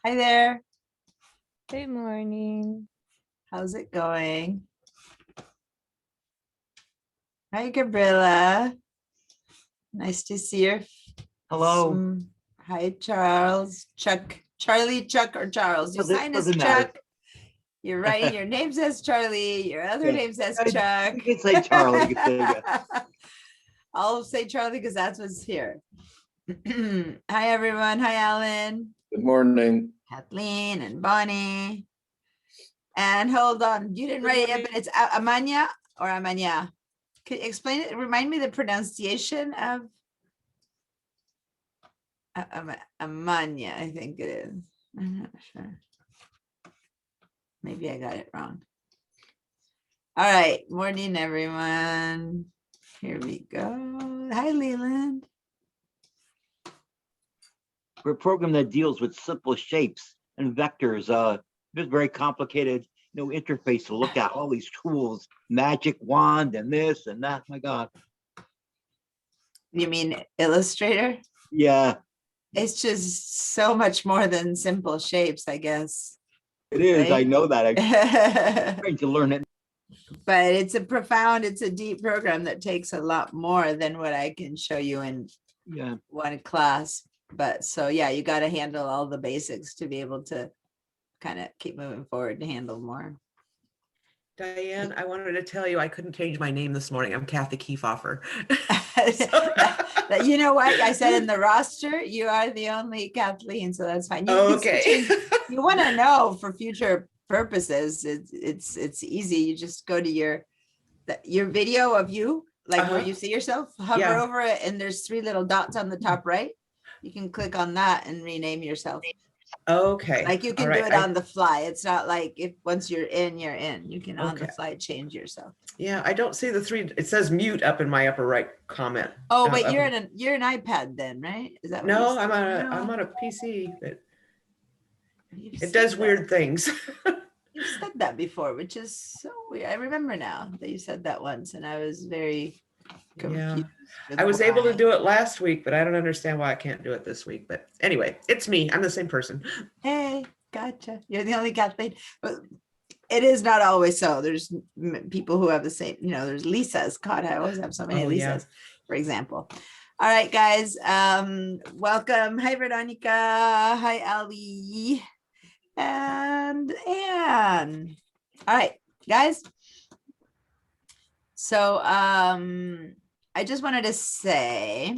Hi there. Good morning. How's it going? Hi, Gabriella. Nice to see you. Hello. Hi, Charles. Charlie, Chuck, or Charles. You sign as Doesn't matter. Chuck. You're right. Your name says Charlie. Your other Yeah. name says You Chuck. can say Charlie. You can say, yeah. I'll say Charlie because that's what's here. Hi, everyone. Hi, Alan, Good morning. Kathleen, and Bonnie. And hold on, you didn't Good write it yet, morning. but it's Amanya or Amanya. Can you explain it? Remind me the pronunciation of Amanya, I think it is. I'm not sure. Maybe I got it wrong. All right, morning, everyone. Here we go. Hi, Leland. We're a program that deals with simple shapes and vectors. It's very complicated, interface to look at all these tools, magic wand and this and that. My God. You mean Illustrator? Yeah, It's just so much more than simple shapes, I guess. it is. I Right? know that. I'm trying to learn it. But it's a deep program that takes a lot more than what I can show you in Yeah. one class. But so, yeah, you got to handle all the basics to be able to kind of keep moving forward to handle more. Diane, I wanted to tell you I couldn't change my name this morning. I'm Kathy Kiefhofer. You know what I said in the roster? You are the only Kathleen, so that's fine. Okay. You want to know for future purposes. It's easy. You just go to your video of you, like where you see yourself, hover over it, and there's 3 little dots on the top right. You can click on that and rename yourself. Okay. Like you can do it on the fly. It's not like if once you're in, you can on the fly change yourself. Yeah, I don't see the 3. It says mute up in my upper right comment. Oh, wait, you're an iPad then, right? Is that what no? I'm on a PC, but it does weird things. You've said that before, which is so weird. I remember now that you said that once, and I was very confused. I was able to do it last week, but I don't understand why I can't do it this week. But anyway, it's me. I'm the same person. Hey, gotcha. You're the only Kathleen. But it is not always so. There's people who have the same, there's Lisas. God, I always have so many Lisas, for example. All right, guys. Welcome. Hi, Veronica. Hi, Ali. And Anne. All right, guys. So I just wanted to say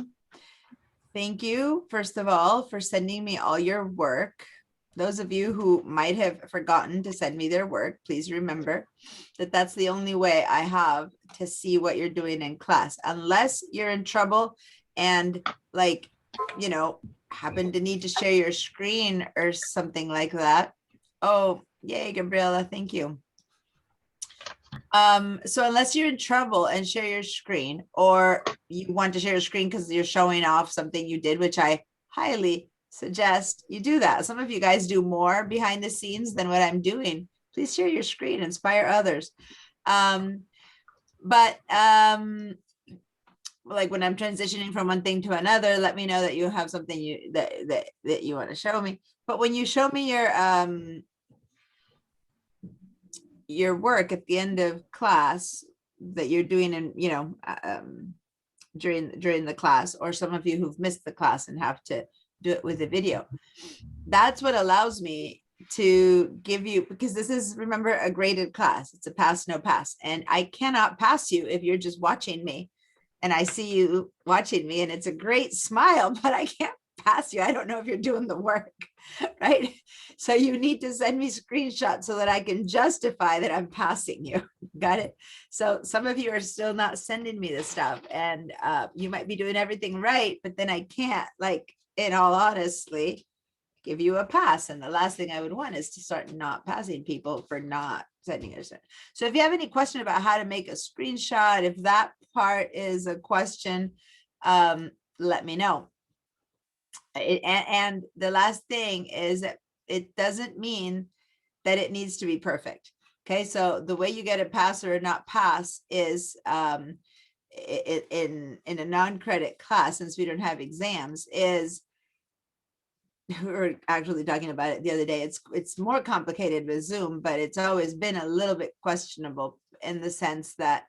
thank you, first of all, for sending me all your work. Those of you who might have forgotten to send me their work, please remember that that's the only way I have to see what you're doing in class, unless you're in trouble and happen to need to share your screen or something like that. Oh, yay, Gabriella, thank you. So unless you're in trouble and share your screen, or you want to share your screen because you're showing off something you did, which I highly suggest you do that. Some of you guys do more behind the scenes than what I'm doing. Please share your screen, inspire others. Like when I'm transitioning from one thing to another, let me know that you have something that you want to show me. But when you show me your work at the end of class that you're doing in, during the class, or some of you who've missed the class and have to do it with a video, that's what allows me to give you, because this is, remember, a graded class. It's a pass, no pass. And I cannot pass you if you're just watching me and I see you watching me and it's a great smile, but I can't pass you. I don't know if you're doing the work, right? So you need to send me screenshots so that I can justify that I'm passing you. Got it? So some of you are still not sending me this stuff, and you might be doing everything right, but then I can't, like, in all honesty, give you a pass. And the last thing I would want is to start not passing people for not sending us. So if you have any question about how to make a screenshot, if that part is a question, let me know. And the last thing is that it doesn't mean that it needs to be perfect. Okay, so the way you get a pass or not pass is in a non-credit class, since we don't have exams, is we were actually talking about it the other day. It's more complicated with Zoom, but it's always been a little bit questionable in the sense that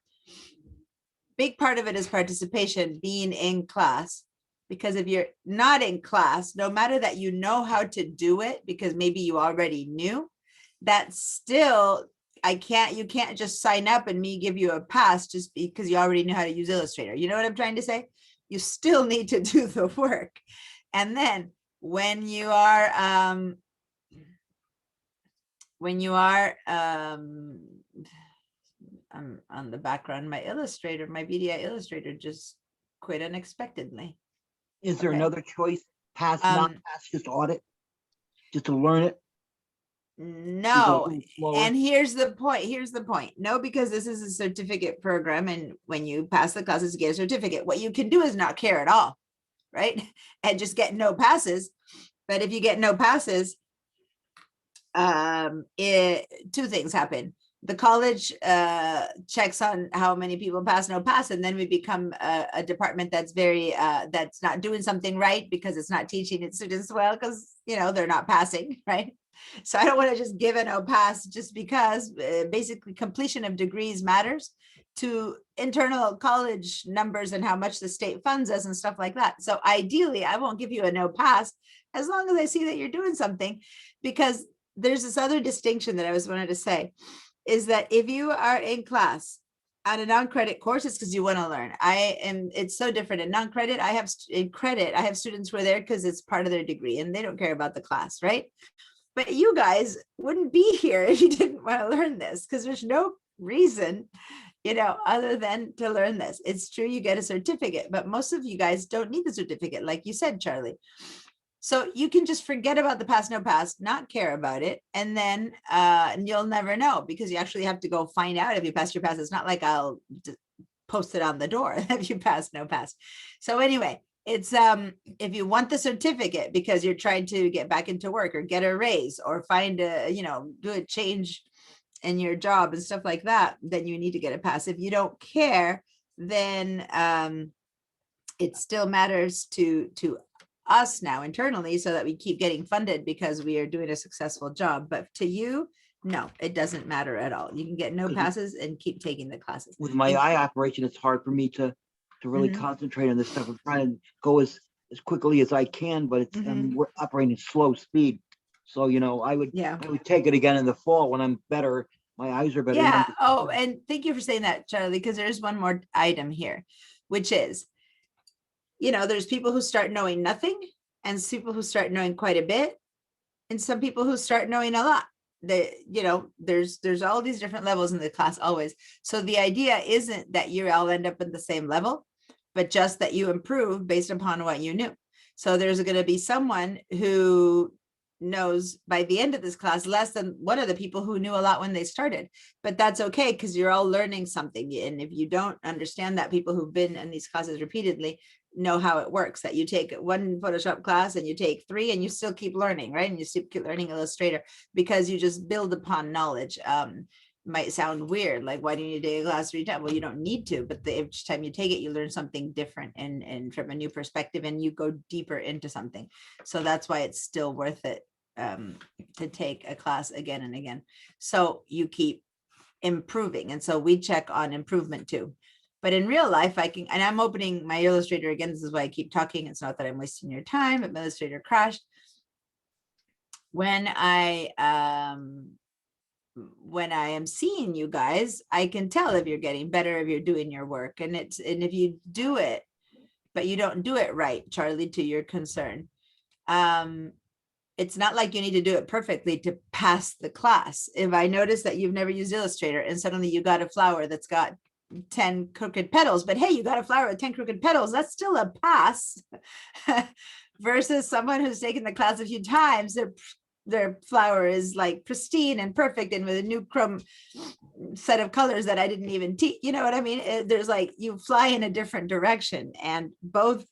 big part of it is participation, being in class. Because if you're not in class, no matter that you know how to do it, because maybe you already knew, that still, you can't just sign up and me give you a pass just because you already know how to use Illustrator. You know what I'm trying to say? You still need to do the work. And then when you are I'm on the background, my VDI Illustrator just quit unexpectedly. Is there Okay. another choice? Pass, not pass, just audit, just to learn it? No, Slower? and here's the point. No, because this is a certificate program, and when you pass the classes, you get a certificate. What you can do is not care at all, right? And just get no passes. But if you get no passes, two things happen. The college checks on how many people pass, no pass, and then we become a department that's that's not doing something right because it's not teaching its students well because they're not passing, right? So I don't want to just give a no pass just because basically completion of degrees matters to internal college numbers and how much the state funds us and stuff like that. So ideally, I won't give you a no pass as long as I see that you're doing something, because there's this other distinction that I was wanted to say is that if you are in class on a non-credit course, it's because you want to learn. It's so different. In non-credit, in credit, I have students who are there because it's part of their degree and they don't care about the class, right? But you guys wouldn't be here if you didn't want to learn this, because there's no reason, other than to learn this. It's true, you get a certificate, but most of you guys don't need the certificate, like you said, Charlie. So you can just forget about the pass, no pass, not care about it. And then and you'll never know, because you actually have to go find out if you pass your pass. It's not like I'll post it on the door if you pass, no pass. So anyway, it's if you want the certificate because you're trying to get back into work or get a raise or find do a change in your job and stuff like that, then you need to get a pass. If you don't care, then it still matters to us now internally so that we keep getting funded because we are doing a successful job. But to you, no, it doesn't matter at all. You can get no passes and keep taking the classes. With my eye operation, it's hard for me to really concentrate on this stuff. I'm trying to go as quickly as I can, but we're operating at slow speed. So, I would take it again in the fall when I'm better. My eyes are better. Yeah. Oh, and thank you for saying that, Charlie, because there's one more item here, which is, there's people who start knowing nothing and people who start knowing quite a bit and some people who start knowing a lot. There's all these different levels in the class always. So the idea isn't that you all end up at the same level, but just that you improve based upon what you knew. So there's going to be someone who knows by the end of this class less than one of the people who knew a lot when they started, but that's okay because you're all learning something. And if you don't understand that, people who've been in these classes repeatedly know how it works, that you take one Photoshop class and you take 3 and you still keep learning, right? And you still keep learning Illustrator because you just build upon knowledge. Might sound weird, like why do you need to take a class 3 times? Well, you don't need to, but each time you take it, you learn something different and from a new perspective, and you go deeper into something. So that's why it's still worth it to take a class again and again. So you keep improving. And so we check on improvement too. But in real life, and I'm opening my Illustrator again. This is why I keep talking. It's not that I'm wasting your time, but my Illustrator crashed. When I am seeing you guys, I can tell if you're getting better, if you're doing your work. And if you do it, but you don't do it right, Charlie, to your concern. It's not like you need to do it perfectly to pass the class. If I notice that you've never used Illustrator and suddenly you got a flower that's got 10 crooked petals, but hey, you got a flower with 10 crooked petals, that's still a pass versus someone who's taken the class a few times, their flower is like pristine and perfect and with a new chrome set of colors that I didn't even teach. You know what I mean? There's like, you fly in a different direction and both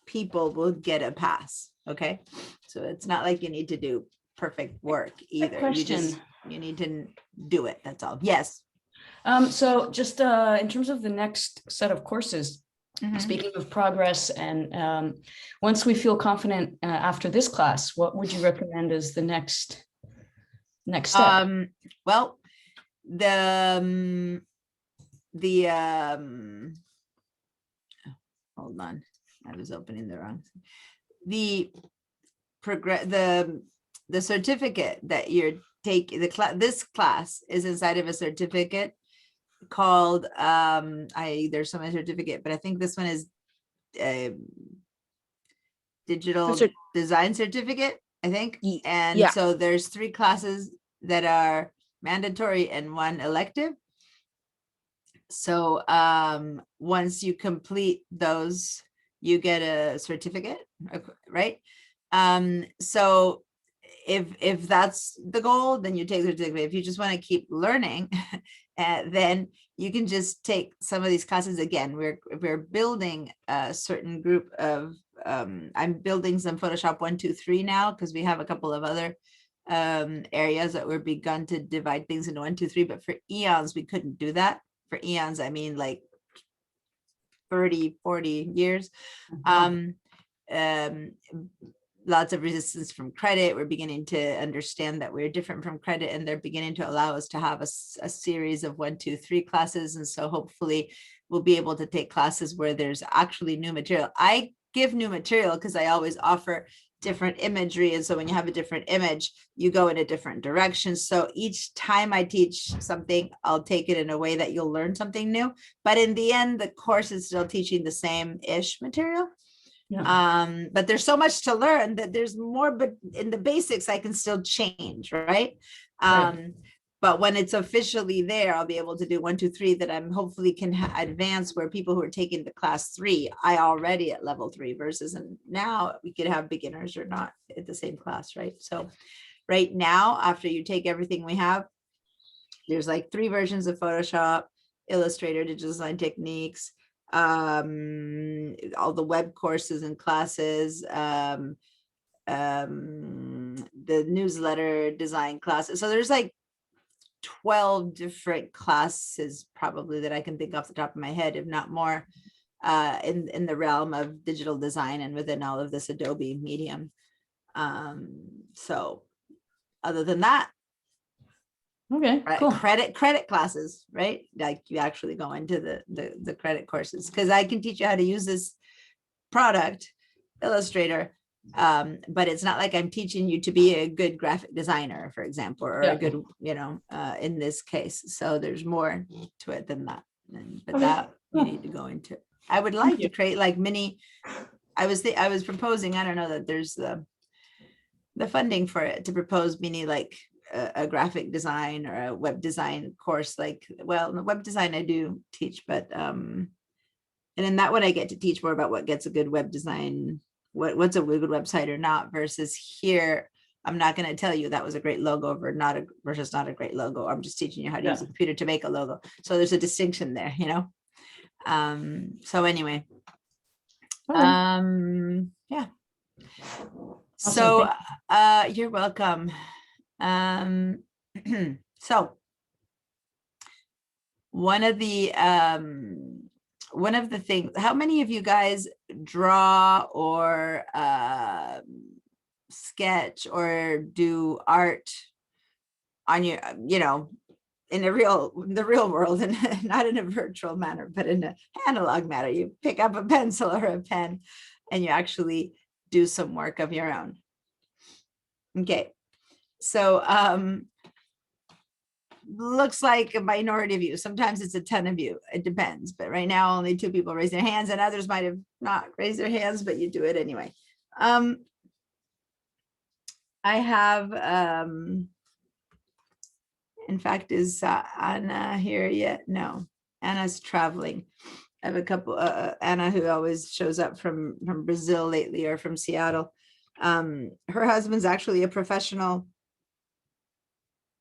people will get a pass. Okay. So it's not like you need to do perfect work either. You need to do it. That's all. Yes. So just in terms of the next set of courses, Speaking of progress, and once we feel confident after this class, what would you recommend as the next step? Well, the hold on, I was opening the wrong. The certificate that you're taking, this class is inside of a certificate called there's some certificate, but I think this one is digital design certificate, I think. And yeah. so there's 3 classes that are mandatory and 1 elective. So once you complete those, you get a certificate, right? So if that's the goal, then you take the certificate. If you just want to keep learning, then you can just take some of these classes again. We're building a certain group of I'm building some Photoshop 1, 2, 3 now, because we have a couple of other areas that we're begun to divide things into 1, 2, 3, but for eons we couldn't do that. For eons, I mean like 30, 40 years. Lots of resistance from credit. We're beginning to understand that we're different from credit, and they're beginning to allow us to have a series of 1, 2, 3 classes. And so hopefully we'll be able to take classes where there's actually new material. I give new material because I always offer different imagery. And so when you have a different image, you go in a different direction. So each time I teach something, I'll take it in a way that you'll learn something new. But in the end, the course is still teaching the same-ish material. Yeah. But there's so much to learn that there's more, but in the basics, I can still change, right? But when it's officially there, I'll be able to do 1, 2, 3 that I'm hopefully can advance, where people who are taking the class 3, I already at level 3 versus, and now we could have beginners or not at the same class, right? So right now, after you take everything we have, there's like 3 versions of Photoshop, Illustrator, digital design techniques, all the web courses and classes, the newsletter design classes. So there's like 12 different classes probably that I can think off the top of my head, if not more, in the realm of digital design and within all of this Adobe medium. So other than that, okay, right, cool. Credit classes, right? Like you actually go into the credit courses, because I can teach you how to use this product, Illustrator, but it's not like I'm teaching you to be a good graphic designer, for example, or a good, in this case. So there's more to it than that. But that you need to go into. I would like to create like mini. I was proposing. I don't know that there's the funding for it to propose mini like a graphic design or a web design course. Like, well, the web design I do teach, but and in that one I get to teach more about what gets a good web design. What's a good website or not, versus here, I'm not going to tell you that was a great logo versus not a great logo. I'm just teaching you how to use a computer to make a logo. So there's a distinction there, So anyway, yeah. So you're welcome. So one of the things, how many of you guys draw or sketch or do art on your, in the real world, and not in a virtual manner, but in an analog manner? You pick up a pencil or a pen and you actually do some work of your own. Okay. So looks like a minority of you. Sometimes it's a ton of you. It depends. But right now, only 2 people raise their hands, and others might have not raised their hands, but you do it anyway. I have, in fact, is Anna here yet? No, Anna's traveling. I have a couple, Anna, who always shows up from Brazil lately, or from Seattle. Her husband's actually a professional.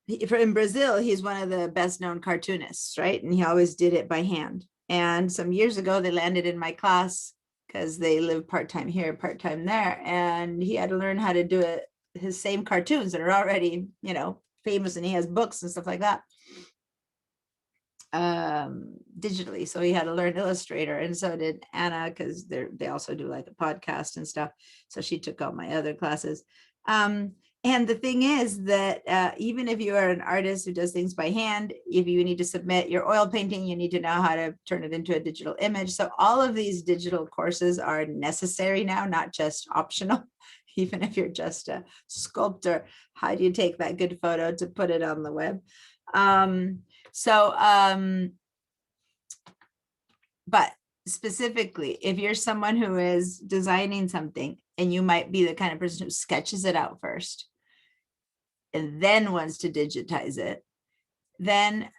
In Brazil, he's one of the best known cartoonists, right? And he always did it by hand. And some years ago, they landed in my class because they live part-time here, part-time there. And he had to learn how to do it, his same cartoons that are already, famous, and he has books and stuff like that. digitally. So he had to learn Illustrator, and so did Anna, because they also do like a podcast and stuff. So she took all my other classes. And the thing is that even if you are an artist who does things by hand, if you need to submit your oil painting, you need to know how to turn it into a digital image. So all of these digital courses are necessary now, not just optional. Even if you're just a sculptor, how do you take that good photo to put it on the web? But specifically, if you're someone who is designing something, and you might be the kind of person who sketches it out first and then wants to digitize it, then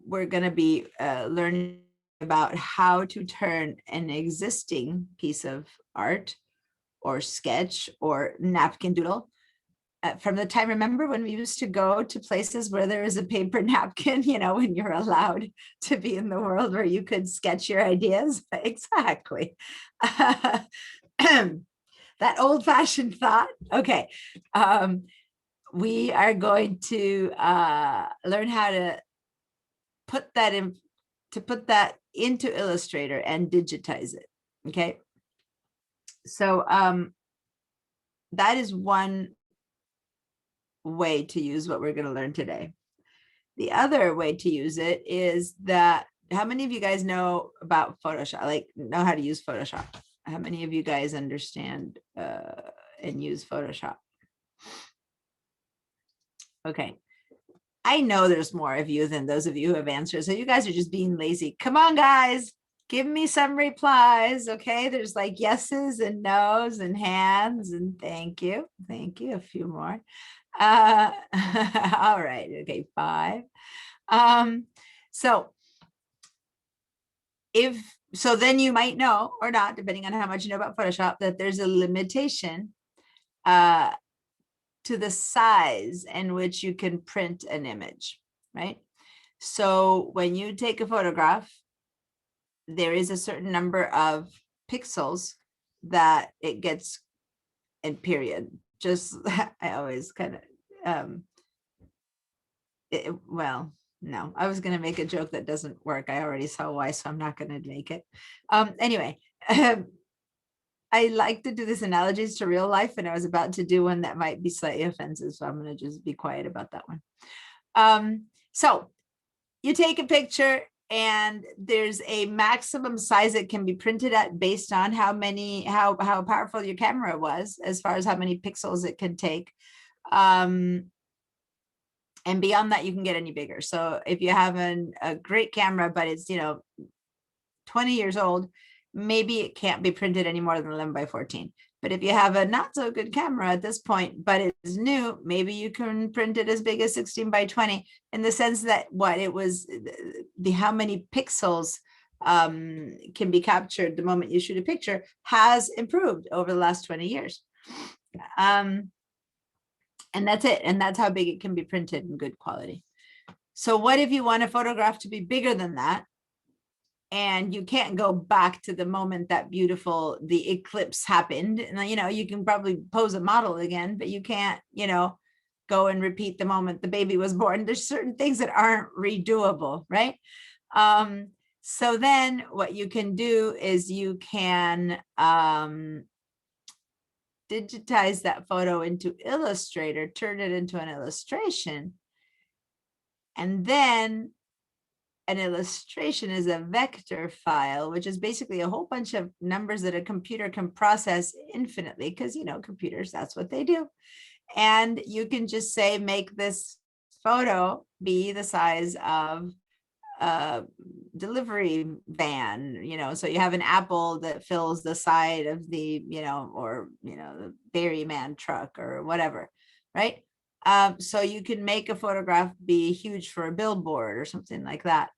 we're going to be learning about how to turn an existing piece of art or sketch or napkin doodle. From the time, remember when we used to go to places where there was a paper napkin, when you're allowed to be in the world where you could sketch your ideas? Exactly. That old-fashioned thought. Okay. We are going to learn how to put that into Illustrator and digitize it. Okay. So that is one way to use what we're going to learn today. The other way to use it is that, how many of you guys know about Photoshop, like know how to use Photoshop? How many of you guys understand and use Photoshop? Okay. I know there's more of you than those of you who have answers. So you guys are just being lazy. Come on, guys. Give me some replies. Okay. There's like yeses and nos and hands and thank you. Thank you. A few more. All right. Okay. 5. So then you might know or not, depending on how much you know about Photoshop, that there's a limitation to the size in which you can print an image, right? So when you take a photograph, there is a certain number of pixels that it gets in period. Just, I always kind of, well, no, I was going to make a joke that doesn't work. I already saw why, so I'm not going to make it. Anyway, I like to do these analogies to real life, and I was about to do one that might be slightly offensive, so I'm going to just be quiet about that one. So you take a picture, and there's a maximum size it can be printed at based on how powerful your camera was, as far as how many pixels it can take. And beyond that, you can get any bigger. So if you have a great camera, but it's 20 years old, maybe it can't be printed any more than 11 by 14. But if you have a not so good camera at this point, but it's new, maybe you can print it as big as 16 by 20, in the sense that how many pixels can be captured the moment you shoot a picture has improved over the last 20 years. And that's it. And that's how big it can be printed in good quality. So what if you want a photograph to be bigger than that? And you can't go back to the moment that the eclipse happened. And, you can probably pose a model again, but you can't, go and repeat the moment the baby was born. There's certain things that aren't redoable, right? So then what you can do is you can digitize that photo into Illustrator, turn it into an illustration. And then an illustration is a vector file, which is basically a whole bunch of numbers that a computer can process infinitely, because, computers, that's what they do. And you can just say, make this photo be the size of a delivery van, so you have an apple that fills the side of the, the Berryman truck or whatever, right? So you can make a photograph be huge for a billboard or something like that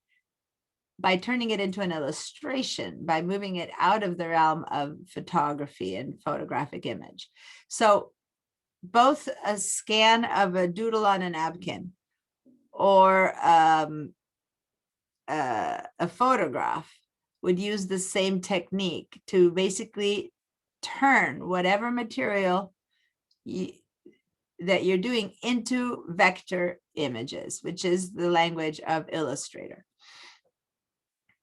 by turning it into an illustration, by moving it out of the realm of photography and photographic image. So both a scan of a doodle on a napkin or a photograph would use the same technique to basically turn whatever material that you're doing into vector images, which is the language of Illustrator.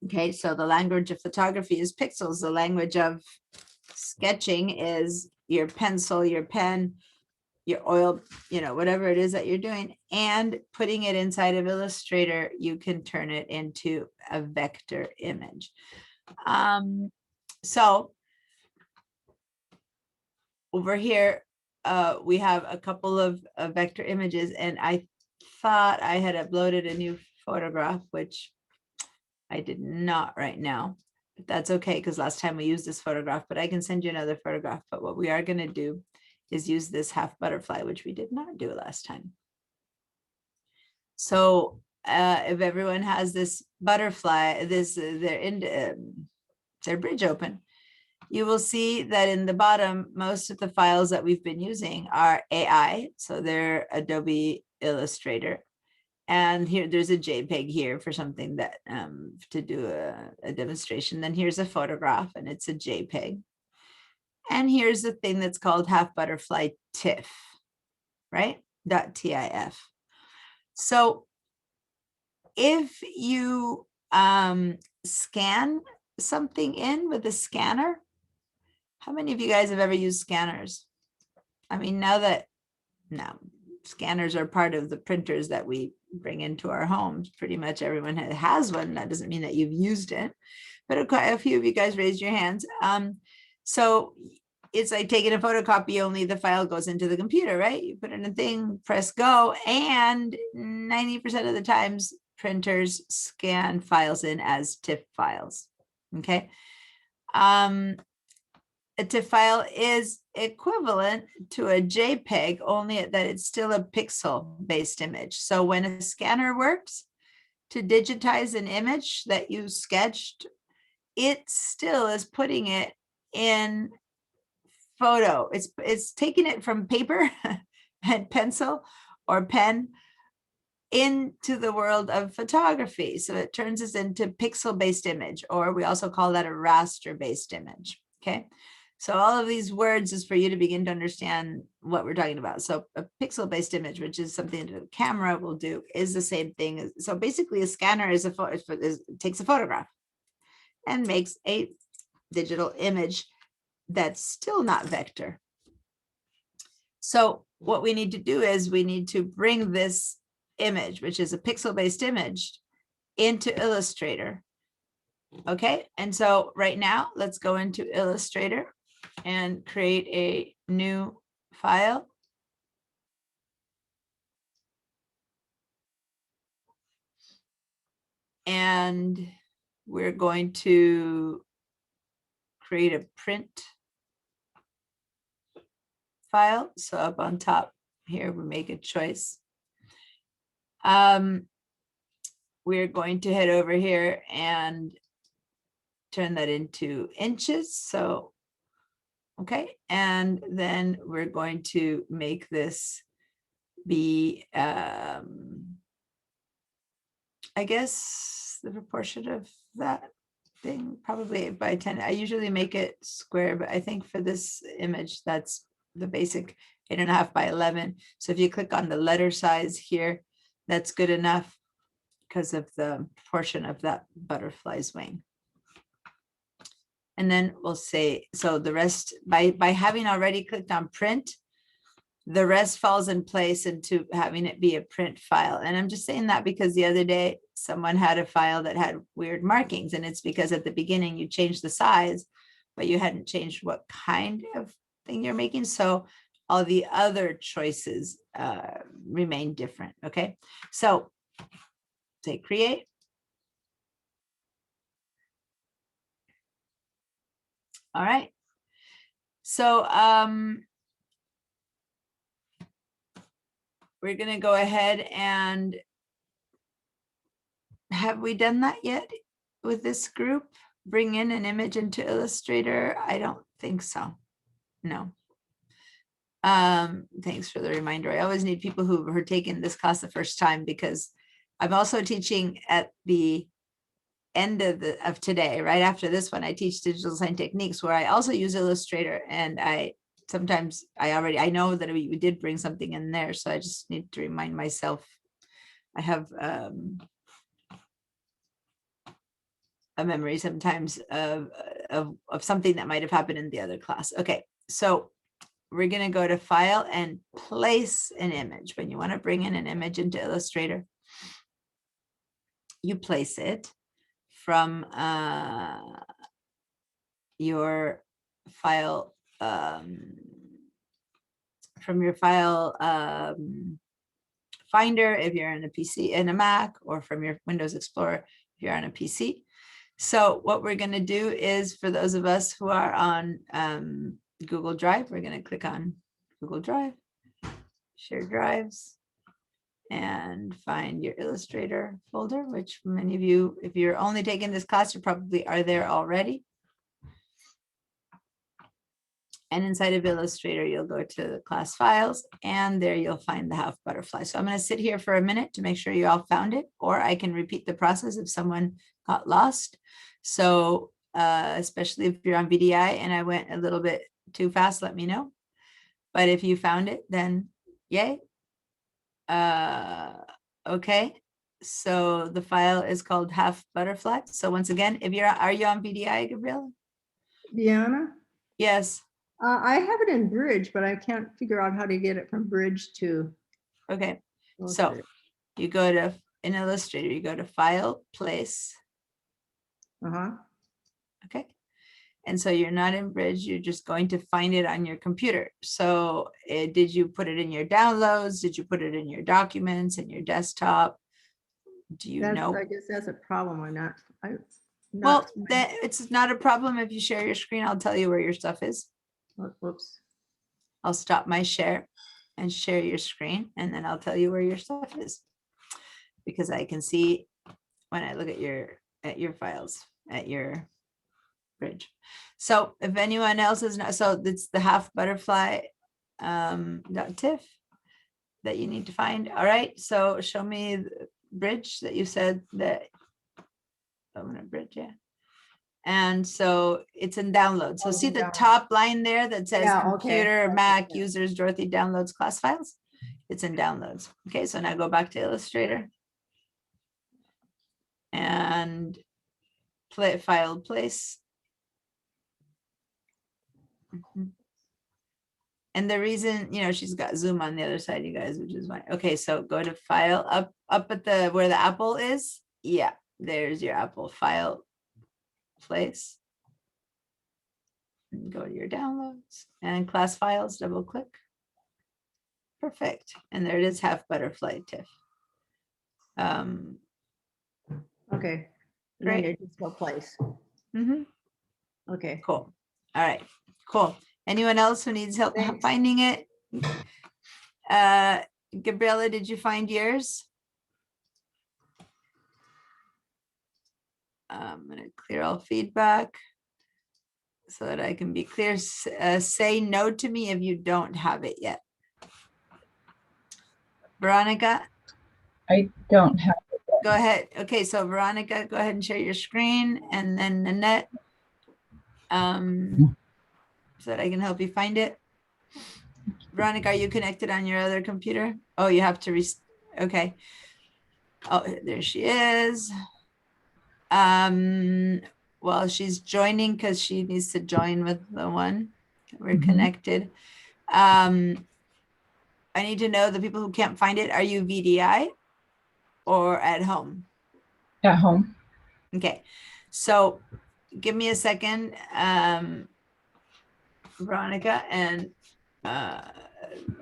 Okay, so the language of photography is pixels. The language of sketching is your pencil, your pen, your oil, whatever it is that you're doing, and putting it inside of Illustrator, you can turn it into a vector image. So over here, we have a couple of vector images, and I thought I had uploaded a new photograph, which I did not right now. But that's okay, because last time we used this photograph, but I can send you another photograph. But what we are going to do is use this half butterfly, which we did not do last time. So if everyone has this butterfly, their bridge open, you will see that in the bottom, most of the files that we've been using are AI. So they're Adobe Illustrator. And here, there's a JPEG here for something that to do a demonstration. Then here's a photograph, and it's a JPEG. And here's the thing that's called half butterfly TIFF, right? .tif. So if you scan something in with a scanner, how many of you guys have ever used scanners? I mean, now scanners are part of the printers that we bring into our homes. Pretty much everyone has one. That doesn't mean that you've used it, but a few of you guys raised your hands. So it's like taking a photocopy, only the file goes into the computer, right? You put in a thing, press go, and 90% of the times printers scan files in as TIFF files, okay? A TIFF file is equivalent to a JPEG, only that it's still a pixel-based image. So when a scanner works to digitize an image that you sketched, it still is putting it in photo. It's taking it from paper and pencil or pen into the world of photography. So it turns us into pixel-based image, or we also call that a raster-based image, okay? So all of these words is for you to begin to understand what we're talking about. So a pixel-based image, which is something that a camera will do, is the same thing. So basically a scanner takes a photograph and makes a digital image that's still not vector. So what we need to do is we need to bring this image, which is a pixel-based image, into Illustrator. Okay, and so right now, let's go into Illustrator and create a new file. And we're going to create a print file. So up on top here, we make a choice. We're going to head over here and turn that into inches. So, okay. And then we're going to make this be, I guess, the proportion of that thing, probably 8 by 10. I usually make it square, but I think for this image, that's the basic 8.5 by 11. So if you click on the letter size here, that's good enough because of the portion of that butterfly's wing. And then we'll say, so the rest, by having already clicked on print, the rest falls in place into having it be a print file. And I'm just saying that because the other day someone had a file that had weird markings, and it's because at the beginning you changed the size, but you hadn't changed what kind of thing you're making. So all the other choices remain different. Okay, so say create. All right. So we're going to go ahead and have we done that yet with this group? Bring in an image into Illustrator? I don't think so. No. Thanks for the reminder. I always need people who are taking this class the first time, because I'm also teaching at the end of today, right after this one, I teach digital design techniques, where I also use Illustrator, and sometimes I know that we did bring something in there, so I just need to remind myself. I have a memory sometimes of something that might have happened in the other class. Okay, so we're going to go to File and Place an Image. When you want to bring in an image into Illustrator, you place it from your file, finder if you're in a PC, in a Mac, or from your Windows Explorer if you're on a PC. So what we're going to do is, for those of us who are on Google Drive, we're going to click on Google Drive, share drives, and find your Illustrator folder, which many of you, if you're only taking this class, you probably are there already. And inside of Illustrator, you'll go to the class files, and there you'll find the half butterfly. So I'm going to sit here for a minute to make sure you all found it, or I can repeat the process if someone got lost. So especially if you're on VDI and I went a little bit too fast, let me know. But if you found it, then yay. Okay, so the file is called half butterfly. So once again, if are you on VDI, Gabriela? Deanna, Yes. I have it in Bridge, but I can't figure out how to get it from Bridge to. Okay, so Illustrator. you go to, in Illustrator, you go to File, Place. Uh-huh. Okay, and so you're not in Bridge, you're just going to find it on your computer. So did you put it in your downloads? Did you put it in your documents, in your desktop? Do you know? I guess that's a problem. Well, it's not a problem if you share your screen. I'll tell you where your stuff is. Whoops. I'll stop my share and share your screen, and then I'll tell you where your stuff is, because I can see when I look at your files, at your Bridge. So if anyone else is not, so it's the half butterfly .tiff that you need to find. All right, so show me the Bridge that you said that. I'm gonna Bridge, yeah. And so it's in download. So see the top line there that says computer, Mac, users, Dorothy downloads class files. It's in downloads. Okay, so now go back to Illustrator and file place. And the reason, she's got Zoom on the other side, you guys, which is fine. Okay, so go to File, up at the where the apple is. Yeah, there's your apple. File, Place. And go to your downloads and class files, double click. Perfect. And there it is, half butterfly TIFF. Okay. Great. Then just go place. Okay. Cool. All right, cool. Anyone else who needs help finding it? Gabriela, did you find yours? I'm going to clear all feedback so that I can be clear. Say no to me if you don't have it yet. Veronica? I don't have it. Go ahead. Okay, so Veronica, go ahead and share your screen, and then Nanette, so that I can help you find it. Veronica, are you connected on your other computer? Oh, you have to okay. Oh, there she is. Well, she's joining because she needs to join with the one. We're connected. I need to know the people who can't find it. Are you VDI or at home? At home. Okay, so give me a second, Veronica, and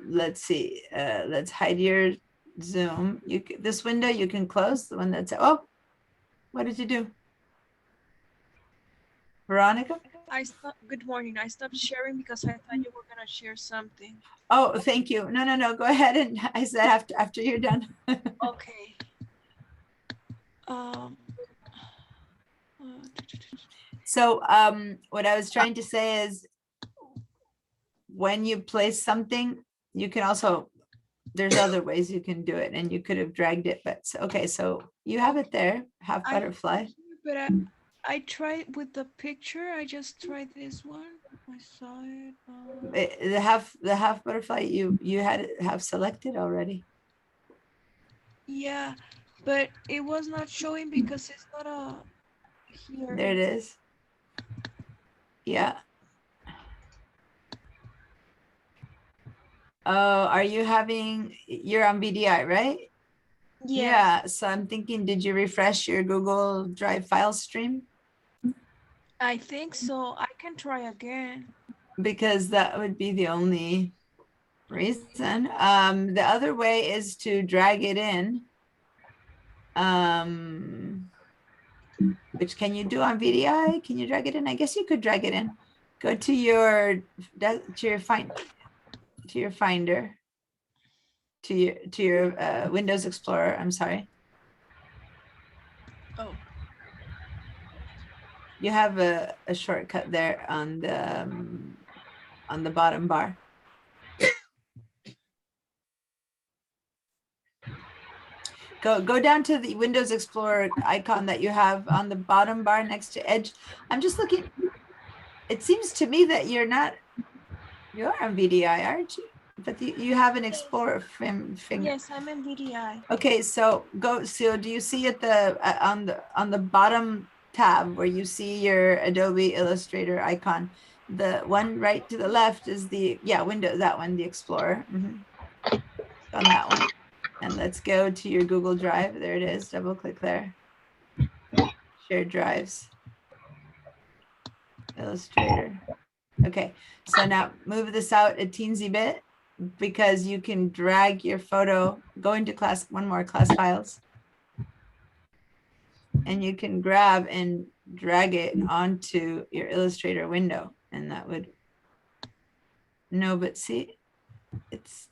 let's see. Let's hide your Zoom. This window you can close, the one that's, oh, what did you do? Veronica? Good morning. I stopped sharing because I thought you were gonna share something. Oh, thank you. No, go ahead. And I said after you're done. Okay. So what I was trying to say is, when you place something, you can also, there's other ways you can do it, and you could have dragged it, but okay, so you have it there, half butterfly. But I tried with the picture. I just tried this one. saw it. The half butterfly you had it half selected already. Yeah, but it was not showing because it's not a here. There it is. Yeah. Oh, are you having, you're on VDI, right? Yes, Yeah, so I'm thinking, did you refresh your Google Drive file stream? I think so. I can try again. Because that would be the only reason. The other way is to drag it in. Which can you do on VDI? Can you drag it in? I guess you could drag it in. Go to your finder, to your Windows Explorer. I'm sorry. Oh, You have a shortcut there on the bottom bar. Go down to the Windows Explorer icon that you have on the bottom bar next to Edge. I'm just looking. It seems to me that you're on VDI, aren't you? But you have an Explorer finger. yes, I'm in VDI. Okay, so do you see at on the bottom tab where you see your Adobe Illustrator icon? The one right to the left is Windows, that one, the Explorer. On that one. And let's go to your Google Drive. There it is. Double click there. Shared drives. Illustrator. Okay, so now move this out a teensy bit because you can drag your photo, go into one more class files. And you can grab and drag it onto your Illustrator window. And that would, no, but see, it's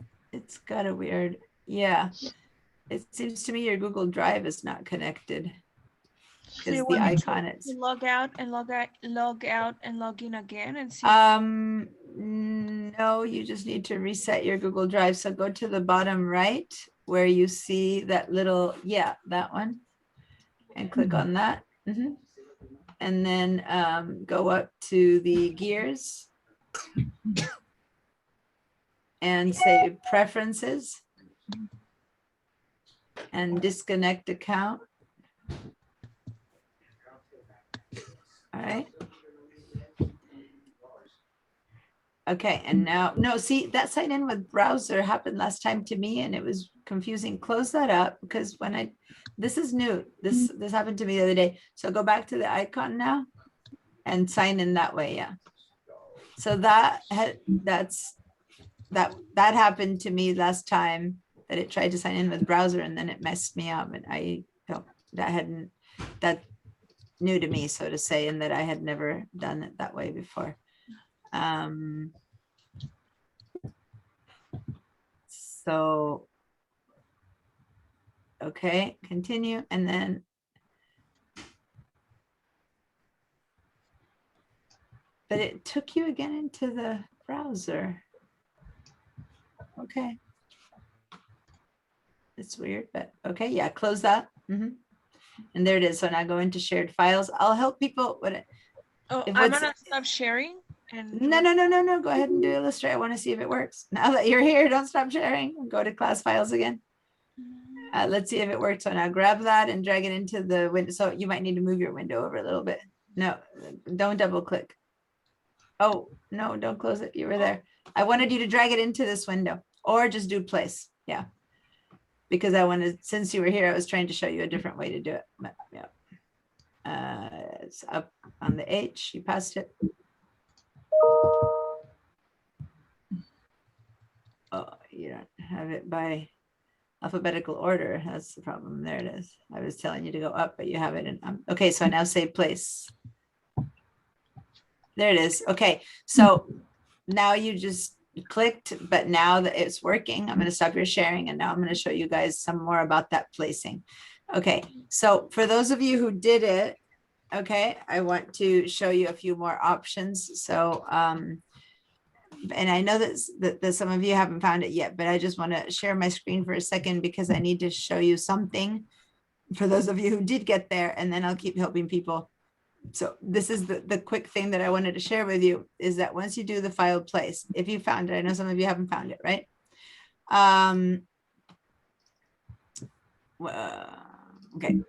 got a weird, yeah. It seems to me your Google Drive is not connected So because you the want me icon to is. log out and log out and log in again and see. No, you just need to reset your Google Drive. So go to the bottom right where you see that little, that one, and click on that. And then go up to the gears and say preferences and disconnect account. All right. Okay, and now, no, see, that sign in with browser happened last time to me and it was confusing. Close that up because this is new. This happened to me the other day. So go back to the icon now and sign in that way, yeah. So that happened to me last time that it tried to sign in with browser and then it messed me up and that's new to me, so to say, and that I had never done it that way before. So, okay, continue, and then but it took you again into the browser. Okay. It's weird, but okay, yeah, close that. And there it is. So now go into shared files. I'll help people with it. I'm gonna stop sharing and No. Go ahead and do Illustrator. I want to see if it works. Now that you're here, don't stop sharing. Go to class files again. Let's see if it works. So now grab that and drag it into the window. So you might need to move your window over a little bit. No, don't double click. Oh, no, don't close it. You were there. I wanted you to drag it into this window or just do place. Yeah. Because I wanted, since you were here, I was trying to show you a different way to do it. But, yeah. It's up on the H. You passed it. Oh, you don't have it by alphabetical order. That's the problem. There it is. I was telling you to go up, but you have it in. Okay, so I now say place. There it is. Okay, so now you just clicked, but now that it's working, I'm going to stop your sharing and now I'm going to show you guys some more about that placing. Okay, so for those of you who did it, okay, I want to show you a few more options. So, and I know that some of you haven't found it yet, but I just want to share my screen for a second because I need to show you something for those of you who did get there, and then I'll keep helping people So this is the quick thing that I wanted to share with you is that once you do the file place, if you found it, I know some of you haven't found it, right? Okay.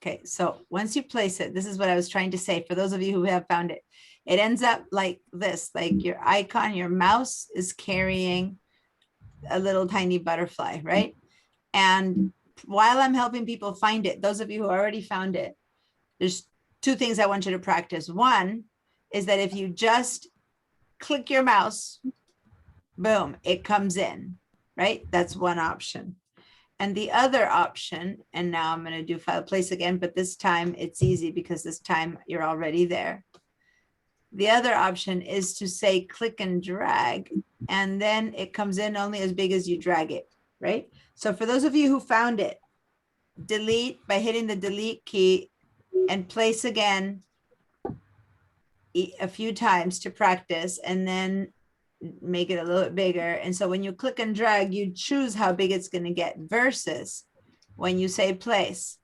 Okay, so once you place it, this is what I was trying to say. For those of you who have found it, it ends up like this, like your icon, your mouse is carrying a little tiny butterfly, right? And while I'm helping people find it, those of you who already found it, there's two things I want you to practice. One is that if you just click your mouse, boom, it comes in, right? That's one option. And the other option, and now I'm going to do file place again, but this time it's easy because this time you're already there. The other option is to say click and drag, and then it comes in only as big as you drag it, right? So for those of you who found it, delete by hitting the delete key and place again a few times to practice, and then make it a little bit bigger. And so when you click and drag, you choose how big it's going to get versus when you say place.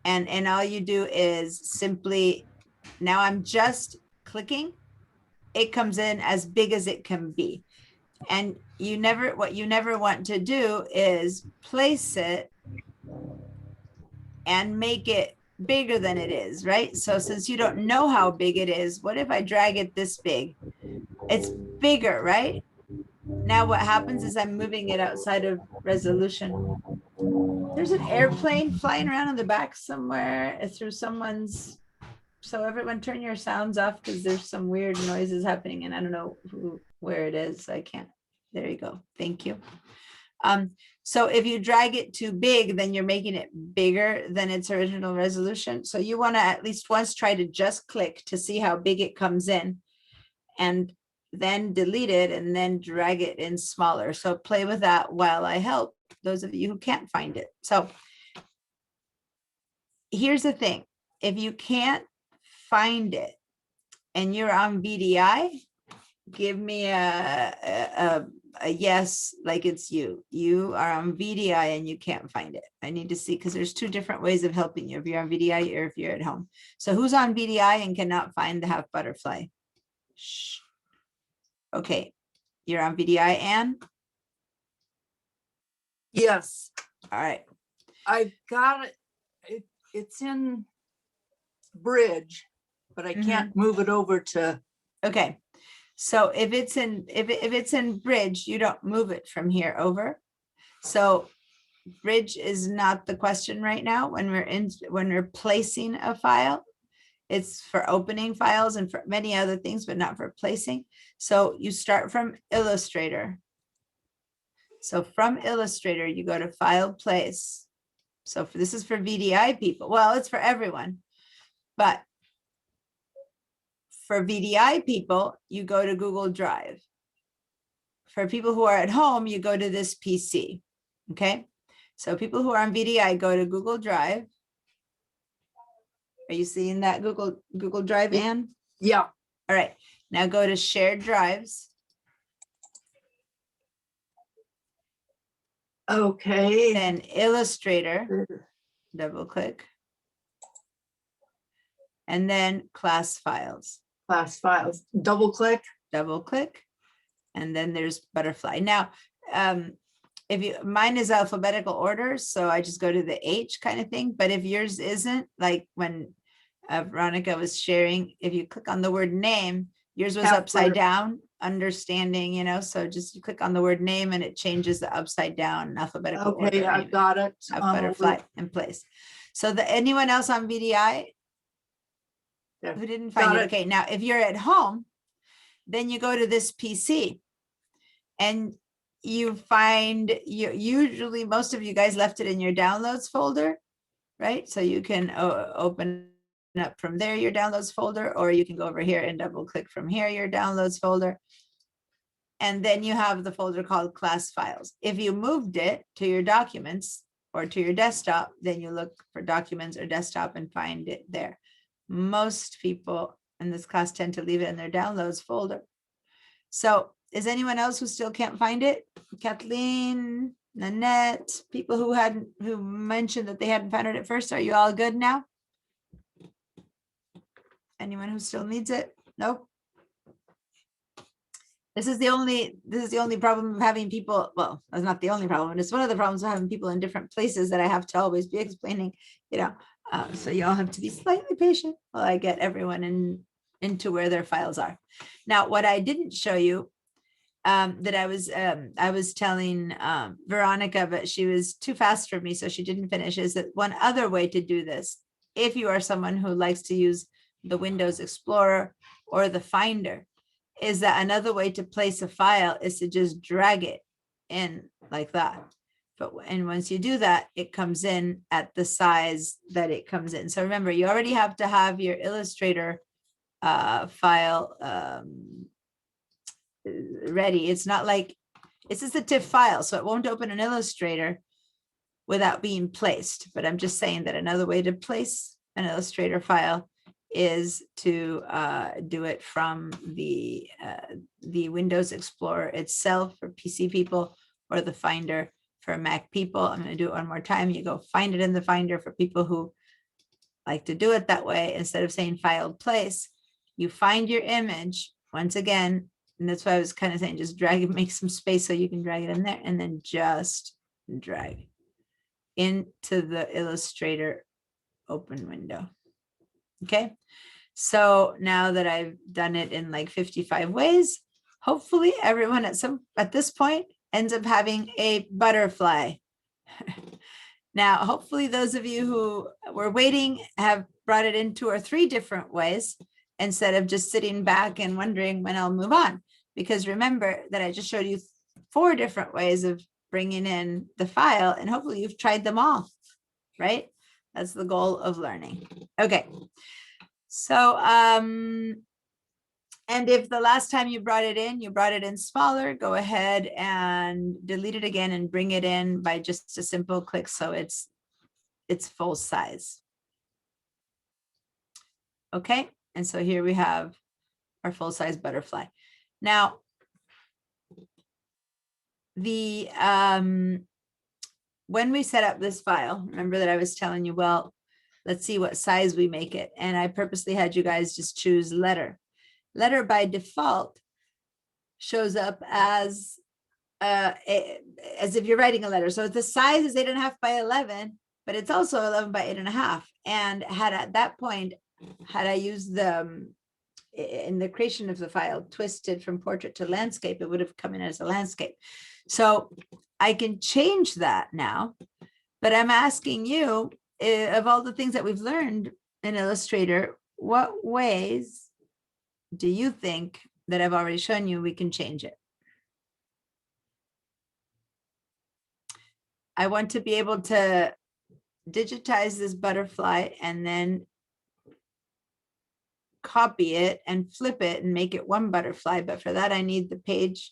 And all you do is simply, now I'm just clicking, it comes in as big as it can be. And what you never want to do is place it and make it bigger than it is, right? So since you don't know how big it is, what if I drag it this big? It's bigger, right? Now what happens is I'm moving it outside of resolution. There's an airplane flying around in the back somewhere through someone's, so everyone turn your sounds off because there's some weird noises happening and I don't know where it is. I can't, there you go. Thank you. So if you drag it too big, then you're making it bigger than its original resolution. So you want to at least once try to just click to see how big it comes in and then delete it and then drag it in smaller. So play with that while I help those of you who can't find it. So here's the thing. If you can't find it and you're on VDI, give me a yes, like it's you. You are on VDI and you can't find it. I need to see, because there's two different ways of helping you, if you're on VDI or if you're at home. So who's on VDI and cannot find the half butterfly? Shh. Okay, you're on VDI, Anne? Yes, All right. I've got it. It's in Bridge, but I can't move it over to, Okay. So if it's in Bridge, you don't move it from here over. So Bridge is not the question right now when we're placing a file. It's for opening files and for many other things, but not for placing. So you start from Illustrator. So from Illustrator, you go to File Place. So this is for VDI people. Well, it's for everyone, but for VDI people, you go to Google Drive. For people who are at home, you go to this PC. Okay. So people who are on VDI go to Google Drive. Are you seeing that Google Drive, Anne? yeah, All right. Now go to shared drives. okay. Then Illustrator, double click. And then class files, Class files, double click. double click. And then there's butterfly. Now, mine is alphabetical order, so I just go to the H kind of thing. But if yours isn't, like when Veronica was sharing, if you click on the word name, yours was upside down, understanding, so just you click on the word name and it changes the upside down alphabetical order. Okay, I've got it. Have butterfly in place. So anyone else on VDI who didn't find it? Okay, now if you're at home, then you go to this PC and you find usually most of you guys left it in your downloads folder, right? So you can open up from there your downloads folder, or you can go over here and double click from here your downloads folder. And then you have the folder called class files. If you moved it to your documents or to your desktop, then you look for documents or desktop and find it there. Most people in this class tend to leave it in their downloads folder. So is anyone else who still can't find it? Kathleen, Nanette, people who mentioned that they hadn't found it at first, are you all good now? Anyone who still needs it? Nope. This is the only problem of having people, well, that's not the only problem, but it's one of the problems of having people in different places that I have to always be explaining, so you all have to be slightly patient while I get everyone into where their files are. Now, what I didn't show you, that I was telling Veronica, but she was too fast for me, so she didn't finish, is that one other way to do this, if you are someone who likes to use the Windows Explorer or the Finder, is that another way to place a file is to just drag it in like that. And once you do that, it comes in at the size that it comes in. So remember, you already have to have your Illustrator file ready. It's not like, this is a TIFF file, so it won't open an Illustrator without being placed. But I'm just saying that another way to place an Illustrator file is to do it from the Windows Explorer itself for PC people, or the Finder for Mac people. I'm going to do it one more time. You go find it in the Finder for people who like to do it that way. Instead of saying file place, you find your image once again, and that's why I was kind of saying just drag it, make some space so you can drag it in there, and then just drag into the Illustrator open window. Okay, so now that I've done it in like 55 ways, hopefully everyone at this point ends up having a butterfly. Now, hopefully those of you who were waiting have brought it in 2 or 3 different ways instead of just sitting back and wondering when I'll move on. Because remember that I just showed you 4 different ways of bringing in the file, and hopefully you've tried them all, right? That's the goal of learning. Okay. So, and if the last time you brought it in smaller, go ahead and delete it again and bring it in by just a simple click. So it's full size. Okay. And so here we have our full size butterfly. Now, when we set up this file, remember that I was telling you, well, let's see what size we make it. And I purposely had you guys just choose letter. Letter by default shows up as if you're writing a letter. So the size is 8.5 by 11, but it's also 11 by 8.5. And at that point, had I used in the creation of the file, twisted from portrait to landscape, it would have come in as a landscape. So I can change that now, but I'm asking you, of all the things that we've learned in Illustrator, what ways do you think that I've already shown you we can change it? I want to be able to digitize this butterfly and then copy it and flip it and make it one butterfly. But for that, I need the page,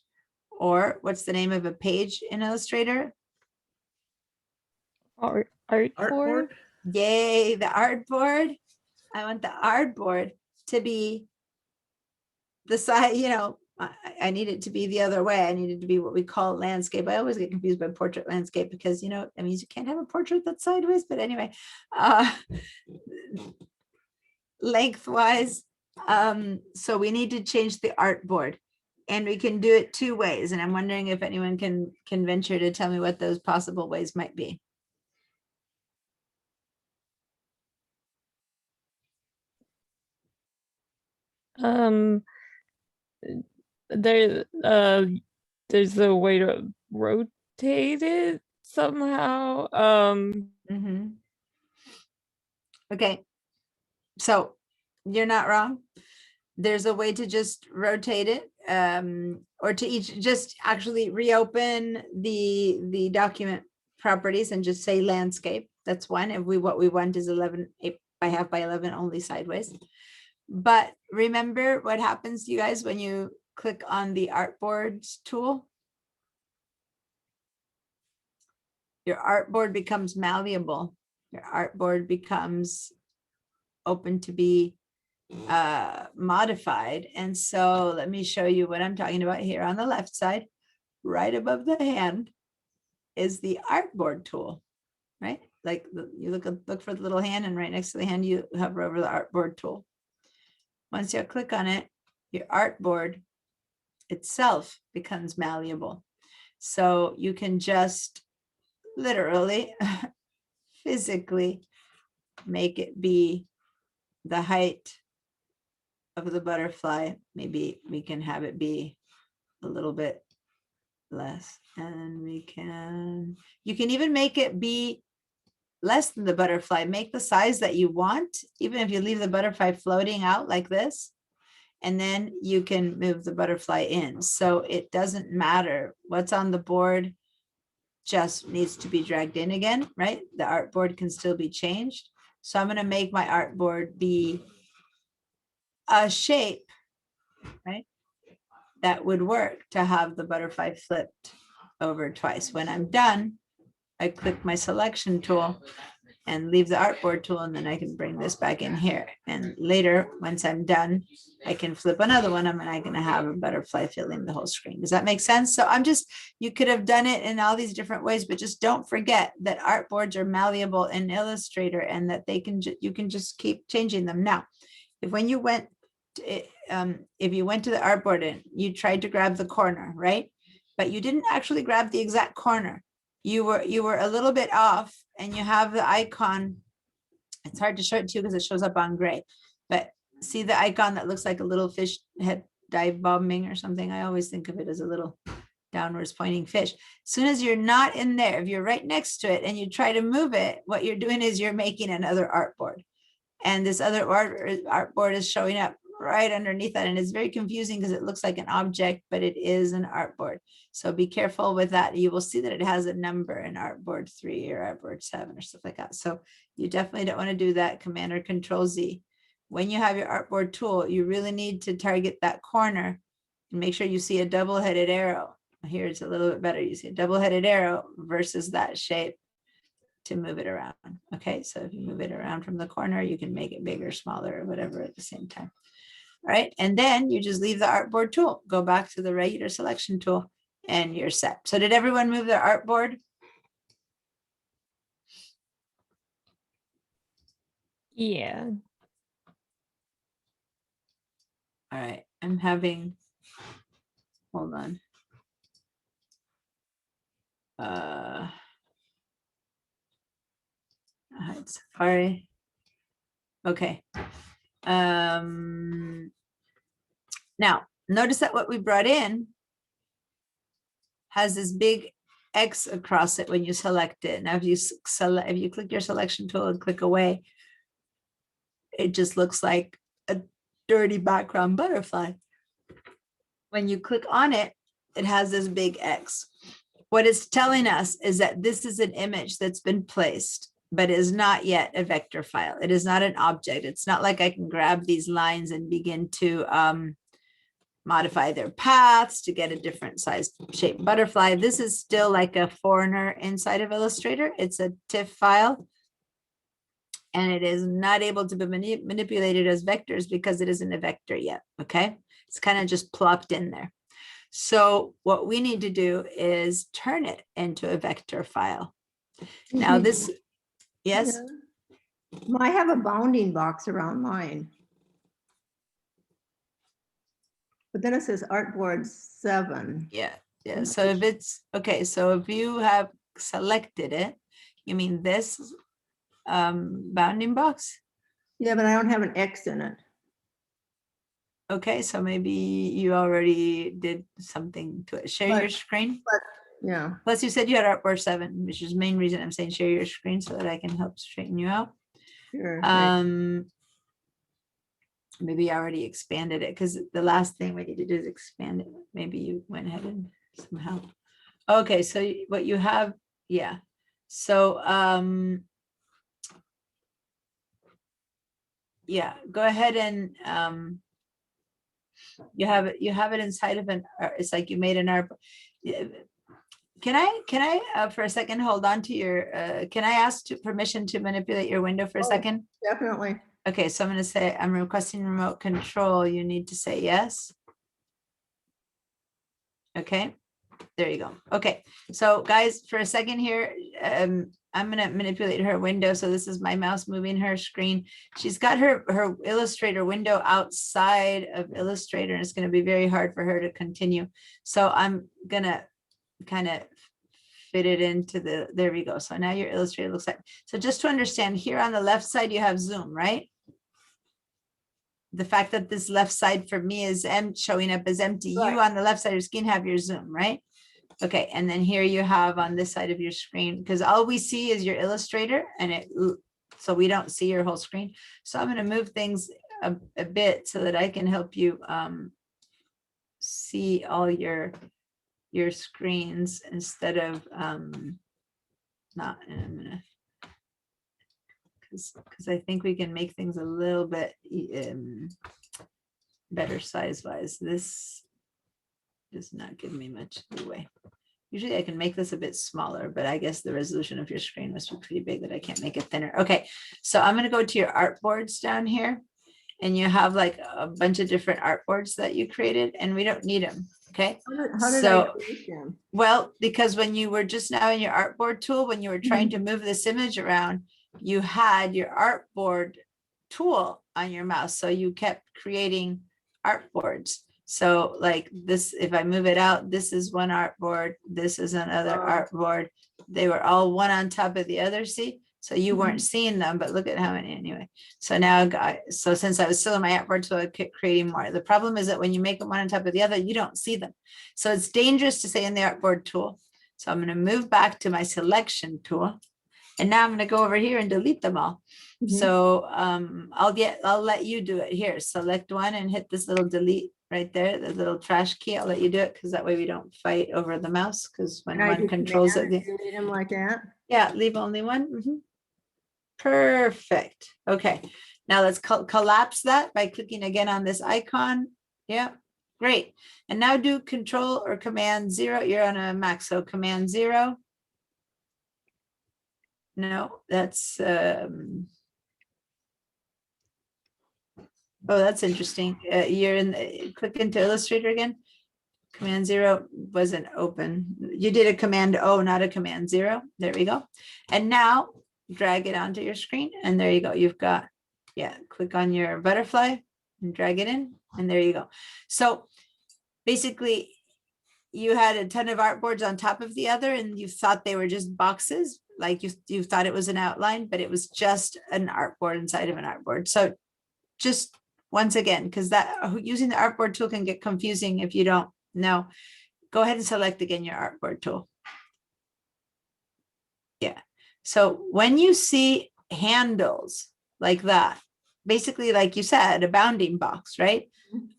or what's the name of a page in Illustrator? Artboard. Yay, the artboard. I want the artboard to be the size, I need it to be the other way. I need it to be what we call landscape. I always get confused by portrait landscape because, that means you can't have a portrait that's sideways. But anyway, lengthwise. So we need to change the artboard, and we can do it 2 ways. And I'm wondering if anyone can venture to tell me what those possible ways might be. There's a way to rotate it somehow. Okay, so you're not wrong. There's a way to just rotate it, or to just actually reopen the document properties and just say landscape. That's one. If what we want is 8 by 11 only sideways. But remember what happens, you guys, when you click on the artboards tool? Your artboard becomes malleable. Your artboard becomes open to be modified. And so let me show you what I'm talking about here. On the left side, right above the hand, is the artboard tool, right? Like you look for the little hand, and right next to the hand, you hover over the artboard tool. once you click on it, your artboard itself becomes malleable. So you can just literally, physically make it be the height of the butterfly. Maybe we can have it be a little bit less, and you can even make it be less than the butterfly. Make the size that you want, even if you leave the butterfly floating out like this, and then you can move the butterfly in. So it doesn't matter what's on the board, just needs to be dragged in again, right? The artboard can still be changed. So I'm going to make my artboard be a shape, right, that would work to have the butterfly flipped over twice. When I'm done, I click my selection tool and leave the artboard tool, and then I can bring this back in here. And later, once I'm done, I can flip another one and I'm going to have a butterfly filling the whole screen. Does that make sense? So you could have done it in all these different ways, but just don't forget that artboards are malleable in Illustrator, and that you can just keep changing them. Now, if you went to the artboard and you tried to grab the corner, right? But you didn't actually grab the exact corner. You were a little bit off, and you have the icon. It's hard to show it to you because it shows up on gray, but see the icon that looks like a little fish head dive bombing or something. I always think of it as a little downwards pointing fish. As soon as you're not in there, if you're right next to it and you try to move it, what you're doing is you're making another artboard, and this other artboard is showing up right underneath that. And it's very confusing because it looks like an object, but it is an artboard. So be careful with that. You will see that it has a number in artboard 3 or artboard 7 or stuff like that. So you definitely don't want to do that. Command or Control Z. When you have your artboard tool, you really need to target that corner and make sure you see a double-headed arrow. Here it's a little bit better. You see a double-headed arrow versus that shape to move it around. Okay, so if you move it around from the corner, you can make it bigger, smaller, or whatever at the same time. All right, and then you just leave the artboard tool, go back to the regular selection tool, and you're set. So did everyone move their artboard? Yeah. All right, I'm having, hold on. Hide Safari. Okay. Now, notice that what we brought in has this big X across it when you select it. Now, if you click your selection tool and click away, it just looks like a dirty background butterfly. When you click on it, it has this big X. What it's telling us is that this is an image that's been placed, but is not yet a vector file. It is not an object. It's not like I can grab these lines and begin to modify their paths to get a different size shaped butterfly. This is still like a foreigner inside of Illustrator. It's a TIFF file, and it is not able to be manipulated as vectors because it isn't a vector yet, okay? It's kind of just plopped in there. So what we need to do is turn it into a vector file. Now this, yes? Yeah. I have a bounding box around mine. But then it says artboard 7. Yeah. So if it's, okay, so if you have selected it, you mean this bounding box? Yeah, but I don't have an X in it. Okay, so maybe you already did something to it. Share your screen. Yeah. Plus you said you had artboard 7, which is the main reason I'm saying share your screen so that I can help straighten you out. Sure. Maybe I already expanded it because the last thing we need to do is expand it. Maybe you went ahead and somehow. Okay, so what you have, yeah. So yeah, go ahead and you have it inside of an, it's like you made an art. Can I for a second hold on to your can I ask permission to manipulate your window for a second? Definitely. Okay, so I'm going to say I'm requesting remote control. You need to say yes. Okay, there you go. Okay, so guys, for a second here, I'm gonna manipulate her window. So this is my mouse moving her screen. She's got her Illustrator window outside of Illustrator, and it's gonna be very hard for her to continue. So I'm gonna kind of fit it into there we go. So now your Illustrator looks like, so just to understand, here on the left side, you have Zoom, right? The fact that this left side for me is showing up as empty. Right. You on the left side of your screen have your Zoom, right? Okay, and then here you have on this side of your screen, because all we see is your Illustrator, and so we don't see your whole screen. So I'm going to move things a bit so that I can help you see all your screens instead of not. And I'm gonna, because I think we can make things a little bit better size wise. This does not give me much leeway. Usually I can make this a bit smaller, but I guess the resolution of your screen must be pretty big that I can't make it thinner. Okay, so I'm going to go to your artboards down here, and you have like a bunch of different artboards that you created, and we don't need them. Okay, How did I create them? well, because when you were just now in your artboard tool, when you were trying to move this image around, you had your artboard tool on your mouse. So you kept creating artboards. So like this, if I move it out, this is one artboard, this is another artboard. They were all one on top of the other, see? So you weren't seeing them, but look at how many anyway. So now, so since I was still in my artboard, so I kept creating more. The problem is that when you make them one on top of the other, you don't see them. So it's dangerous to stay in the artboard tool. So I'm going to move back to my selection tool. And now I'm going to go over here and delete them all. So I'll let you do it here. Select one and hit this little delete right there, the little trash key. I'll let you do it because that way we don't fight over the mouse, because when one controls it, Delete them like that. yeah, leave only one. Perfect. Okay, now let's collapse that by clicking again on this icon. Yeah, great. And now do Control or Command 0. You're on a Mac, so Command 0. No, that's oh, that's interesting. You're in click into Illustrator again. Command 0 wasn't open. You did a Command O, not a Command 0. There we go. And now drag it onto your screen, and there you go. You've got, yeah, click on your butterfly and drag it in, and there you go. So basically you had a ton of artboards on top of the other, and you thought they were just boxes, like you thought it was an outline, but it was just an artboard inside of an artboard. So just once again, because that using the artboard tool can get confusing if you don't know, go ahead and select again your artboard tool. Yeah. So when you see handles like that, basically, like you said, a bounding box, right?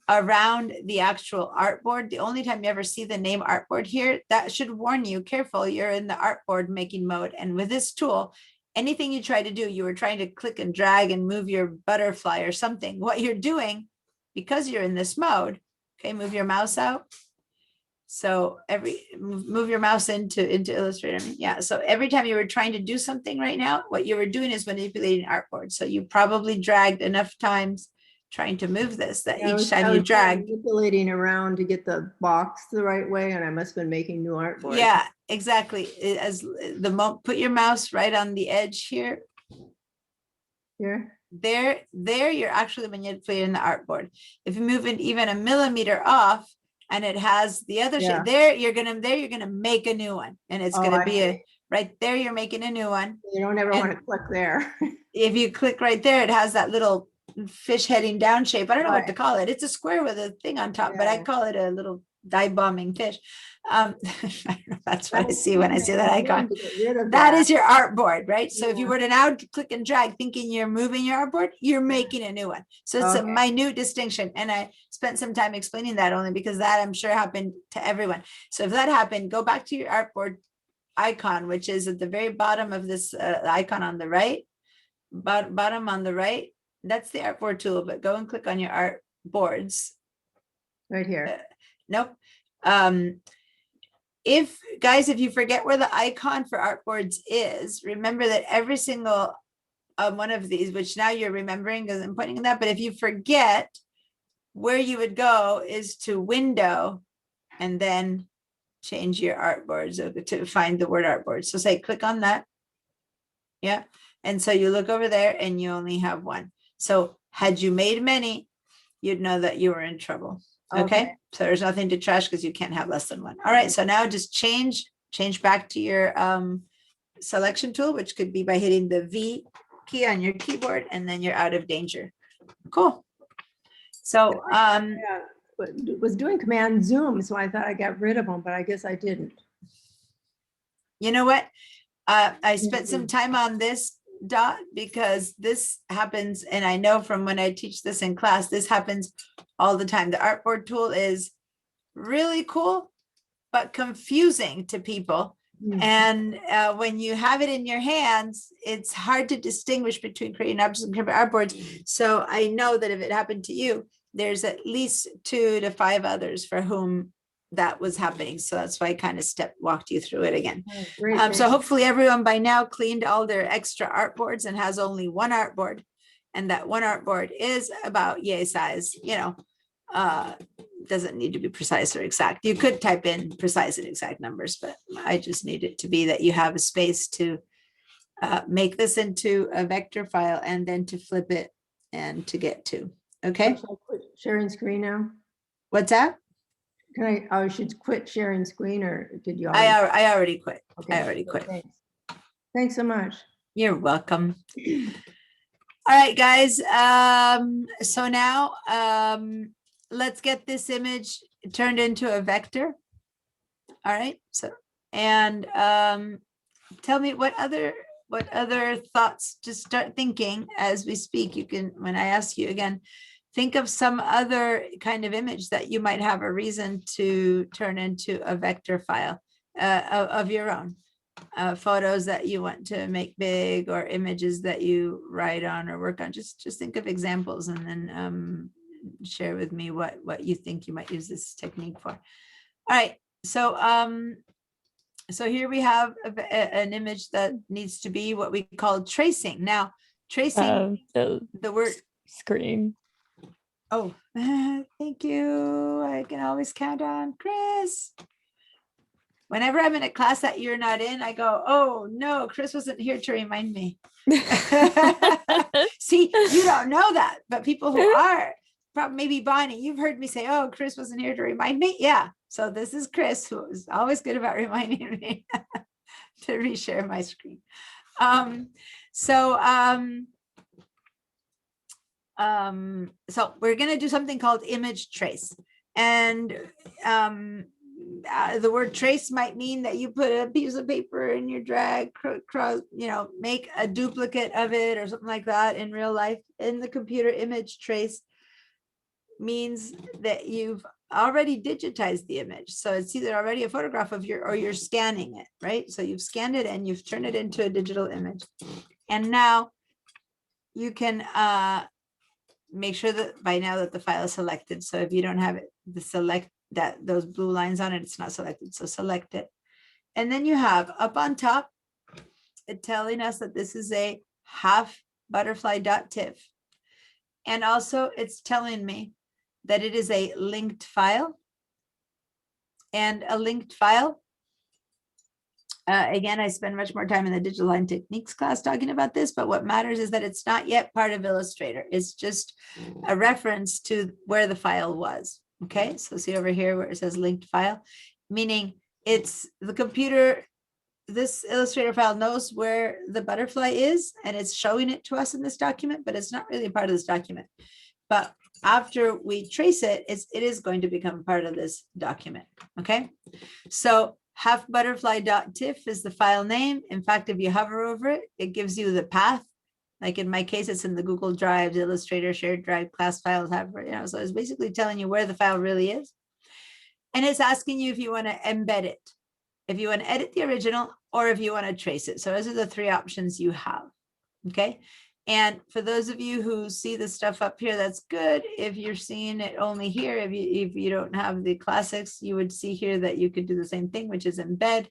Around the actual artboard, the only time you ever see the name artboard here, that should warn you, careful, you're in the artboard making mode. And with this tool, anything you try to do, you were trying to click and drag and move your butterfly or something. What you're doing, because you're in this mode, okay, move your mouse out. So move your mouse into Illustrator. Yeah. So every time you were trying to do something right now, what you were doing is manipulating artboard. So you probably dragged enough times trying to move this that each time you drag, manipulating around to get the box the right way, and I must have been making new artboard. yeah, exactly. As put your mouse right on the edge here. Here. There, you're actually manipulating the artboard. If you move it even a millimeter off, and it has the other shape, there you're gonna make a new one, and it's gonna be right there. You're making a new one. You don't ever want to click there. If you click right there, it has that little fish heading down shape. I don't know what to call it. It's a square with a thing on top, but I call it a little dive bombing fish. That's what I see when I see that icon. That is your artboard, right? So if you were to now click and drag thinking you're moving your artboard, you're making a new one. So it's a minute distinction. And I spent some time explaining that only because that I'm sure happened to everyone. So if that happened, go back to your artboard icon, which is at the very bottom of this icon on the right, bottom on the right. That's the artboard tool, but go and click on your artboards. Right here. Nope. If you forget where the icon for artboards is, remember that every single one of these, which now you're remembering because I'm pointing at that, but if you forget, where you would go is to window and then change your artboards to find the word artboard. So say, click on that. Yeah. And so you look over there and you only have one. So had you made many, you'd know that you were in trouble. Okay. So there's nothing to trash because you can't have less than one. All right. So now just change back to your selection tool, which could be by hitting the V key on your keyboard, and then you're out of danger. Cool. So Yeah, but was doing Command Zoom, so I thought I got rid of them, but I guess I didn't. you know what? I spent some time on this, Dot, because this happens, and I know from when I teach this in class, this happens all the time. The artboard tool is really cool, but confusing to people. And when you have it in your hands, it's hard to distinguish between creating objects and artboards. So I know that if it happened to you, there's at least 2 to 5 others for whom that was happening. So that's why I kind of walked you through it again. Oh, great, So hopefully everyone by now cleaned all their extra artboards and has only one artboard. And that one artboard is about yay size, doesn't need to be precise or exact. You could type in precise and exact numbers, but I just need it to be that you have a space to make this into a vector file and then to flip it and to get to. Okay. Should I quit sharing screen now? What's that? Can I should quit sharing screen, or did you? I already quit. Okay, I already quit. Thanks. Thanks so much. You're welcome. All right, guys. So now let's get this image turned into a vector. All right. So, and tell me what other thoughts, just start thinking as we speak. You can, when I ask you again, think of some other kind of image that you might have a reason to turn into a vector file of your own. Photos that you want to make big, or images that you write on or work on. Just think of examples, and then share with me what you think you might use this technique for. All right. So so here we have an image that needs to be what we call tracing. Now, tracing, the word screen. Oh, thank you. I can always count on Chris. Whenever I'm in a class that you're not in, I go, oh no, Chris wasn't here to remind me. See, you don't know that, but people who are, probably maybe Bonnie, you've heard me say, oh, Chris wasn't here to remind me. Yeah. So this is Chris, who is always good about reminding me to reshare my screen. So we're going to do something called image trace. And the word trace might mean that you put a piece of paper in your drag, make a duplicate of it or something like that in real life. In the computer, image trace means that you've already digitized the image. So it's either already a photograph of or you're scanning it, right? So you've scanned it and you've turned it into a digital image. And now you can make sure that by now that the file is selected. So if you don't have it, those blue lines on it, it's not selected. So select it. And then you have up on top, it telling us that this is a half butterfly.tiff. And also it's telling me that it is a linked file. And a linked file, again, I spend much more time in the digital line techniques class talking about this, but what matters is that it's not yet part of Illustrator. It's just a reference to where the file was. Okay, so see over here where it says linked file, meaning it's the computer, this Illustrator file knows where the butterfly is and it's showing it to us in this document, but it's not really a part of this document. But after we trace it, it is going to become part of this document. Okay, so halfbutterfly.tiff is the file name. In fact, if you hover over it, it gives you the path. Like in my case, it's in the Google Drive, the Illustrator, shared drive, class files, so it's basically telling you where the file really is. And it's asking you if you want to embed it, if you want to edit the original, or if you want to trace it. So those are the 3 options you have. Okay. And for those of you who see the stuff up here, that's good. If you're seeing it only here, if you don't have the classics, you would see here that you could do the same thing, which is embed,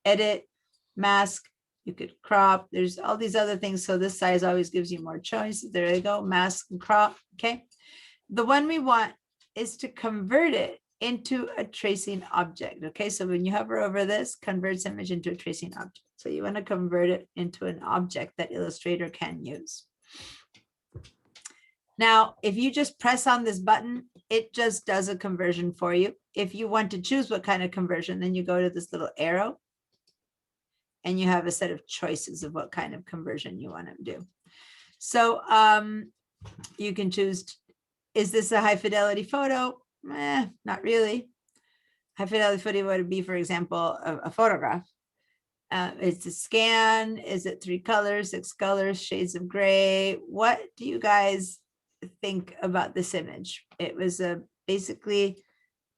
edit, mask. You could crop. There's all these other things. So this size always gives you more choice. There you go, mask and crop. Okay. The one we want is to convert it into a tracing object. Okay, so when you hover over this, converts image into a tracing object. So you want to convert it into an object that Illustrator can use. Now, if you just press on this button, it just does a conversion for you. If you want to choose what kind of conversion, then you go to this little arrow and you have a set of choices of what kind of conversion you want to do. So you can choose, is this a high fidelity photo? Not really. High fidelity photo would be, for example, a photograph. It's a scan. Is it 3 colors, 6 colors, shades of gray? What do you guys think about this image? It was basically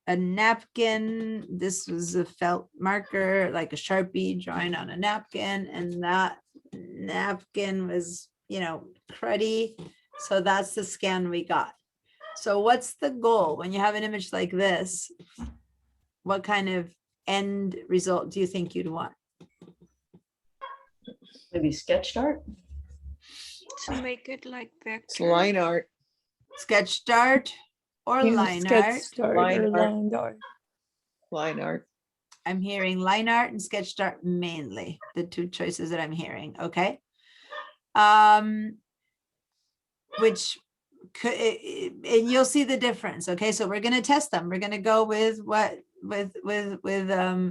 a napkin. This was a felt marker, like a Sharpie drawing on a napkin, and that napkin was, you know, cruddy. So that's the scan we got. So what's the goal when you have an image like this? What kind of end result do you think you'd want? Maybe sketch art? To make it like It's vector. line art. Sketch start or Use line sketch art? start Line or art. line art. Line art. I'm hearing line art and sketch start mainly, the 2 choices that I'm hearing. Okay. Which could, and you'll see the difference. Okay, so we're going to test them. We're going to go with what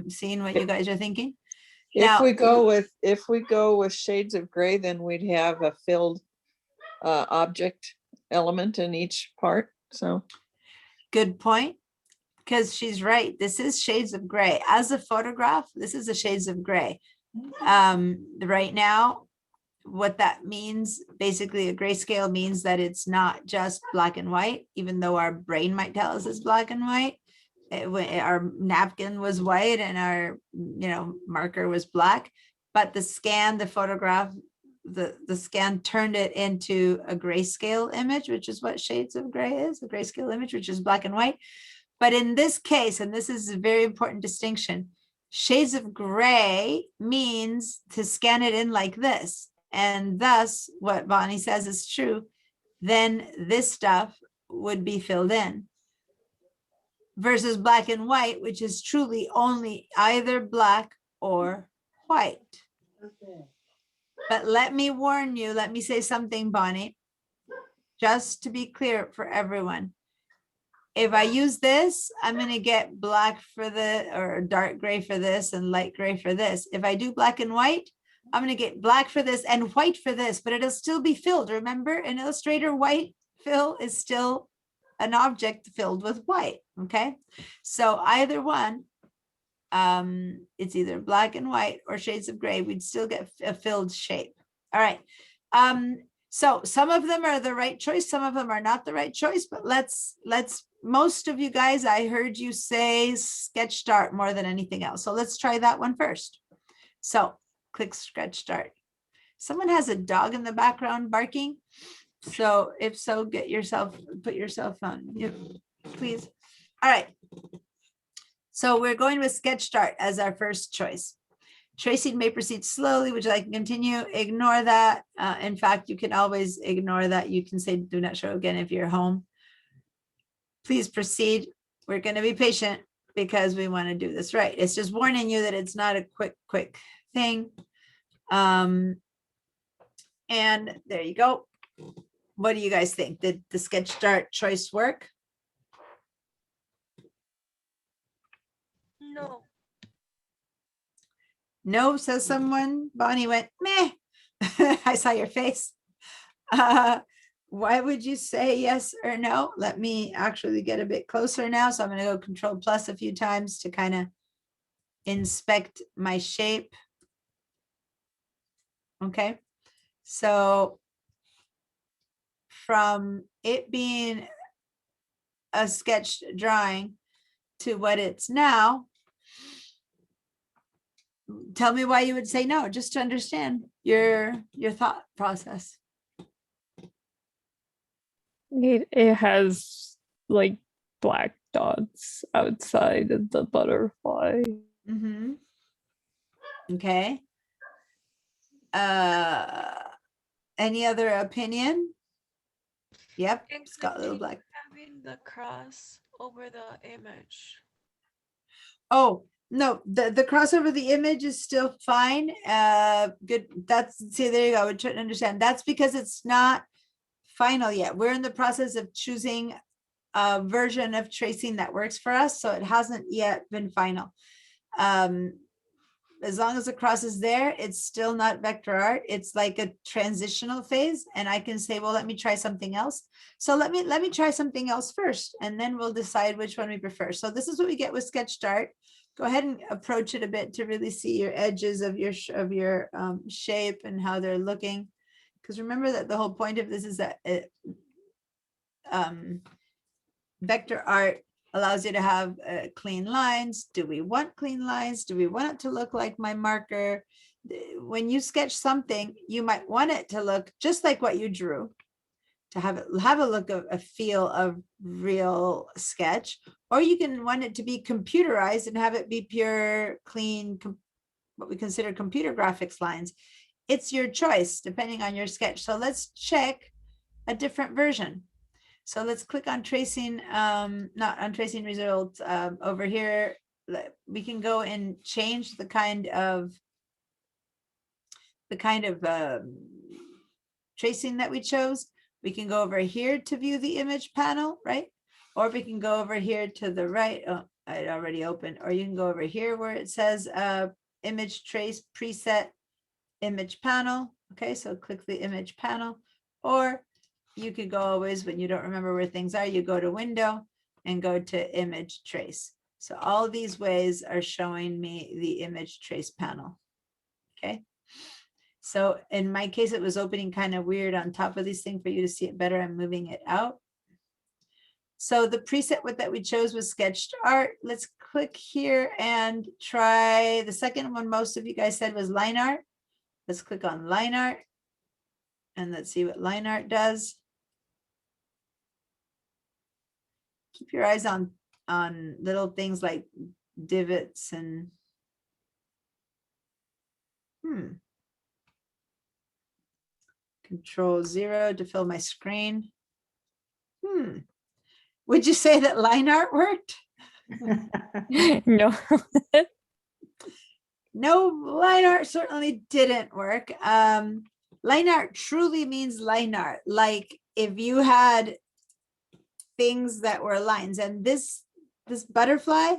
seeing what you guys are thinking. If we go with shades of gray, then we'd have a filled object element in each part. So Good point, because she's right. This is shades of gray. As a photograph, this is a shades of gray. Right now, what that means, basically a grayscale means that it's not just black and white, even though our brain might tell us it's black and white. Our napkin was white and our, you know, marker was black, but the scan, the photograph, the scan turned it into a grayscale image, which is what shades of gray is, a grayscale image, which is black and white. But in this case, and this is a very important distinction, shades of gray means to scan it in like this. And thus, what Bonnie says is true, then this stuff would be filled in. Versus black and white, which is truly only either black or white. Okay. But let me warn you, let me say something, Bonnie, just to be clear for everyone. If I use this, I'm going to get black for or dark gray for this and light gray for this. If I do black and white, I'm going to get black for this and white for this, but it'll still be filled. Remember, in Illustrator, white fill is still an object filled with white. Okay, so either one, it's either black and white or shades of gray, we'd still get a filled shape. All right. So some of them are the right choice, some of them are not the right choice, but let's most of you guys, I heard you say sketch start more than anything else. So let's try that one first. So click sketch start. Someone has a dog in the background barking. So if so, put yourself on mute, please. All right. So we're going with sketch start as our first choice. Tracing may proceed slowly, which I can continue. Ignore that. In fact, you can always ignore that. You can say do not show again if you're home. Please proceed. We're going to be patient because we want to do this right. It's just warning you that it's not a quick thing. And there you go. What do you guys think? Did the sketch start choice work? No. No, says someone. Bonnie went, meh. I saw your face. Why would you say yes or no? Let me actually get a bit closer now. So I'm going to go Control Plus a few times to kind of inspect my shape. Okay. So from it being a sketch drawing to what it's now, tell me why you would say no, just to understand your thought process. It has like black dots outside of the butterfly. Mm-hmm. Okay. Any other opinion? Yep, it's got a little Including black. having the cross over the image. Oh, no, the cross over the image is still fine. Good. That's, see, there you go. We're trying to understand. That's because it's not final yet. We're in the process of choosing a version of tracing that works for us. So it hasn't yet been final. As long as the cross is there, it's still not vector art. It's like a transitional phase. And I can say, well, let me try something else. So let me try something else first, and then we'll decide which one we prefer. So this is what we get with sketch start. Go ahead and approach it a bit to really see your edges of your shape and how they're looking. Because remember that the whole point of this is that vector art allows you to have clean lines. Do we want clean lines? Do we want it to look like my marker? When you sketch something, you might want it to look just like what you drew, to have a look of a feel of real sketch, or you can want it to be computerized and have it be pure, clean, what we consider computer graphics lines. It's your choice depending on your sketch. So let's check a different version. So let's click on tracing, not on tracing results over here. We can go and change the kind of tracing that we chose. We can go over here to view the image panel, right? Or we can go over here to the right. Oh, it already opened. Or you can go over here where it says image trace preset image panel. Okay, so click the image panel. Or you could go always, when you don't remember where things are, you go to window and go to image trace. So all these ways are showing me the image trace panel. Okay. So in my case, it was opening kind of weird on top of these things. For you to see it better, I'm moving it out. So the preset that we chose was sketched art. Let's click here and try the second one. Most of you guys said was line art. Let's click on line art and let's see what line art does. Keep your eyes on little things like divots and Control-0 to fill my screen. Would you say that line art worked? No. No, line art certainly didn't work. Line art truly means line art. Like if you had things that were lines, and this butterfly,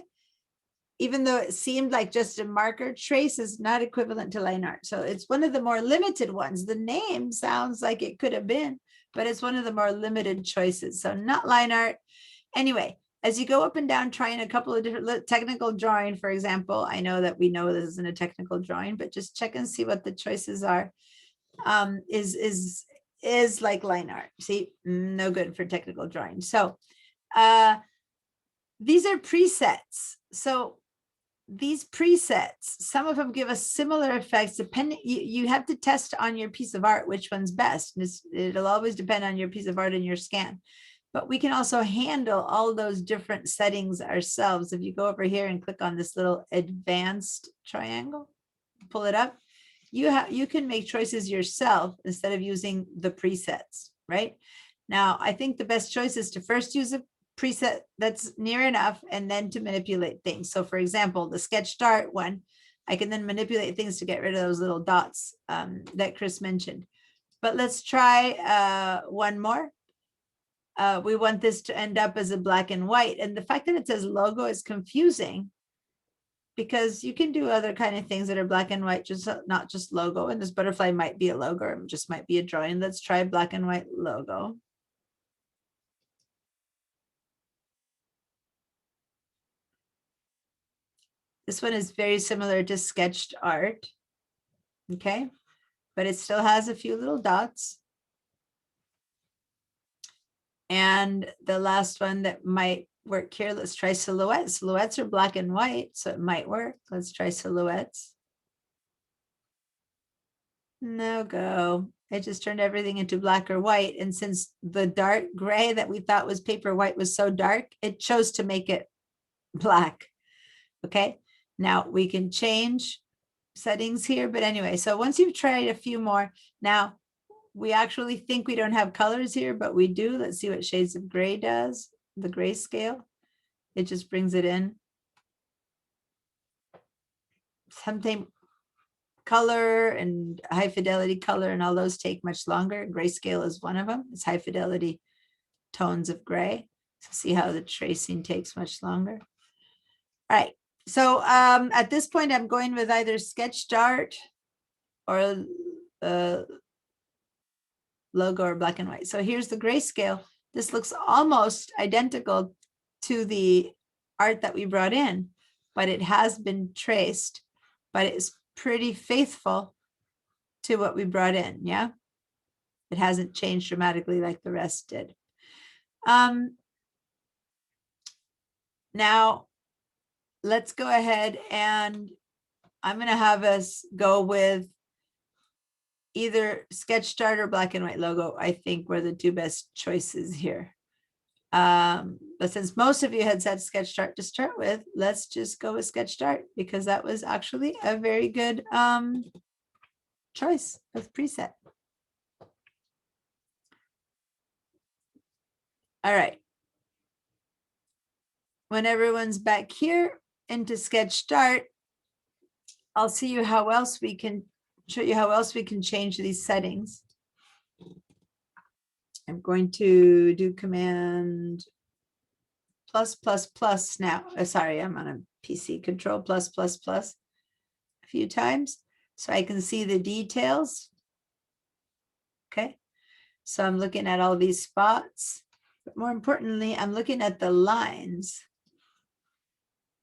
even though it seemed like just a marker trace, is not equivalent to line art. So it's one of the more limited ones. The name sounds like it could have been, but it's one of the more limited choices. So not line art. Anyway, as you go up and down trying a couple of different technical drawing, for example, I know that we know this isn't a technical drawing, but just check and see what the choices are. Is like line art. See, no good for technical drawing. So these are presets. So these presets, some of them give us similar effects depending, you have to test on your piece of art which one's best. It'll always depend on your piece of art and your scan. But we can also handle all those different settings ourselves. If you go over here and click on this little advanced triangle, pull it up, you can make choices yourself instead of using the presets, right? Now, I think the best choice is to first use a preset that's near enough and then to manipulate things. So for example, the sketch start one, I can then manipulate things to get rid of those little dots that Chris mentioned. But let's try one more. We want this to end up as a black and white. And the fact that it says logo is confusing because you can do other kind of things that are black and white, just not just logo. And this butterfly might be a logo, or just might be a drawing. Let's try black and white logo. This one is very similar to sketched art. Okay, but it still has a few little dots. And the last one that might work here, let's try silhouettes. Silhouettes are black and white, so it might work. Let's try silhouettes. No go. It just turned everything into black or white. And since the dark gray that we thought was paper white was so dark, it chose to make it black. Okay, now we can change settings here. But anyway, so once you've tried a few more, now we actually think we don't have colors here, but we do. Let's see what shades of gray does, the grayscale. It just brings it in. Something color and high fidelity color and all those take much longer. Grayscale is one of them. It's high fidelity tones of gray. So see how the tracing takes much longer. All right. So at this point, I'm going with either sketch start or logo or black and white. So here's the grayscale. This looks almost identical to the art that we brought in, but it has been traced, but it's pretty faithful to what we brought in. Yeah. It hasn't changed dramatically like the rest did. Now let's go ahead and I'm going to have us go with either sketch start or black and white logo. I think were the two best choices here. But since most of you had said sketch start to start with, let's just go with sketch start because that was actually a very good choice of preset. All right. When everyone's back here into sketch start, I'll see you how else we can show you how else we can change these settings. I'm going to do command +++ now. Sorry, I'm on a PC. Control +++ a few times so I can see the details. Okay, so I'm looking at all these spots, but more importantly, I'm looking at the lines.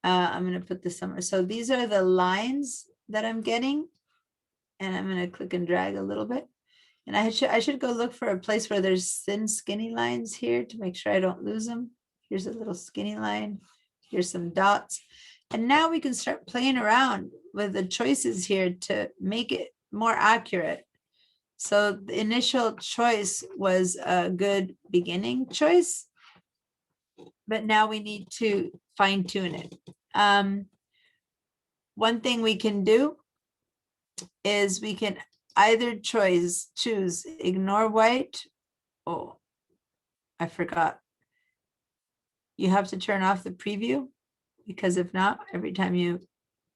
I'm going to put this somewhere. So these are the lines that I'm getting, and I'm going to click and drag a little bit. And I should go look for a place where there's thin, skinny lines here to make sure I don't lose them. Here's a little skinny line. Here's some dots. And now we can start playing around with the choices here to make it more accurate. So the initial choice was a good beginning choice, but now we need to fine tune it. One thing we can do is we can either choose ignore white. Oh, I forgot. You have to turn off the preview because if not, every time you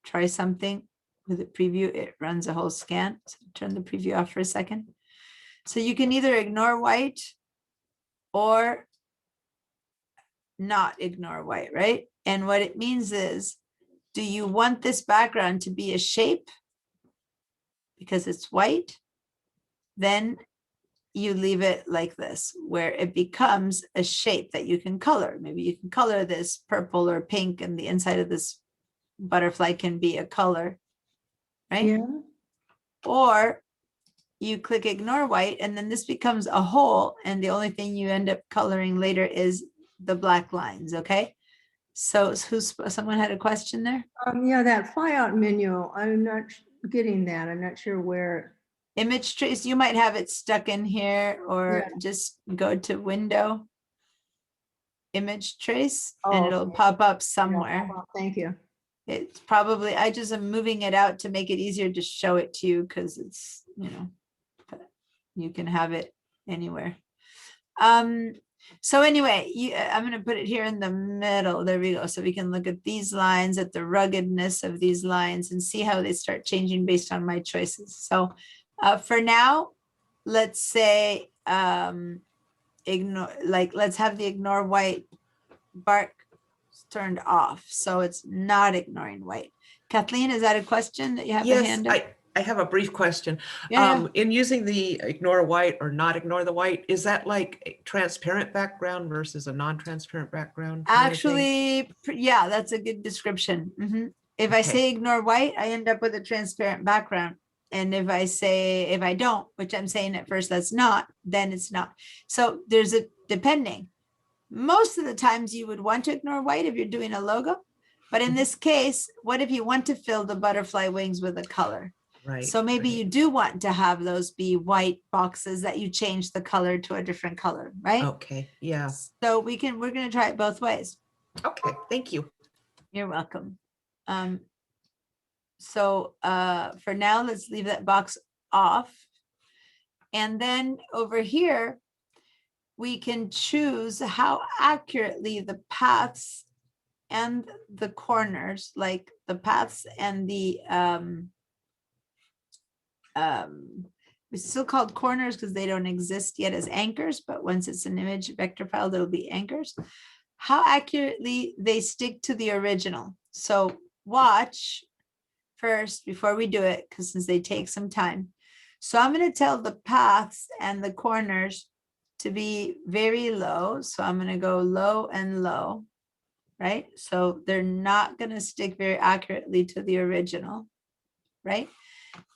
try something with a preview, it runs a whole scan. So turn the preview off for a second. So you can either ignore white or not ignore white, right? And what it means is, do you want this background to be a shape because it's white? Then you leave it like this, where it becomes a shape that you can color. Maybe you can color this purple or pink, and the inside of this butterfly can be a color, right? Yeah. Or you click ignore white, and then this becomes a hole, and the only thing you end up coloring later is the black lines, okay? So someone had a question there? Yeah, that flyout menu, I'm not getting that. I'm not sure where. Image trace, you might have it stuck in here, or just go to window, image trace, and it'll pop up somewhere. Thank you. It's probably, I just am moving it out to make it easier to show it to you because it's, but you can have it anywhere. So anyway, I'm going to put it here in the middle. There we go. So we can look at these lines, at the ruggedness of these lines, and see how they start changing based on my choices. So for now, let's say let's have the ignore white bark turned off. So it's not ignoring white. Kathleen, is that a question that you have a hand up? I have a brief question. Yeah. In using the ignore white or not ignore the white, is that like a transparent background versus a non-transparent background? Actually, yeah, that's a good description. If I say ignore white, I end up with a transparent background. And if I don't, which I'm saying at first that's not, then it's not. So there's a depending. Most of the times you would want to ignore white if you're doing a logo. But in this case, what if you want to fill the butterfly wings with a color? Right. So maybe you do want to have those be white boxes that you change the color to a different color, right? Okay. Yeah. So we're going to try it both ways. Okay. Thank you. You're welcome. So for now, let's leave that box off. And then over here, we can choose how accurately the paths and the corners, like the paths and the it's still called corners because they don't exist yet as anchors, but once it's an image vector file, it'll be anchors. How accurately they stick to the original. So watch first before we do it, because since they take some time. So I'm going to tell the paths and the corners to be very low. So I'm going to go low and low, right? So they're not going to stick very accurately to the original, right?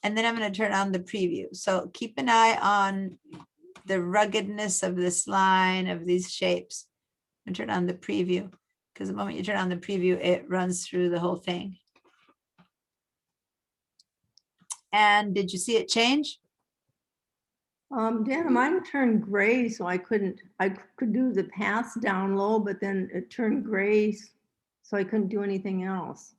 And then I'm going to turn on the preview. So keep an eye on the ruggedness of this line, of these shapes, and turn on the preview, because the moment you turn on the preview, it runs through the whole thing. And did you see it change? Dana, mine turned gray, so I could do the paths down low, but then it turned gray, so I couldn't do anything else.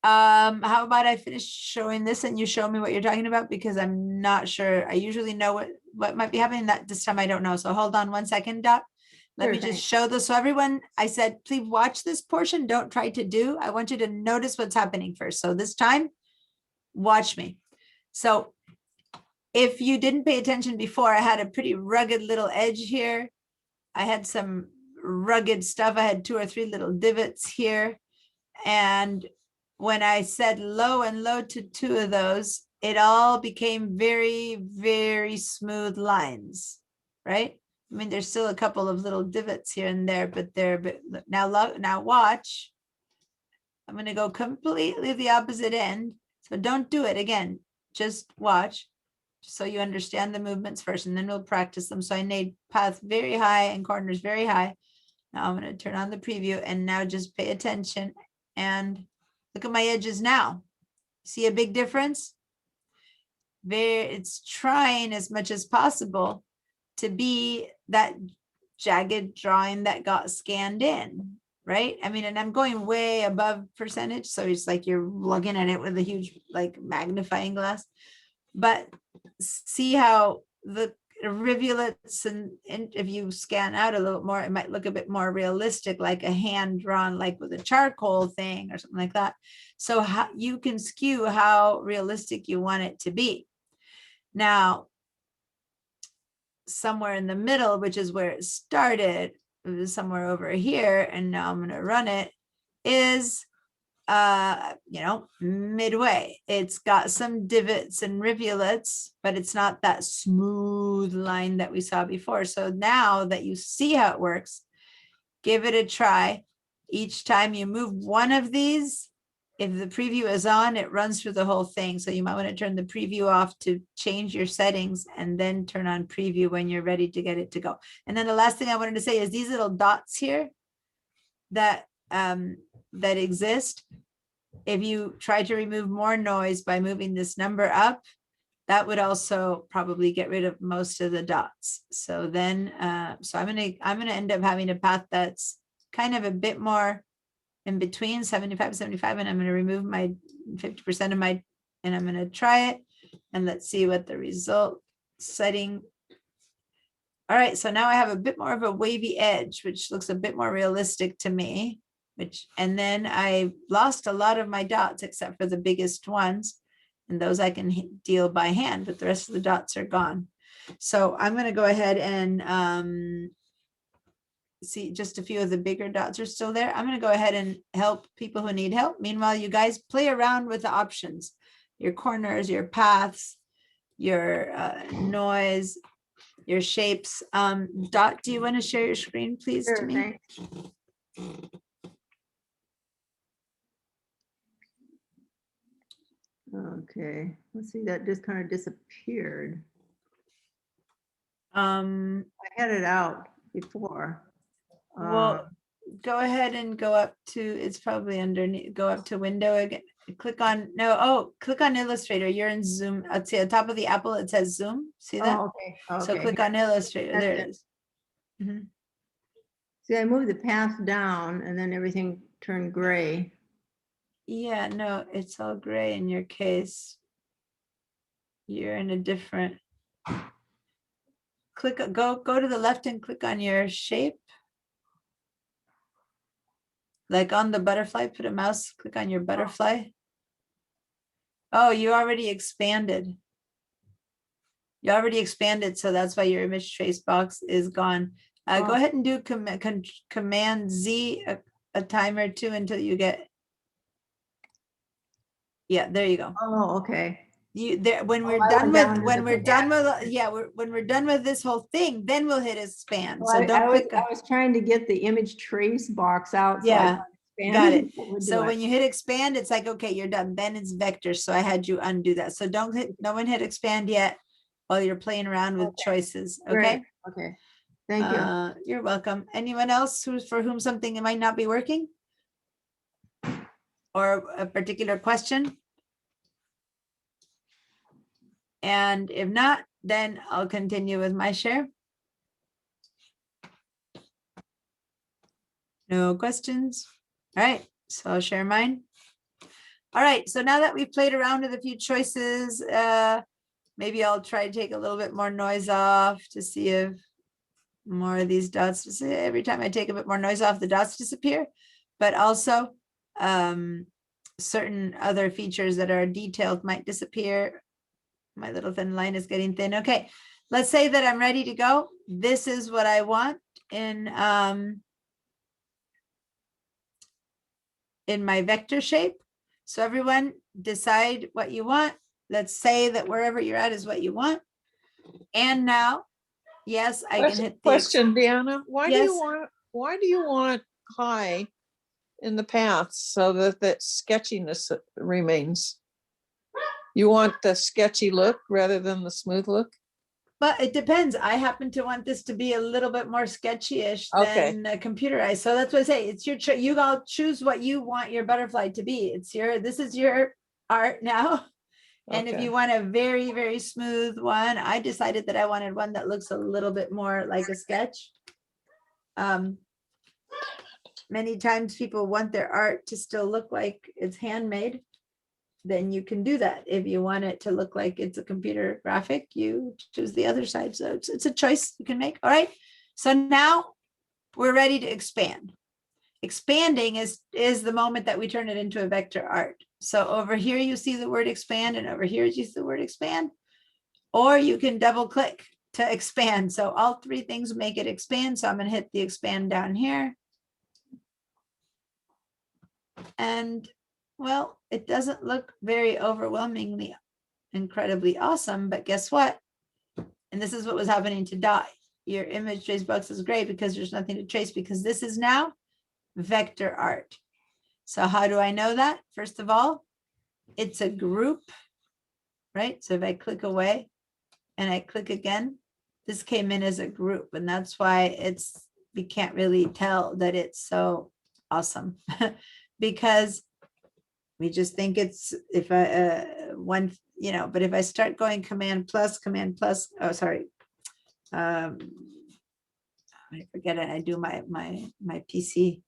How about I finish showing this and you show me what you're talking about, because I'm not sure. I usually know what might be happening. That this time I don't know. So hold on 1 second, Dot. Let Sure, me just thanks. show this. So everyone, I said, please watch this portion. Don't try to do. I want you to notice what's happening first. So this time, watch me. So if you didn't pay attention before, I had a pretty rugged little edge here. I had some rugged stuff. I had 2 or 3 little divots here. And when I said low and low to 2 of those, it all became very, very smooth lines, right? I mean, there's still a couple of little divots here and there, but now watch. I'm going to go completely the opposite end. So don't do it again. Just watch so you understand the movements first, and then we'll practice them. So I made paths very high and corners very high. Now I'm going to turn on the preview, and now just pay attention and look at my edges now. See a big difference? It's trying as much as possible to be that jagged drawing that got scanned in, right? I mean, and I'm going way above percentage, so it's like you're looking at it with a huge like magnifying glass. But see how the rivulets and if you scan out a little more, it might look a bit more realistic, like a hand drawn, like with a charcoal thing or something like that. So how you can skew how realistic you want it to be. Now, somewhere in the middle, which is where it started, it was somewhere over here, and now I'm going to run it, is midway. It's got some divots and rivulets, but it's not that smooth line that we saw before. So now that you see how it works, give it a try. Each time you move one of these, if the preview is on, it runs through the whole thing. So you might want to turn the preview off to change your settings, and then turn on preview when you're ready to get it to go. And then the last thing I wanted to say is these little dots here that that exist. If you try to remove more noise by moving this number up, that would also probably get rid of most of the dots. So then, so I'm gonna end up having a path that's kind of a bit more in between 75, 75, and I'm gonna remove my 50% of my, and I'm gonna try it, and let's see what the result setting. All right, so now I have a bit more of a wavy edge, which looks a bit more realistic to me. And then I lost a lot of my dots except for the biggest ones, and those I can deal by hand, but the rest of the dots are gone. So I'm going to go ahead and see, just a few of the bigger dots are still there. I'm going to go ahead and help people who need help. Meanwhile, you guys play around with the options, your corners, your paths, your noise, your shapes. Dot, do you want to share your screen, please, Sure, to me? thanks. Okay, let's see, that just kind of disappeared. I had it out before. Well, go ahead and go up to, it's probably underneath, go up to window again. Click on, click on Illustrator. You're in Zoom. I'd say at the top of the Apple, it says Zoom. See that? Okay. So Okay. click on Illustrator. That's There it. it is. Mhm. See, I moved the path down and then everything turned gray. Yeah, no, it's all gray in your case. you're in a different. Go to the left and click on your shape. Like on the butterfly, put a mouse, click on your butterfly. Oh, you already expanded. You already expanded, so that's why your image trace box is gone. Go ahead and do Command Z a time or two until you get. Yeah, there you go. Oh, okay. When we're I done went with down to the when we're done with this whole thing, then we'll hit expand. Well, So I don't was, click. I was trying to get the image trace box out. so I Yeah, thought got expanding it. would So do when it. you hit expand, it's like, okay, you're done. Then it's vector. So I had you undo that. So don't hit, no one hit expand yet while you're playing around with choices. Okay. Great. Okay. Thank you. You're welcome. Anyone else for whom something might not be working? Or a particular question? And if not, then I'll continue with my share. No questions? All right, so I'll share mine. All right, so now that we've played around with a few choices, maybe I'll try to take a little bit more noise off to see if more of these dots, every time I take a bit more noise off, the dots disappear, but also certain other features that are detailed might disappear. My little thin line is getting thin. Okay, let's say that I'm ready to go. This is what I want in my vector shape. So everyone decide what you want. Let's say that wherever you're at is what you want. And now, yes, I can hit the Question, Deanna, why do Yes. you want high in the paths so that sketchiness remains? You want the sketchy look rather than the smooth look? But it depends. I happen to want this to be a little bit more sketchy-ish Okay. than computerized. So that's what I say. It's your choice. You all choose what you want your butterfly to be. This is your art now. And if Okay. you want a very, very smooth one, I decided that I wanted one that looks a little bit more like a sketch. Many times people want their art to still look like it's handmade. Then you can do that. If you want it to look like it's a computer graphic, you choose the other side. So it's a choice you can make. All right. So now we're ready to expand. Expanding is the moment that we turn it into a vector art. So over here, you see the word expand, and over here, you see the word expand, or you can double click to expand. So all three things make it expand. So I'm going to hit the expand down here. And well, it doesn't look very overwhelmingly incredibly awesome, but guess what? And this is what was happening to Dot. Your image trace box is great because there's nothing to trace, because this is now vector art. So how do I know that? First of all, it's a group, right? So if I click away and I click again, this came in as a group, and that's why we can't really tell that it's so awesome because we just think it's one, but if I start going command plus, oh, sorry. I forget it. I do my PC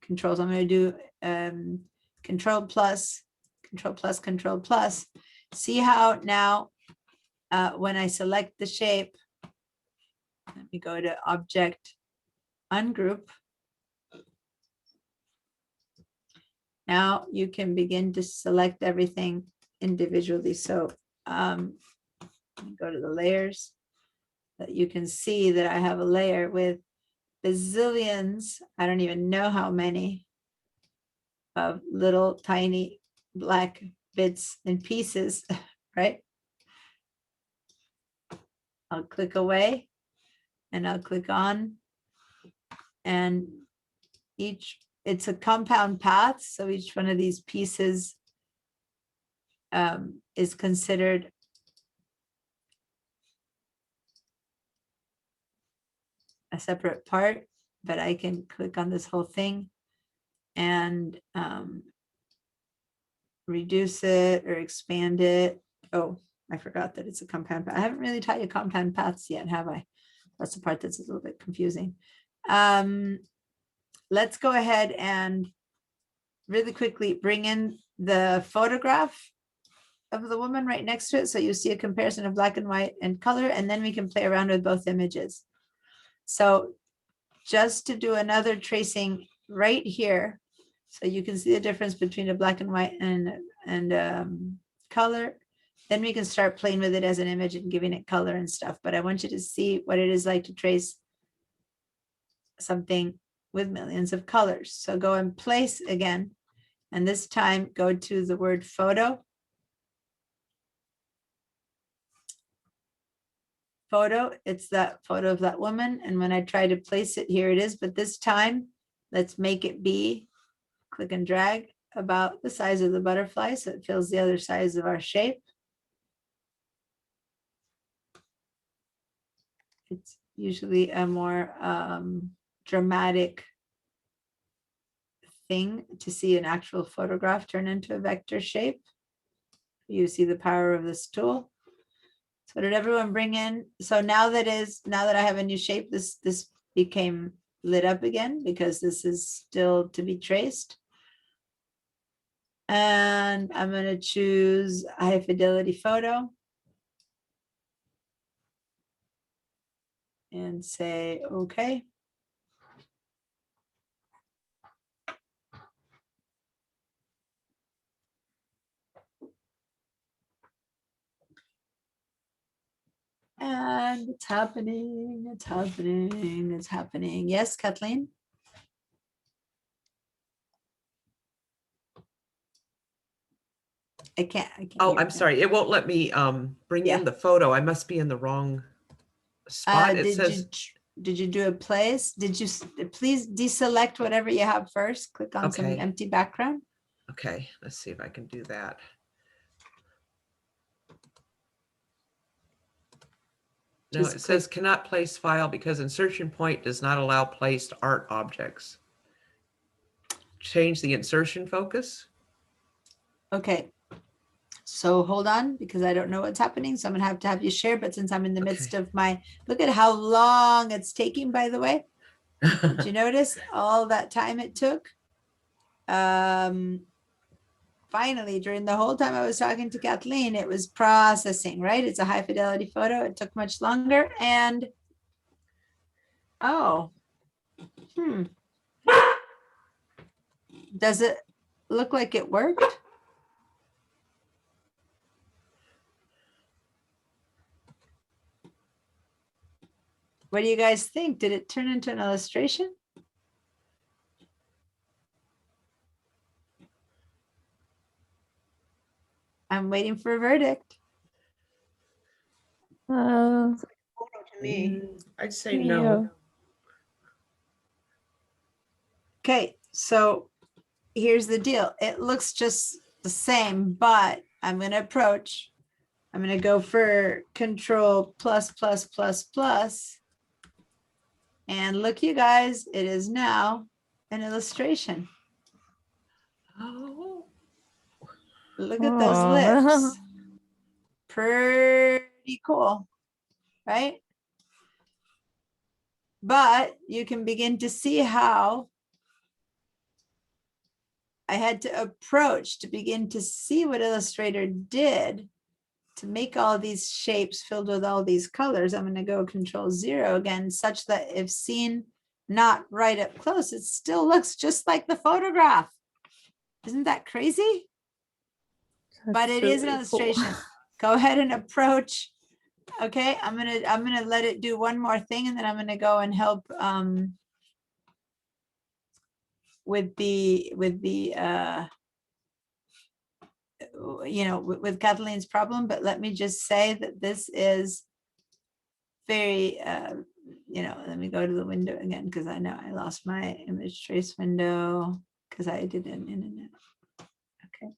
controls. I'm going to do control plus. See how now when I select the shape, let me go to object ungroup. Now you can begin to select everything individually. So go to the layers, that you can see that I have a layer with bazillions, I don't even know how many, of little tiny black bits and pieces, right? I'll click away and I'll click on, and it's a compound path. So each one of these pieces is considered a separate part, but I can click on this whole thing and reduce it or expand it. Oh, I forgot that it's a compound path. I haven't really taught you compound paths yet, have I? That's the part that's a little bit confusing. Let's go ahead and really quickly bring in the photograph. of the woman right next to it. So you see a comparison of black and white and color, and then we can play around with both images. So just to do another tracing right here, so you can see the difference between a black and white and color. Then we can start playing with it as an image and giving it color and stuff. But I want you to see what it is like to trace something with millions of colors. So go and place again. And this time go to the word photo. Photo, it's that photo of that woman. And when I try to place it, here it is. But this time, let's make it be, click and drag, about the size of the butterfly. So it fills the other size of our shape. It's usually a more dramatic thing to see an actual photograph turn into a vector shape. You see the power of this tool. So did everyone bring in? So now that I have a new shape, this became lit up again because this is still to be traced. And I'm going to choose a high fidelity photo. And say, okay. And it's happening, it's happening, it's happening. Yes, Kathleen? I can't Oh, hear I'm you. sorry. It won't let me bring Yeah. in the photo. I must be in the wrong spot. It says, Did you do a place? Did you please deselect whatever you have first? Click on some Okay. empty background. okay, let's see if I can do that. No, Just it says cannot place file because insertion point does not allow placed art objects. Change the insertion focus. Okay. So hold on, because I don't know what's happening. So I'm gonna have to have you share, but since I'm in the midst of my, look at how long it's taking, by the way. Did you notice all that time it took? Finally, during the whole time I was talking to Kathleen, it was processing, right? It's a high fidelity photo. It took much longer. And oh, does it look like it worked? What do you guys think? Did it turn into an illustration? I'm waiting for a verdict. To me. I'd say no. Okay, so here's the deal. It looks just the same, but I'm going to approach. I'm going to go for Control plus, plus, plus, plus. And look, you guys, it is now an illustration. Oh, Look at those lips. Pretty cool, right? But you can begin to see how I had to approach to begin to see what Illustrator did to make all these shapes filled with all these colors. I'm going to go Control 0 again, such that if seen not right up close, it still looks just like the photograph. Isn't that crazy? But it is an illustration. Go ahead and approach. Okay, I'm gonna let it do one more thing, and then I'm gonna go and help with the with Kathleen's problem. But let me just say that this is very let me go to the window again, because I know I lost my image trace window because I did an internet. Okay.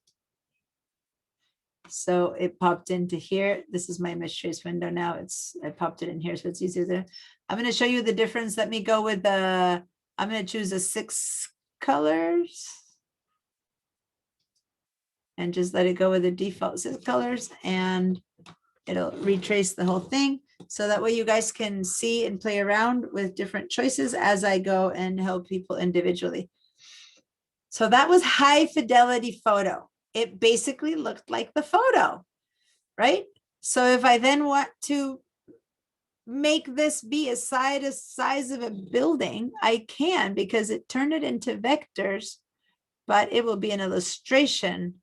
So it popped into here. This is my image trace window now. I popped it in here, so it's easier there. I'm going to show you the difference. Let me go with I'm going to choose a 6 colors and just let it go with the default 6 colors, and it'll retrace the whole thing. So that way you guys can see and play around with different choices as I go and help people individually. So that was high fidelity photo. it basically looked like the photo, right? So if I then want to make this be a size of a building, I can, because it turned it into vectors, but it will be an illustration,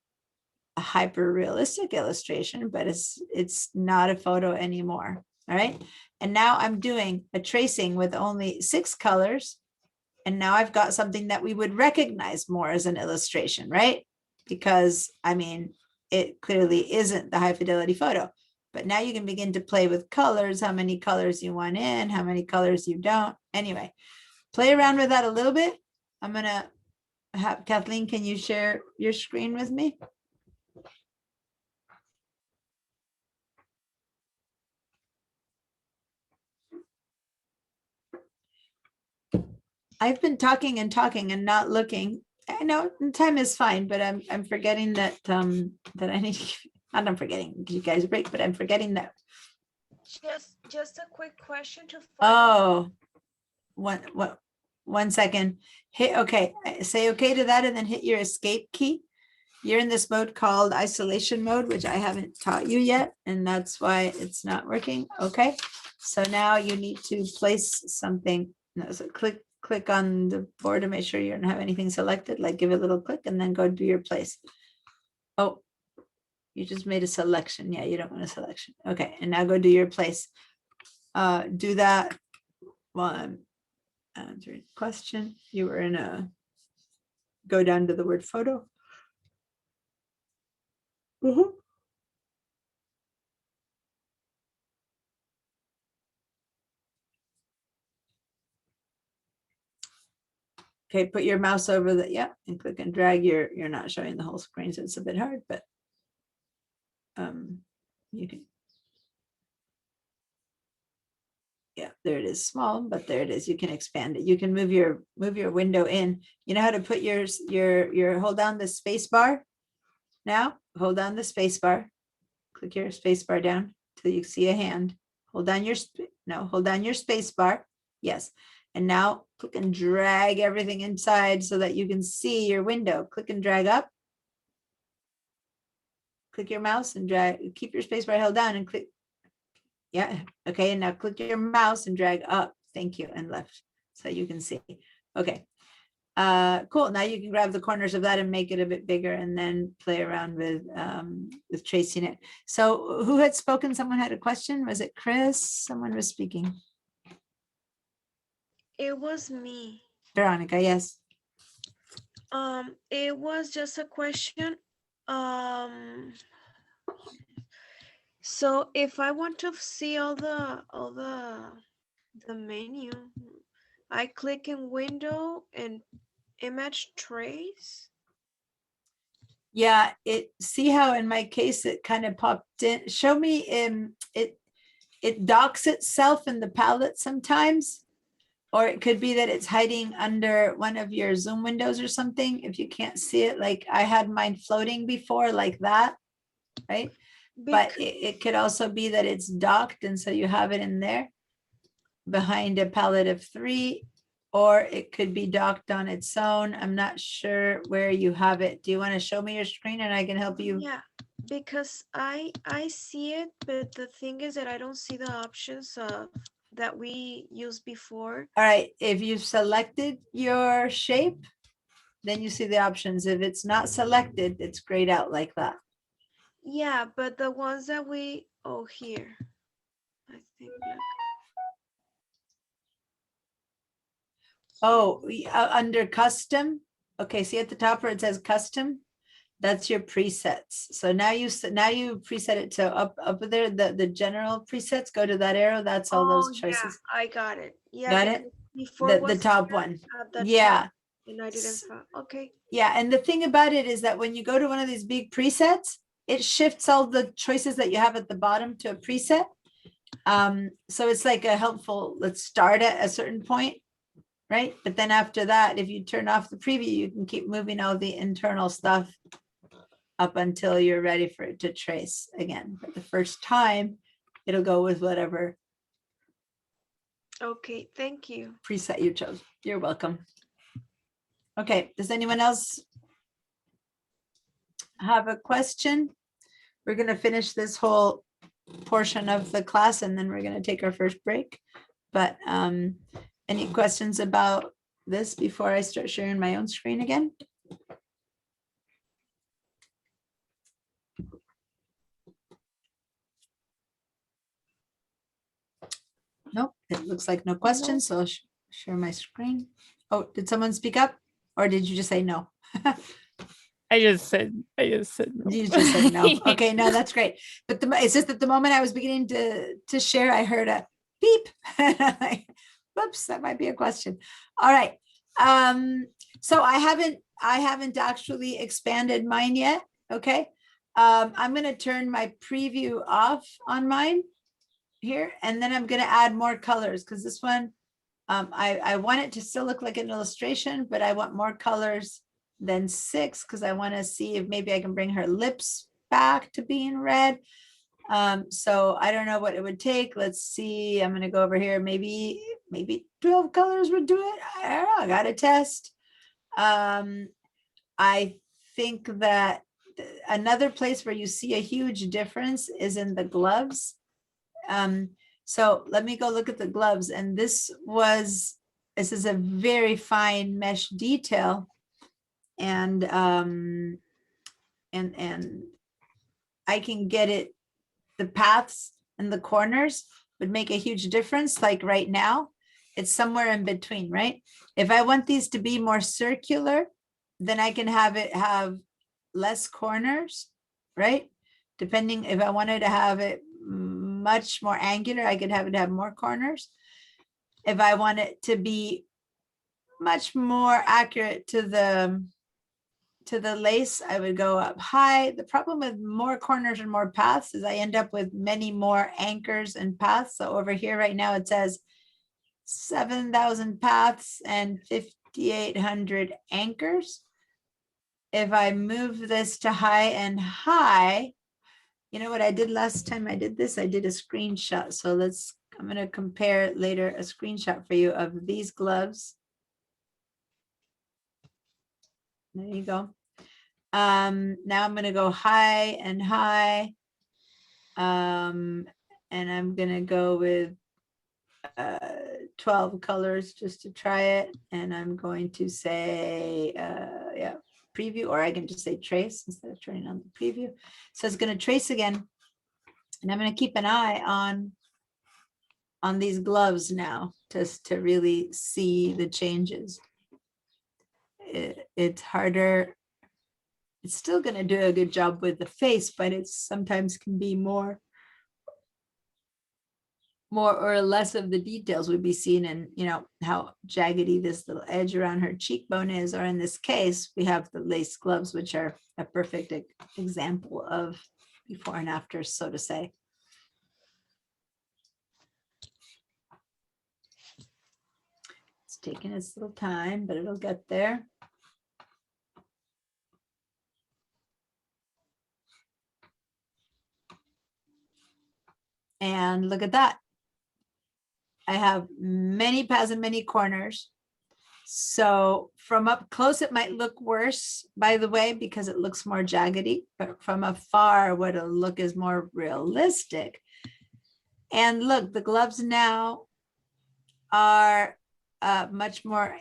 a hyper realistic illustration, but it's not a photo anymore. All right. And now I'm doing a tracing with only 6 colors. And now I've got something that we would recognize more as an illustration, right? Because I mean, it clearly isn't the high fidelity photo, but now you can begin to play with colors, how many colors you want in, how many colors you don't. Anyway, play around with that a little bit. I'm gonna have Kathleen, can you share your screen with me? I've been talking and talking and not looking. I know time is fine, but I'm forgetting that that I need to, I'm forgetting, give you guys a break, but I'm forgetting that. Just a quick question to follow. Oh, one second. Hit okay. Say okay to that and then hit your escape key. You're in this mode called isolation mode, which I haven't taught you yet, and that's why it's not working. Okay. So now you need to place something. No, so click on the board to make sure you don't have anything selected, like give it a little click and then go do your place. Oh, you just made a selection. Yeah, you don't want a selection. Okay, and now go do your place. Do that while I'm answering the question. You were in a, go down to the word photo. Okay, put your mouse over the, yeah, and click and drag. You're not showing the whole screen, so it's a bit hard, but you can. Yeah, there it is, small, but there it is. You can expand it. You can move your window in. You know how to put your hold down the space bar. Now hold down the space bar. Click your space bar down till you see a hand. Hold down your hold down your space bar. Yes. And now click and drag everything inside so that you can see your window. Click and drag up. Click your mouse and drag, keep your space bar held down and click. Yeah. Okay. And now click your mouse and drag up. Thank you. And left so you can see. Okay. Cool. Now you can grab the corners of that and make it a bit bigger and then play around with tracing it. So who had spoken? Someone had a question. Was it Chris? Someone was speaking. It was me. Veronica, yes. It was just a question. So if I want to see all the menu, I click in window and image trace. Yeah, see how in my case it kind of popped in. Show me it docks itself in the palette sometimes. Or it could be that it's hiding under one of your Zoom windows or something. If you can't see it, like I had mine floating before like that, right? But it could also be that it's docked and so you have it in there behind a palette of 3, or it could be docked on its own. I'm not sure where you have it. Do you want to show me your screen and I can help you? Yeah, because I see it, but the thing is that I don't see the options that we used before. All right, if you've selected your shape, then you see the options. If it's not selected, it's grayed out like that. Yeah, but the ones that we, oh, here, I think. Oh, under custom. Okay, see at the top where it says custom, that's your presets. So now you preset it to up there, the general presets, go to that arrow. That's all those choices. Yeah, I got it. Yeah, Got it? before The top one. the Yeah. top, and I didn't find. Okay. Yeah, and the thing about it is that when you go to one of these big presets, it shifts all the choices that you have at the bottom to a preset. So it's like a helpful, let's start at a certain point, right? But then after that, if you turn off the preview, you can keep moving all the internal stuff up until you're ready for it to trace again. But the first time, it'll go with whatever Okay, thank you. preset you chose. You're welcome. Okay, does anyone else have a question? We're gonna finish this whole portion of the class and then we're gonna take our first break. But any questions about this before I start sharing my own screen again? Nope, it looks like no questions, so I'll share my screen. Oh, did someone speak up? Or did you just say no? I just said no. You just said no. Okay, no, that's great. But it's just that the moment I was beginning to share, I heard a beep. Whoops, that might be a question. All right. So I haven't actually expanded mine yet. Okay. I'm gonna turn my preview off on mine here, and then I'm gonna add more colors because this one, I want it to still look like an illustration, but I want more colors than 6 because I want to see if maybe I can bring her lips back to being red. So I don't know what it would take. Let's see. I'm gonna go over here. Maybe 12 colors would do it. I don't know. I gotta test. I think that another place where you see a huge difference is in the gloves. So let me go look at the gloves. And this is a very fine mesh detail. And I can get it, the paths and the corners would make a huge difference. Like right now, it's somewhere in between, right? If I want these to be more circular, then I can have it have less corners, right? Depending if I wanted to have it much more angular, I could have it have more corners. If I want it to be much more accurate to the lace, I would go up high. The problem with more corners and more paths is I end up with many more anchors and paths. So over here right now it says 7,000 paths and 5,800 anchors. If I move this to high and high, you know what I did last time I did this? I did a screenshot. So I'm going to compare later a screenshot for you of these gloves. There you go. Now I'm going to go high and high. And I'm going to go with 12 colors just to try it. And I'm going to say, yeah, preview, or I can just say trace instead of turning on the preview. So it's going to trace again. And I'm going to keep an eye on these gloves now, just to really see the changes. It's harder. It's still going to do a good job with the face, but it sometimes can be more or less of the details would be seen in, you know, how jaggedy this little edge around her cheekbone is, or in this case, we have the lace gloves, which are a perfect example of before and after, so to say. It's taking its little time, but it'll get there. And look at that. I have many paths and many corners. So from up close, it might look worse, by the way, because it looks more jaggedy, but from afar, what it'll look is more realistic. And look, the gloves now are much more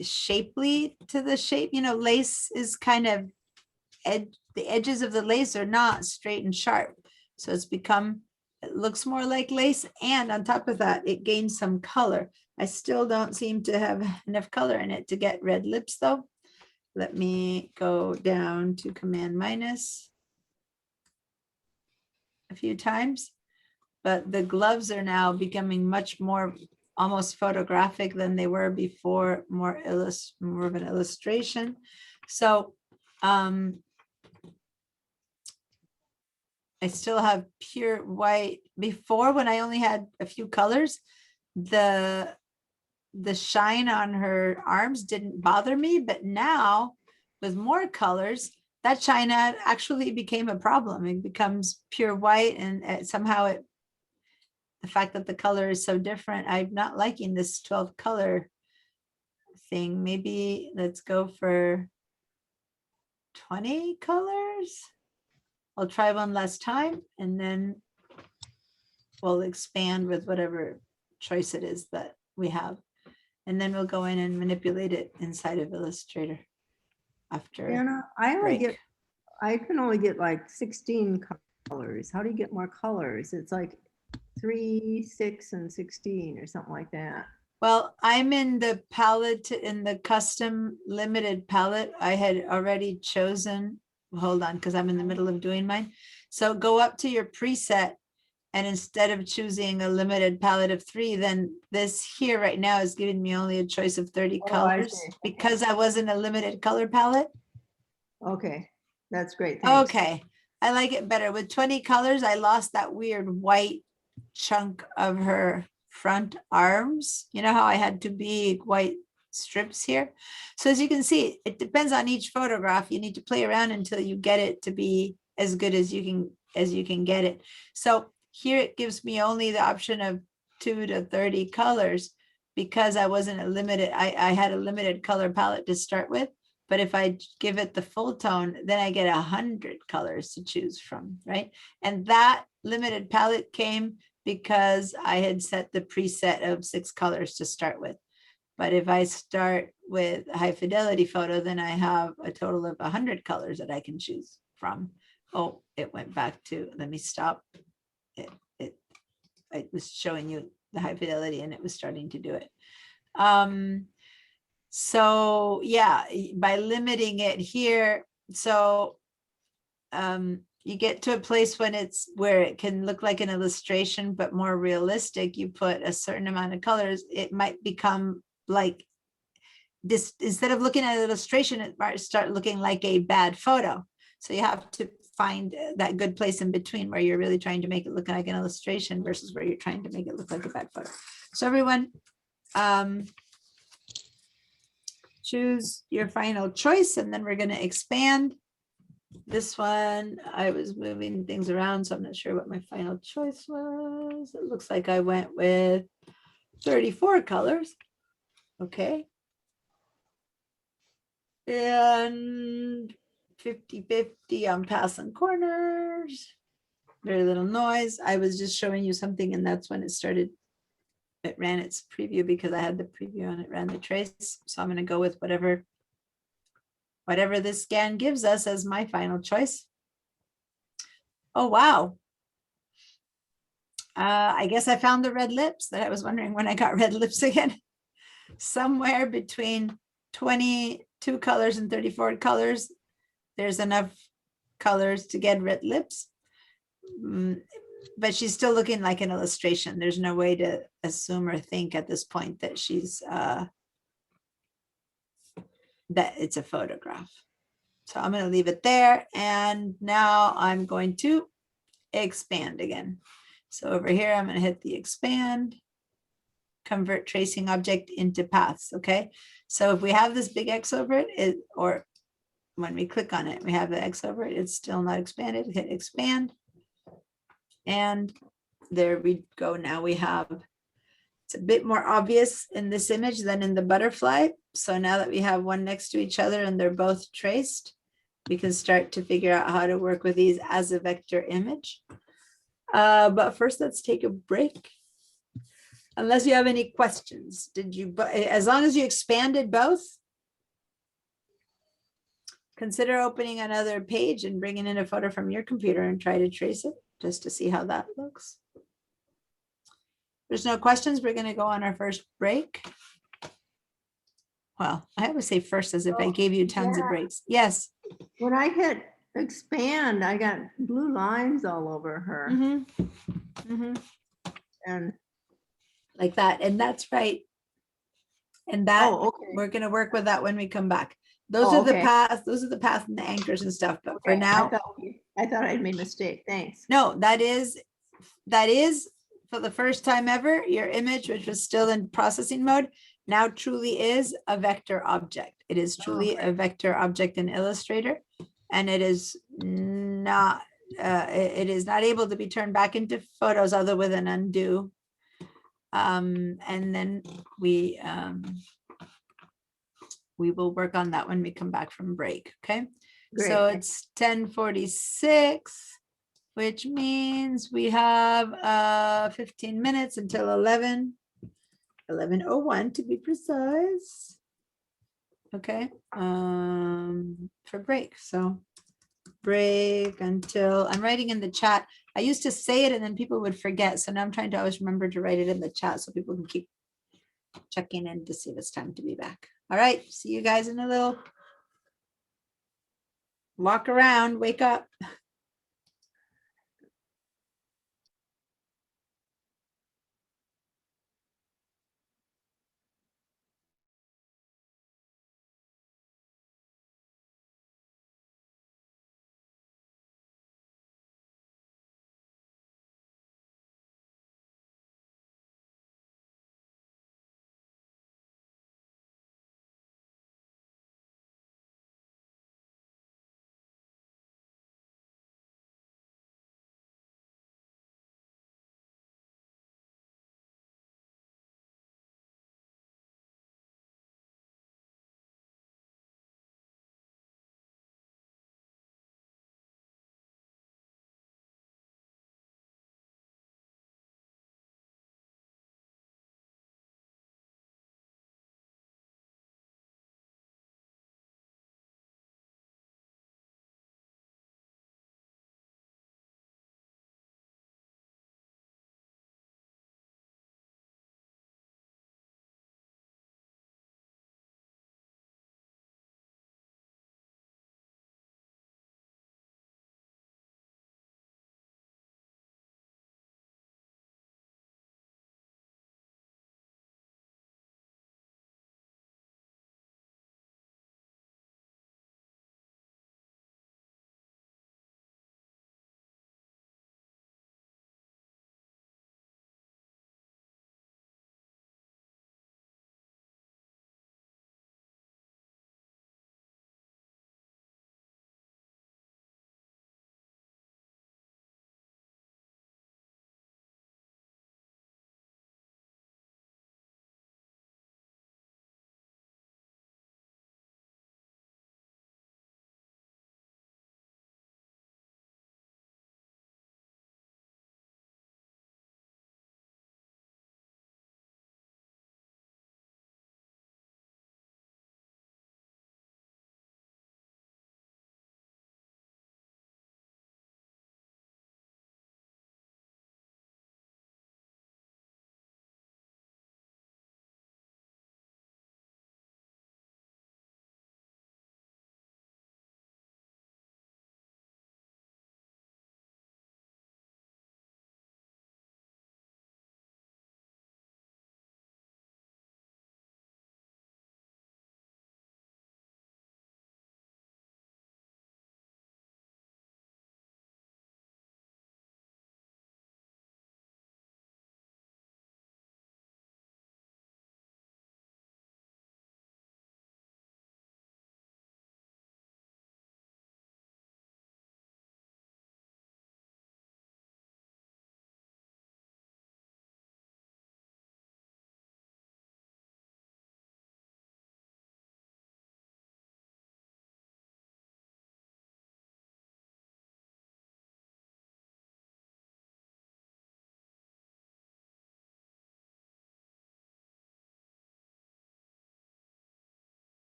shapely to the shape. You know, lace is kind of, the edges of the lace are not straight and sharp. So it looks more like lace. And on top of that, it gains some color. I still don't seem to have enough color in it to get red lips though. Let me go down to Command minus a few times. But the gloves are now becoming much more almost photographic than they were before, more of an illustration. So I still have pure white. Before, when I only had a few colors, the shine on her arms didn't bother me, but now with more colors, that shine actually became a problem. It becomes pure white, and somehow the fact that the color is so different, I'm not liking this 12 color thing. Maybe let's go for 20 colors. I'll try one last time and then we'll expand with whatever choice it is that we have. And then we'll go in and manipulate it inside of Illustrator after Anna, break. I can only get like 16 colors. How do you get more colors? It's like 3, 6, and 16 or something like that. Well, I'm in the palette, in the custom limited palette. I had already chosen, hold on, because I'm in the middle of doing mine. So go up to your preset, and instead of choosing a limited palette of 3, then this here right now is giving me only a choice of 30 Oh, I colors see. because I wasn't a limited color palette. Okay, that's great. Thanks. Okay, I like it better. With 20 colors, I lost that weird white chunk of her front arms. You know how I had two big white strips here? So as you can see, it depends on each photograph. You need to play around until you get it to be as good as you can get it. So here it gives me only the option of 2 to 30 colors because I wasn't a limited, I had a limited color palette to start with. But if I give it the full tone, then I get 100 colors to choose from, right? And that limited palette came because I had set the preset of 6 colors to start with. But if I start with a high fidelity photo, then I have a total of 100 colors that I can choose from. Oh, it went back to, let me stop. I was showing you the high fidelity and it was starting to do it. So yeah, by limiting it here, so you get to a place when it's where it can look like an illustration, but more realistic. You put a certain amount of colors, it might become like this, instead of looking at an illustration, it might start looking like a bad photo. So you have to find that good place in between where you're really trying to make it look like an illustration versus where you're trying to make it look like a bad photo. So everyone, choose your final choice, and then we're going to expand. This one, I was moving things around, so I'm not sure what my final choice was. It looks like I went with 34 colors. Okay. And 50-50 on passing corners. Very little noise. I was just showing you something, and that's when it started. It ran its preview because I had the preview and it ran the trace. So I'm going to go with whatever this scan gives us as my final choice. Oh, wow. I guess I found the red lips that I was wondering when I got red lips again. Somewhere between 22 colors and 34 colors, there's enough colors to get red lips. But she's still looking like an illustration. There's no way to assume or think at this point that she's that it's a photograph. So I'm going to leave it there. And now I'm going to expand again. So over here, I'm going to hit the expand, convert tracing object into paths. Okay. So if we have this big X over it, or when we click on it, we have the X over it, it's still not expanded. Hit expand. And there we go. Now we have, it's a bit more obvious in this image than in the butterfly. So now that we have one next to each other and they're both traced, we can start to figure out how to work with these as a vector image. But first, let's take a break. Unless you have any questions, as long as you expanded both, consider opening another page and bringing in a photo from your computer and try to trace it just to see how that looks. There's no questions. We're going to go on our first break. Well, I always say first as if I gave you tons of breaks. Yes. When I hit expand, I got blue lines all over her. And like that. And that's right. And that okay. We're going to work with that when we come back. Those are the paths. Those are the paths and the anchors and stuff. But for now, I thought I'd made a mistake. Thanks. No, that is for the first time ever, your image, which was still in processing mode, now truly is a vector object. It is truly a vector object in Illustrator, and it is not able to be turned back into photos other with an undo. And then we will work on that when we come back from break. Okay. So Great. it's 10:46, which means we have 15 minutes until 11:01 to be precise. Okay, for break. So break until, I'm writing in the chat. I used to say it and then people would forget. So now I'm trying to always remember to write it in the chat so people can keep checking in to see if it's time to be back. All right, see you guys in a little. Walk around, wake up.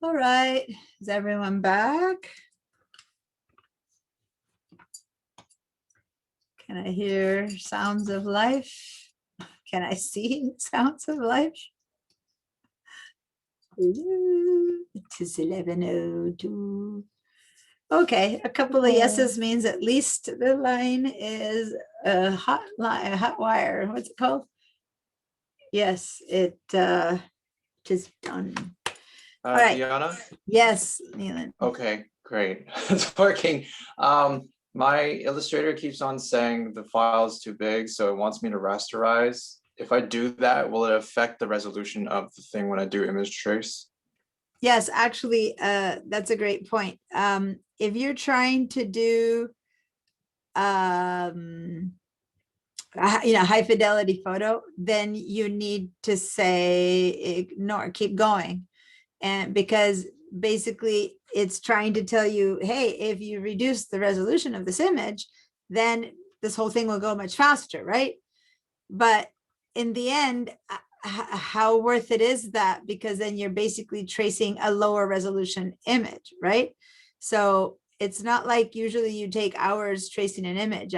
All right, is everyone back? Can I hear sounds of life? Can I see sounds of life? It is 11:02. Okay, a couple of yeses means at least the line is a hot line, a hot wire. What's it called? Yes, it is done. All right. Deanna? Yes, Neelan. Okay, great. It's working. My Illustrator keeps on saying the file is too big, so it wants me to rasterize. If I do that, will it affect the resolution of the thing when I do image trace? Yes, actually, that's a great point. If you're trying to do, high fidelity photo, then you need to say ignore, keep going. And because basically it's trying to tell you, hey, if you reduce the resolution of this image, then this whole thing will go much faster, right? But in the end, how worth it is that? Because then you're basically tracing a lower resolution image, right? So it's not like usually you take hours tracing an image.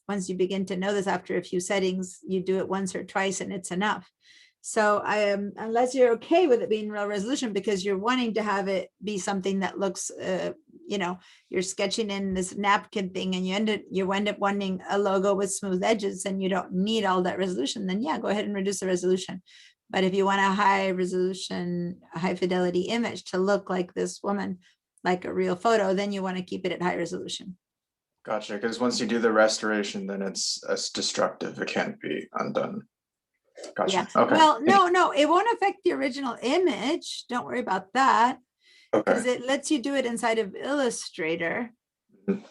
Once you begin to know this, after a few settings, you do it once or twice and it's enough. So unless you're okay with it being real resolution because you're wanting to have it be something that looks, you're sketching in this napkin thing and you end up wanting a logo with smooth edges and you don't need all that resolution, then yeah, go ahead and reduce the resolution. But if you want a high resolution, high fidelity image to look like this woman, like a real photo, then you want to keep it at high resolution. Gotcha, because once you do the restoration, then it's destructive. It can't be undone. Gotcha. Yeah. Okay. Well, no, it won't affect the original image. Don't worry about that. Because Okay. it lets you do it inside of Illustrator. Mhm.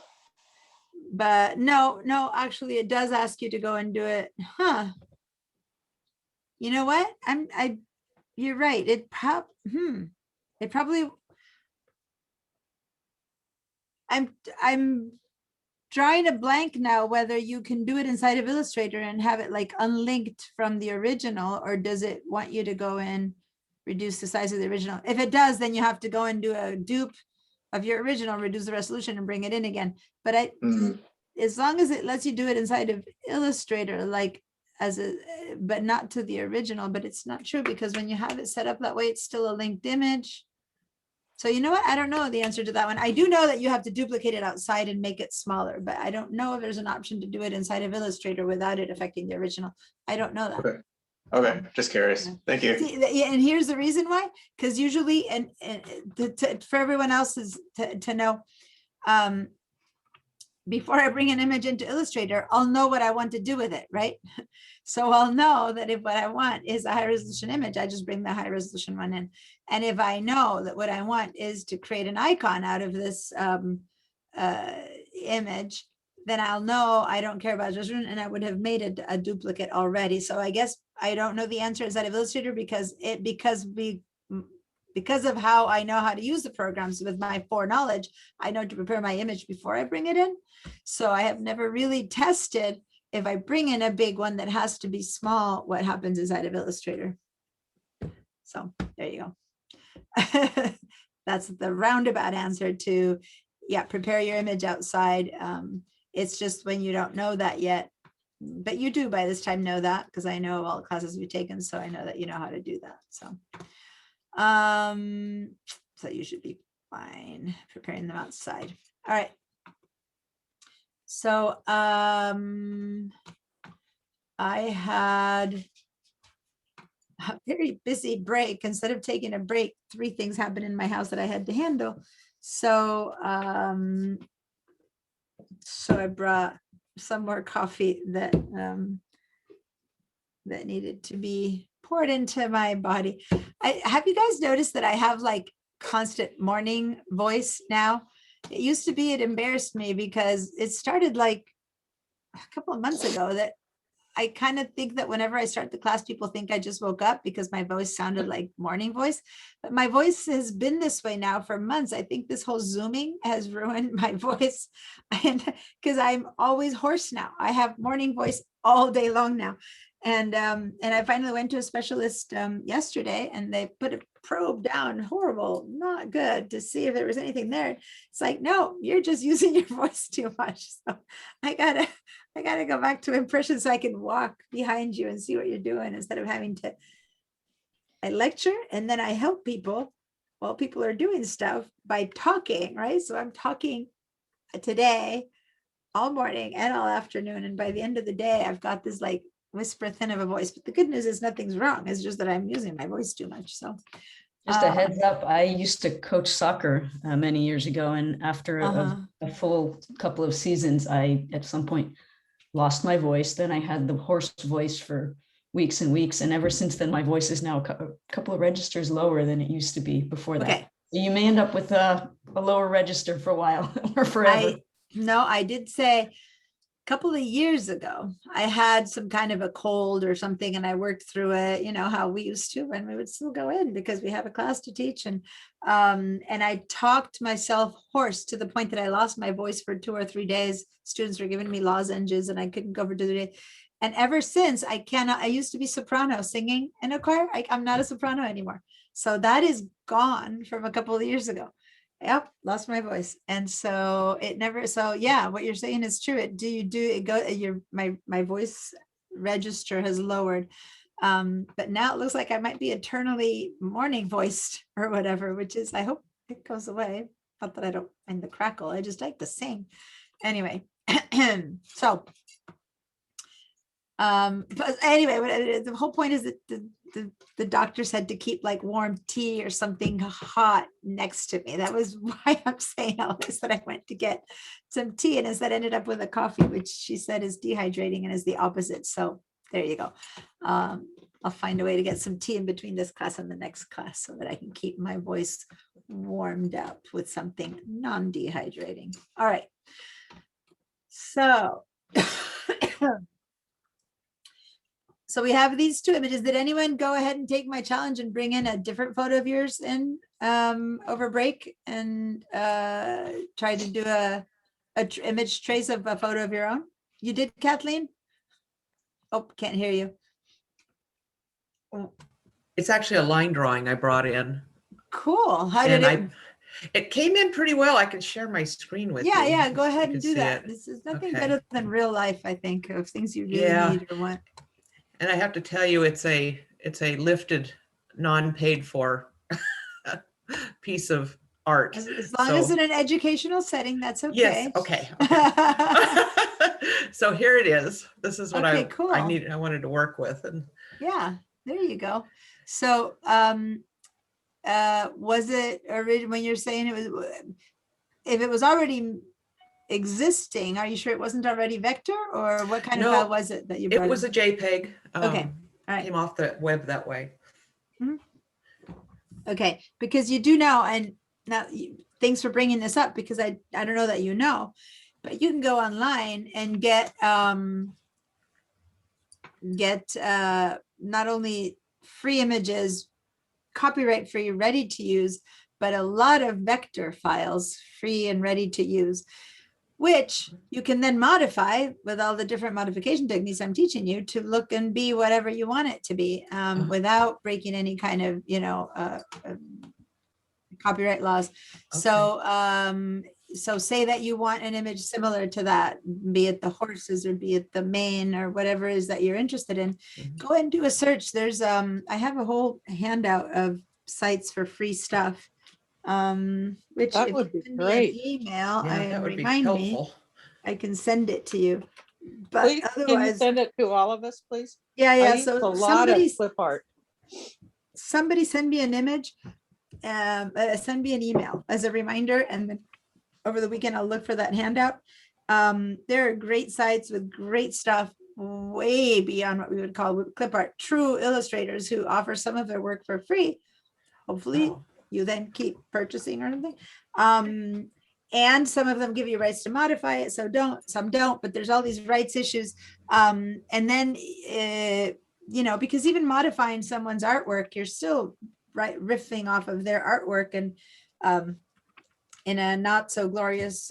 But no, actually it does ask you to go and do it. Huh. You know what? You're right. It probably, I'm drawing a blank now whether you can do it inside of Illustrator and have it like unlinked from the original, or does it want you to go and reduce the size of the original? If it does, then you have to go and do a dupe of your original, reduce the resolution and bring it in again. But as long as it lets you do it inside of Illustrator, like but not to the original, but it's not true because when you have it set up that way, it's still a linked image. So you know what? I don't know the answer to that one. I do know that you have to duplicate it outside and make it smaller, but I don't know if there's an option to do it inside of Illustrator without it affecting the original. I don't know that. Okay, just curious. Thank you. See, and here's the reason why, because usually, and for everyone else to know, before I bring an image into Illustrator, I'll know what I want to do with it, right? So I'll know that if what I want is a high resolution image, I just bring the high resolution one in. And if I know that what I want is to create an icon out of this image, then I'll know I don't care about resolution and I would have made a duplicate already. So I guess I don't know the answer inside of Illustrator because of how I know how to use the programs with my foreknowledge, I know to prepare my image before I bring it in. So I have never really tested if I bring in a big one that has to be small, what happens inside of Illustrator. So there you go. That's the roundabout answer to, yeah, prepare your image outside. It's just when you don't know that yet, but you do by this time know that because I know all the classes we've taken. So I know that you know how to do that. So you should be fine preparing them outside. All right. So I had a very busy break. Instead of taking a break, 3 things happened in my house that I had to handle. So I brought some more coffee that needed to be poured into my body. Have you guys noticed that I have like constant morning voice now? It used to be, it embarrassed me because it started like a couple of months ago that I kind of think that whenever I start the class, people think I just woke up because my voice sounded like morning voice. But my voice has been this way now for months. I think this whole Zooming has ruined my voice, and because I'm always hoarse now. I have morning voice all day long now. And I finally went to a specialist yesterday, and they put a probe down, horrible, not good, to see if there was anything there. It's like, no, you're just using your voice too much. So I gotta go back to impression so I can walk behind you and see what you're doing instead of having to. I lecture and then I help people while people are doing stuff by talking, right? So I'm talking today all morning and all afternoon, and by the end of the day I've got this like whisper thin of a voice. But the good news is nothing's wrong. It's just that I'm using my voice too much. So Just a heads up, I used to coach soccer many years ago, and after a full couple of seasons, I at some point lost my voice. Then I had the hoarse voice for weeks and weeks, and ever since then my voice is now a couple of registers lower than it used to be before that. Okay. So you may end up with a lower register for a while or forever. I did say a couple of years ago, I had some kind of a cold or something, and I worked through it, you know, how we used to when we would still go in because we have a class to teach. And I talked myself hoarse to the point that I lost my voice for 2 or 3 days. Students were giving me lozenges and I couldn't go for 2 days. And ever since I used to be soprano singing in a choir. I'm not a soprano anymore. So that is gone from a couple of years ago. Yep, lost my voice. And so yeah, what you're saying is true. My voice register has lowered. But now it looks like I might be eternally morning voiced or whatever, which is, I hope it goes away. Not that I don't mind the crackle. I just like to sing. Anyway, so but anyway, the whole point is that the doctor said to keep like warm tea or something hot next to me. That was why I'm saying all this, that I went to get some tea, and instead ended up with a coffee, which she said is dehydrating and is the opposite. So there you go. I'll find a way to get some tea in between this class and the next class so that I can keep my voice warmed up with something non-dehydrating. All right. So so we have these 2 images. Did anyone go ahead and take my challenge and bring in a different photo of yours in over break and try to do a image trace of a photo of your own? You did, Kathleen? Oh, can't hear you. It's actually a line drawing I brought in. Cool. How did it came in pretty well. I can share my screen with you. Yeah, go ahead You and can do see that. it. This is nothing Okay. better than real life, I think, of things you really need or want. And I have to tell you, it's a lifted, non-paid for piece of art. As long as it's in an educational setting, that's okay. Yes, okay. So here it is. This is what Okay, cool. I wanted to work with. And yeah, there you go. So was it when you're saying it was, if it was already existing, are you sure it wasn't already vector, or what kind of file was it that you brought? It was a JPEG. Okay, all right. Came off the web that way. Okay, because you do know, and now thanks for bringing this up, because I don't know that you know, but you can go online and get not only free images, copyright free, ready to use, but a lot of vector files, free and ready to use, which you can then modify with all the different modification techniques I'm teaching you to look and be whatever you want it to be, without breaking any kind of, copyright laws. Okay. So say that you want an image similar to that, be it the horses or be it the mane or whatever it is that you're interested in, go ahead and do a search. There's, I have a whole handout of sites for free stuff. Which That if would you be send me an great. email That would be remind me, helpful. I can send it to you. But Please, can you otherwise, send it to all of us, please? yeah. I use So a lot of clip art. somebody send me an image, send me an email as a reminder, and then over the weekend I'll look for that handout. There are great sites with great stuff, way beyond what we would call clip art. True illustrators who offer some of their work for free. Hopefully you then keep purchasing or something. And some of them give you rights to modify it, some don't, but there's all these rights issues. And then, because even modifying someone's artwork, you're still riffing off of their artwork. And in a not so glorious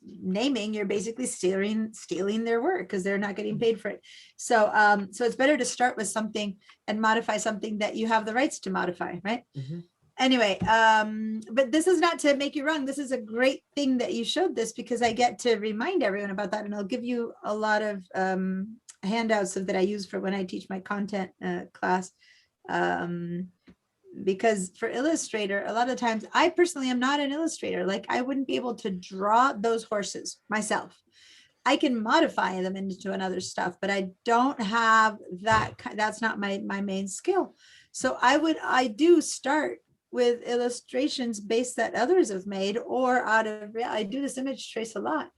naming, you're basically stealing their work because they're not getting paid for it. So so it's better to start with something and modify something that you have the rights to modify, right? Anyway, but this is not to make you wrong. This is a great thing that you showed this, because I get to remind everyone about that, and I'll give you a lot of handouts that I use for when I teach my content class. Because for Illustrator, a lot of times, I personally am not an illustrator. Like, I wouldn't be able to draw those horses myself. I can modify them into another stuff, but I don't have that. That's not my main skill. So I do start with illustrations based that others have made, or I do this image trace a lot.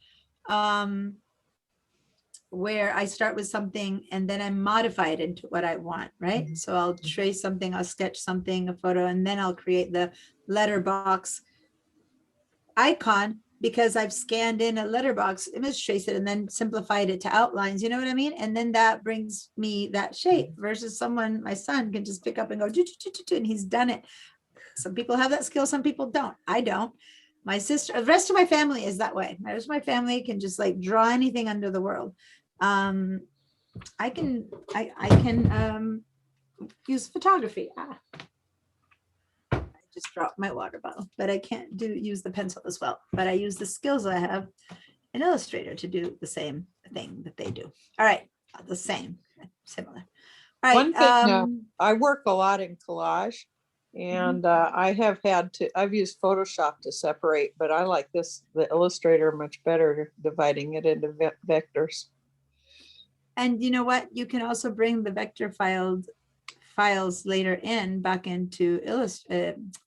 Where I start with something and then I modify it into what I want, right? So I'll trace something, I'll sketch something, a photo, and then I'll create the letterbox icon, because I've scanned in a letterbox image, trace it, and then simplified it to outlines, you know what I mean? And then that brings me that shape, versus someone, my son, can just pick up and go, and he's done it. Some people have that skill, some people don't. I don't. My sister, the rest of my family is that way. The rest of my family can just like draw anything under the world. I can use photography. I just dropped my water bottle, but I can't use the pencil as well. But I use the skills I have in Illustrator to do the same thing that they do. All right, the same, similar. All right. One thing, I work a lot in collage, and I've used Photoshop to separate, but I like the Illustrator much better, dividing it into vectors. And you know what? You can also bring the vector files later back into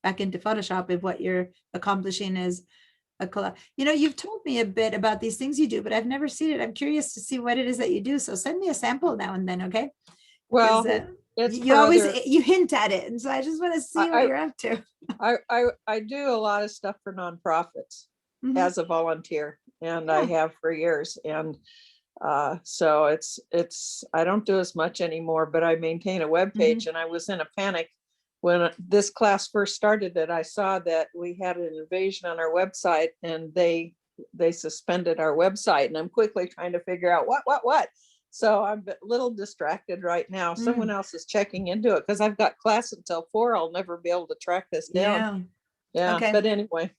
Photoshop if what you're accomplishing is a collage. You know, you've told me a bit about these things you do, but I've never seen it. I'm curious to see what it is that you do. So send me a sample now and then, okay? Well, you hint at it, and so I just want to see what you're up to. I do a lot of stuff for nonprofits as a volunteer, and I have for years. And so it's I don't do as much anymore, but I maintain a web page. And I was in a panic when this class first started, that I saw that we had an invasion on our website, and they suspended our website, and I'm quickly trying to figure out what. So I'm a little distracted right now. Someone else is checking into it, because I've got class until 4. I'll never be able to track this down. Yeah. Okay. But anyway.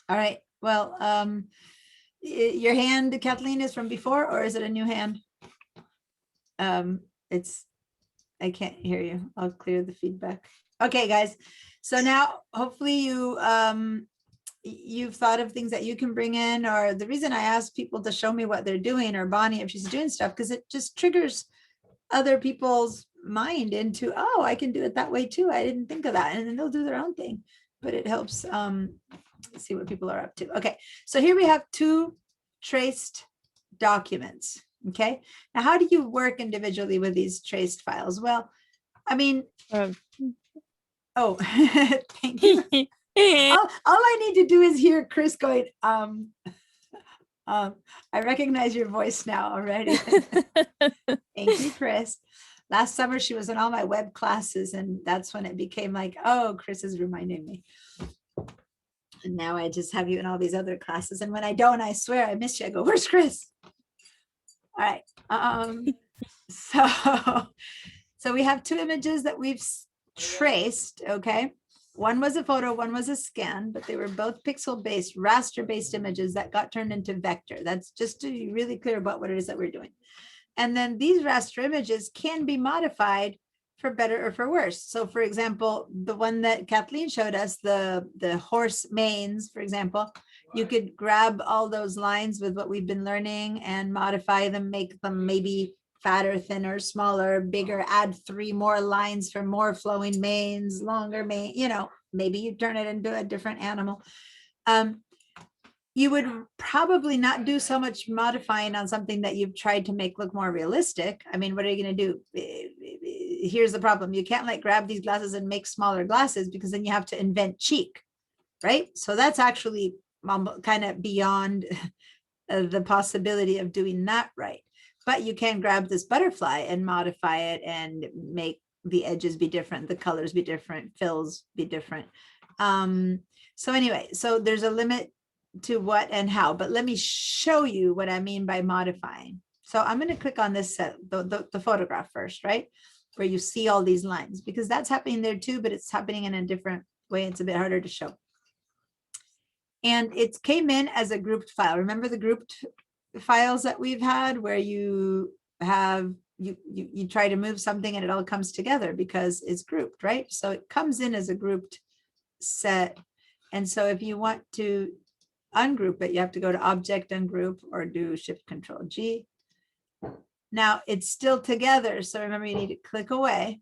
All right. Well, your hand, Kathleen, is from before, or is it a new hand? I can't hear you. I'll clear the feedback. Okay, guys. So now hopefully you've thought of things that you can bring in, or the reason I ask people to show me what they're doing, or Bonnie, if she's doing stuff, because it just triggers other people's mind into, oh, I can do it that way too. I didn't think of that. And then they'll do their own thing, but it helps see what people are up to. Okay. So here we have 2 traced documents. Okay. Now, how do you work individually with these traced files? Well, I mean, oh, thank you. all I need to do is hear Chris going, I recognize your voice now already. Thank you, Chris. Last summer, she was in all my web classes, and that's when it became like, oh, Chris is reminding me. And now I just have you in all these other classes. And when I don't, I swear I miss you. I go, where's Chris? All right. So we have 2 images that we've traced. Okay. One was a photo, one was a scan, but they were both pixel-based, raster-based images that got turned into vector. That's just to be really clear about what it is that we're doing. And then these raster images can be modified for better or for worse. So for example, the one that Kathleen showed us, the horse manes, for example, you could grab all those lines with what we've been learning and modify them, make them maybe fatter, thinner, smaller, bigger, add 3 more lines for more flowing manes, longer mane, you know, maybe you turn it into a different animal. You would probably not do so much modifying on something that you've tried to make look more realistic. I mean, what are you going to do? Here's the problem. You can't like grab these glasses and make smaller glasses, because then you have to invent cheek, right? So that's actually kind of beyond the possibility of doing that right. But you can grab this butterfly and modify it and make the edges be different, the colors be different, fills be different. So anyway, so there's a limit to what and how, but let me show you what I mean by modifying. So I'm going to click on this set, the photograph first, right? Where you see all these lines, because that's happening there too, but it's happening in a different way. It's a bit harder to show. And it came in as a grouped file. Remember the grouped files that we've had where you have, you try to move something and it all comes together because it's grouped, right? So it comes in as a grouped set. And so if you want to ungroup it, you have to go to Object Ungroup or do Shift Control G. Now it's still together. So remember, you need to click away.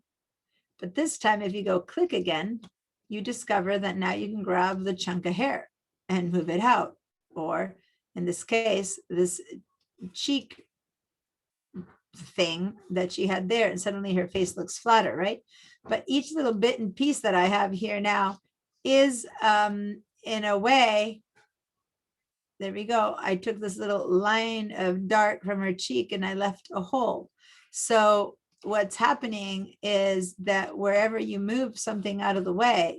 But this time, if you go click again, you discover that now you can grab the chunk of hair and move it out. Or in this case, this cheek thing that she had there, and suddenly her face looks flatter, right? But each little bit and piece that I have here now is in a way, there we go. I took this little line of dark from her cheek and I left a hole. So what's happening is that wherever you move something out of the way,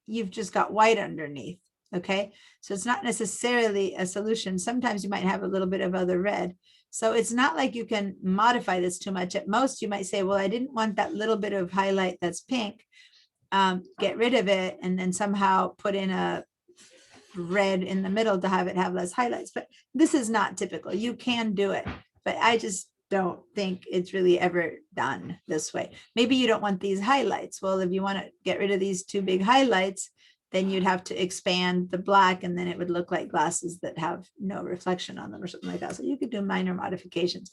you've just got white underneath. Okay, so it's not necessarily a solution. Sometimes you might have a little bit of other red. So it's not like you can modify this too much. At most, you might say, well, I didn't want that little bit of highlight that's pink. Get rid of it and then somehow put in a red in the middle to have it have less highlights. But this is not typical. You can do it, but I just don't think it's really ever done this way. Maybe you don't want these highlights. Well, if you want to get rid of these two big highlights, then you'd have to expand the black and then it would look like glasses that have no reflection on them or something like that. So you could do minor modifications.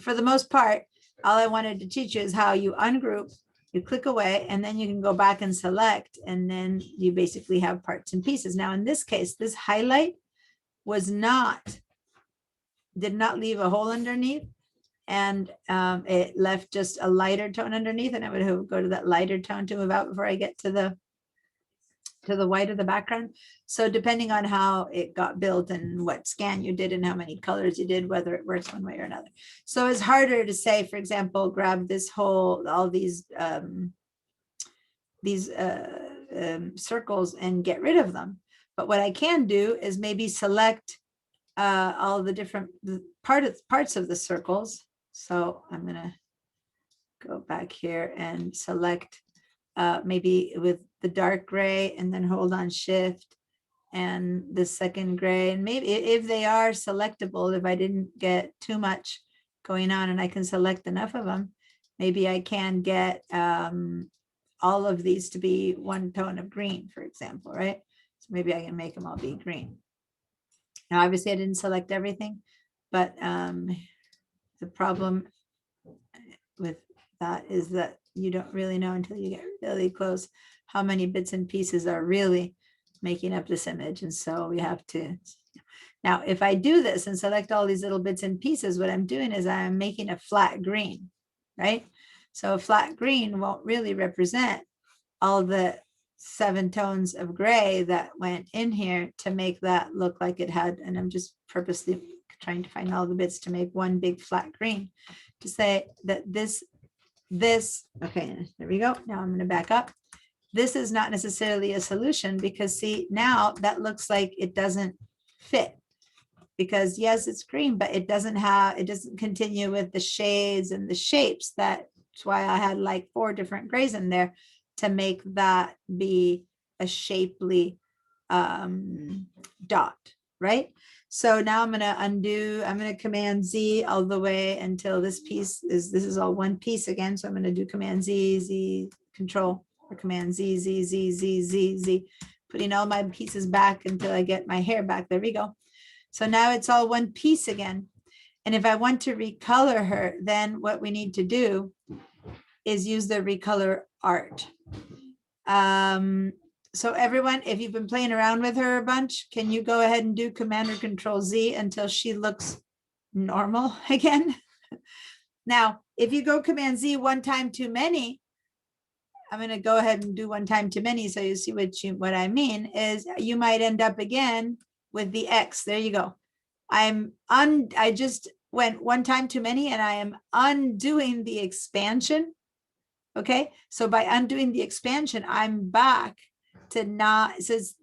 For the most part, all I wanted to teach you is how you ungroup, you click away, and then you can go back and select, and then you basically have parts and pieces. Now, in this case, this highlight did not leave a hole underneath, and it left just a lighter tone underneath, and I would go to that lighter tone to move out before I get to the white of the background. So depending on how it got built and what scan you did and how many colors you did, whether it works one way or another. So it's harder to say, for example, grab this whole, all these circles and get rid of them. But what I can do is maybe select all the different parts of the circles. So I'm gonna go back here and select maybe with the dark gray and then hold on shift and the second gray, and maybe if they are selectable, if I didn't get too much going on and I can select enough of them, maybe I can get all of these to be one tone of green, for example, right? So maybe I can make them all be green. Now, obviously I didn't select everything, but the problem with that is that you don't really know until you get really close how many bits and pieces are really making up this image. And so we have to, now if I do this and select all these little bits and pieces, what I'm doing is I'm making a flat green, right? So a flat green won't really represent all the 7 tones of gray that went in here to make that look like it had, and I'm just purposely trying to find all the bits to make one big flat green to say that this, okay, there we go. Now I'm going to back up. This is not necessarily a solution because see, now that looks like it doesn't fit because yes, it's green, but it doesn't continue with the shades and the shapes. That's why I had like 4 different grays in there to make that be a shapely dot, right? So now I'm going to undo, I'm going to Command Z all the way until this is all one piece again. So I'm going to do Command Z, Z, Control, or Command Z, Z, Z, Z, Z, Z, putting all my pieces back until I get my hair back. There we go. So now it's all one piece again. And if I want to recolor her, then what we need to do is use the recolor art. So everyone, if you've been playing around with her a bunch, can you go ahead and do Command or Control Z until she looks normal again? Now, if you go Command Z one time too many, I'm going to go ahead and do one time too many. So you see what I mean is you might end up again with the X. There you go. I just went one time too many and I am undoing the expansion. Okay, so by undoing the expansion, I'm back to not, it says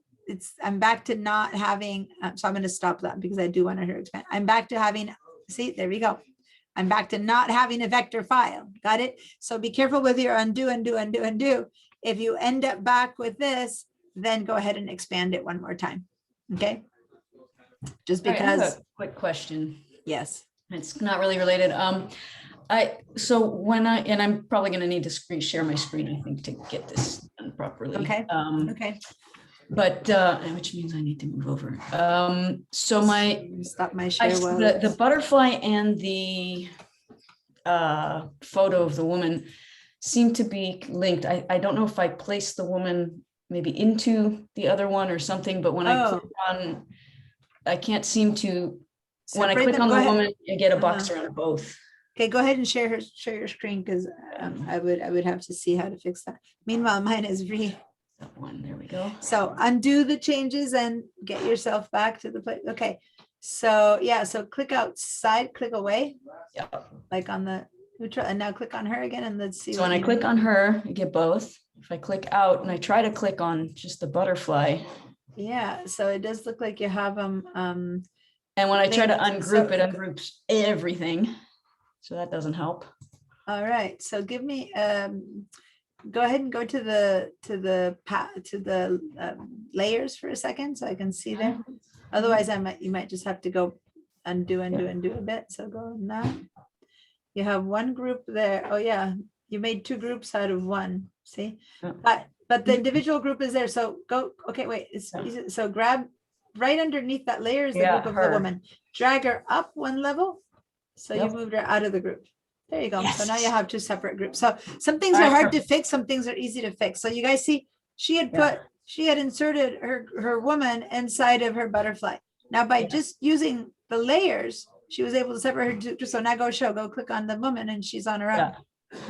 I'm back to not having, so I'm going to stop that because I do want to expand. I'm back to having, see, there we go. I'm back to not having a vector file. Got it? So be careful with your undo, undo, undo, undo. If you end up back with this, then go ahead and expand it one more time. Okay. Just All right, I have because. a quick question. Yes. It's not really related. So when and I'm probably going to need to share my screen, I think, to get this done properly. Okay. Okay. But which means I need to move over. So stop my share. The butterfly and the photo of the woman seem to be linked. I don't know if I placed the woman maybe into the other one or something, but when I click on, I can't seem to. When I click on the woman, I get a box around both. Okay, go ahead and share your screen because I would have to see how to fix that. Meanwhile, mine is that one. There we go. So undo the changes and get yourself back to the place. Okay, so yeah, so click outside, click away. Yeah. Like on the neutral, and now click on her again, and let's see. So when I click on her, I get both. If I click out and I try to click on just the butterfly. Yeah, so it does look like you have them. And when I try to ungroup it, ungroups everything. So that doesn't help. All right. So give me, go ahead and go to the layers for a second so I can see there. Otherwise, you might just have to go undo a bit. So go now. You have one group there. Oh yeah, you made two groups out of one. See, but the individual group is there. So go. Okay, wait. So grab. Right underneath that layer is the group of the woman. Drag her up one level. So you've moved her out of the group. There you go. Yes. So now you have two separate groups. So some things are hard to fix. Some things are easy to fix. So you guys see, she had inserted her woman inside of her butterfly. Now by just using the layers, she was able to separate her two. So now go click on the woman and she's on her own.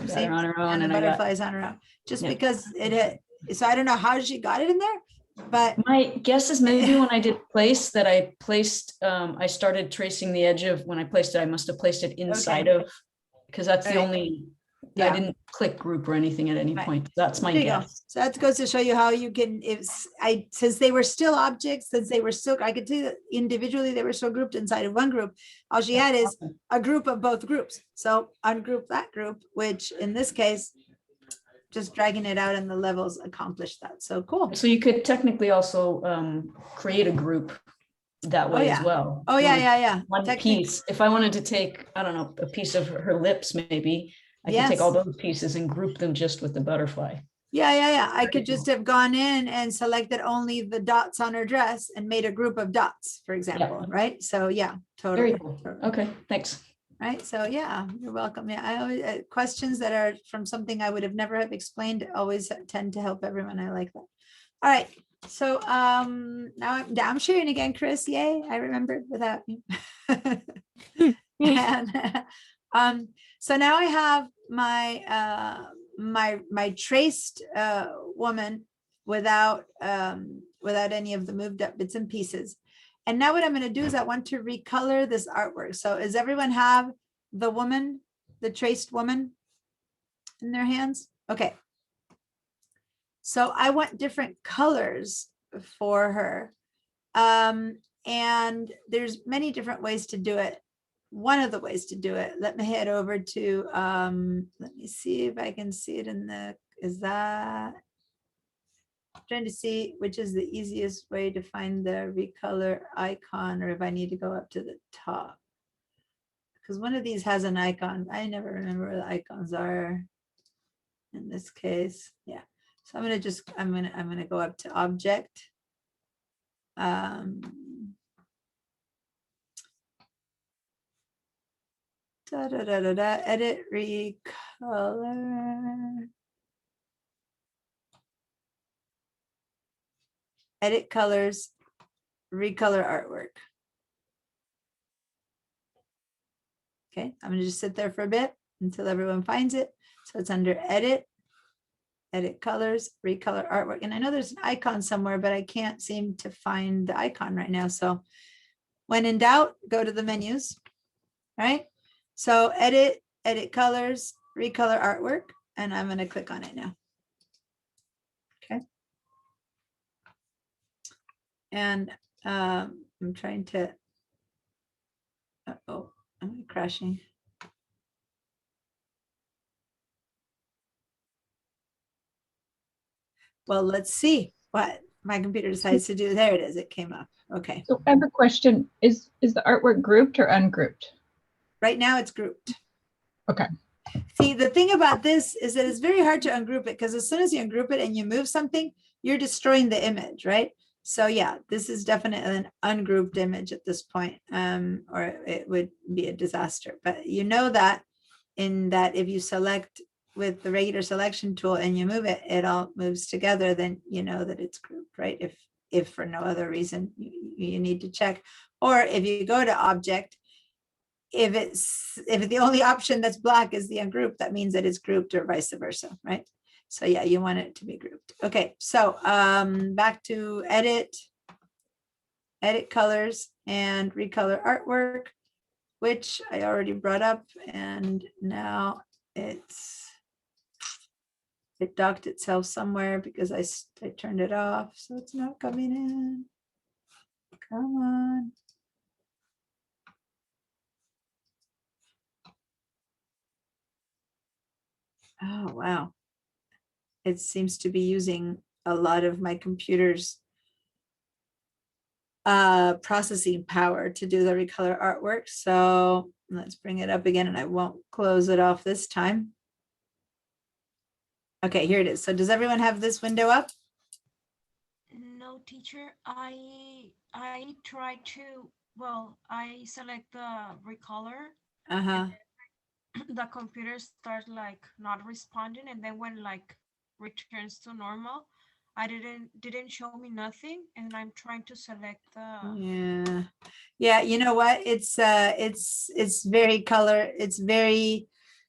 See? Her on her own, and the butterfly is on her own. Just because so I don't know how she got it in there. But my guess is maybe when I did place that I started tracing the edge of when I placed it, I must have placed it inside of, because that's the only, I didn't click group or anything at any point. That's my guess. So that goes to show you how you can, since they were still objects, I could see that individually they were still grouped inside of one group. All she had is a group of both groups. So ungroup that group, which in this case, just dragging it out and the levels accomplish that. So cool. So you could technically also create a group that way as well. Oh yeah. One piece. If I wanted to take, I don't know, a piece of her lips, maybe I could take all those pieces and group them just with the butterfly. Yeah. I could just have gone in and selected only the dots on her dress and made a group of dots, for example, right? So yeah, totally. Very cool. Okay, thanks. Right. So yeah, you're welcome. Yeah, I always questions that are from something I would have never have explained always tend to help everyone. I like that. All right. So now I'm sharing again, Chris. Yay! I remembered without you. And so now I have my my traced woman without any of the moved up bits and pieces. And now what I'm going to do is I want to recolor this artwork. So does everyone have the woman, the traced woman in their hands? Okay. So I want different colors for her. And there's many different ways to do it. One of the ways to do it, let me head over to, let me see if I can see it in the, I'm trying to see which is the easiest way to find the recolor icon, or if I need to go up to the top. Because one of these has an icon. I never remember where the icons are in this case. Yeah. So I'm gonna go up to object. Edit recolor. Edit colors, recolor artwork. Okay, I'm gonna just sit there for a bit until everyone finds it. So it's under edit, edit colors, recolor artwork. And I know there's an icon somewhere, but I can't seem to find the icon right now. So when in doubt, go to the menus, right? So edit, edit colors, recolor artwork, and I'm gonna click on it now. Okay. And I'm trying to, oh, I'm crashing. Well, let's see what my computer decides to do. There it is. It came up. Okay. So I have a question. Is the artwork grouped or ungrouped? Right now it's grouped. Okay. See, the thing about this is that it's very hard to ungroup it because as soon as you ungroup it and you move something, you're destroying the image, right? So yeah, this is definitely an ungrouped image at this point, or it would be a disaster. But you know that in that if you select with the regular selection tool and you move it, it all moves together, then you know that it's grouped, right? If for no other reason you need to check. Or if you go to object, if the only option that's black is the ungroup, that means that it's grouped or vice versa, right? So yeah, you want it to be grouped. Okay, so back to edit colors and recolor artwork, which I already brought up, and now it docked itself somewhere because I turned it off, so it's not coming in. Come on. Oh, wow. It seems to be using a lot of my computer's processing power to do the recolor artwork. So let's bring it up again, and I won't close it off this time. Okay, here it is. So does everyone have this window up? No, teacher, I try to, well, I select the recolor. Uh-huh. The computer starts like not responding, and then when like returns to normal, I didn't show me nothing, and I'm trying to select the Yeah, you know what, it's very color, it's very,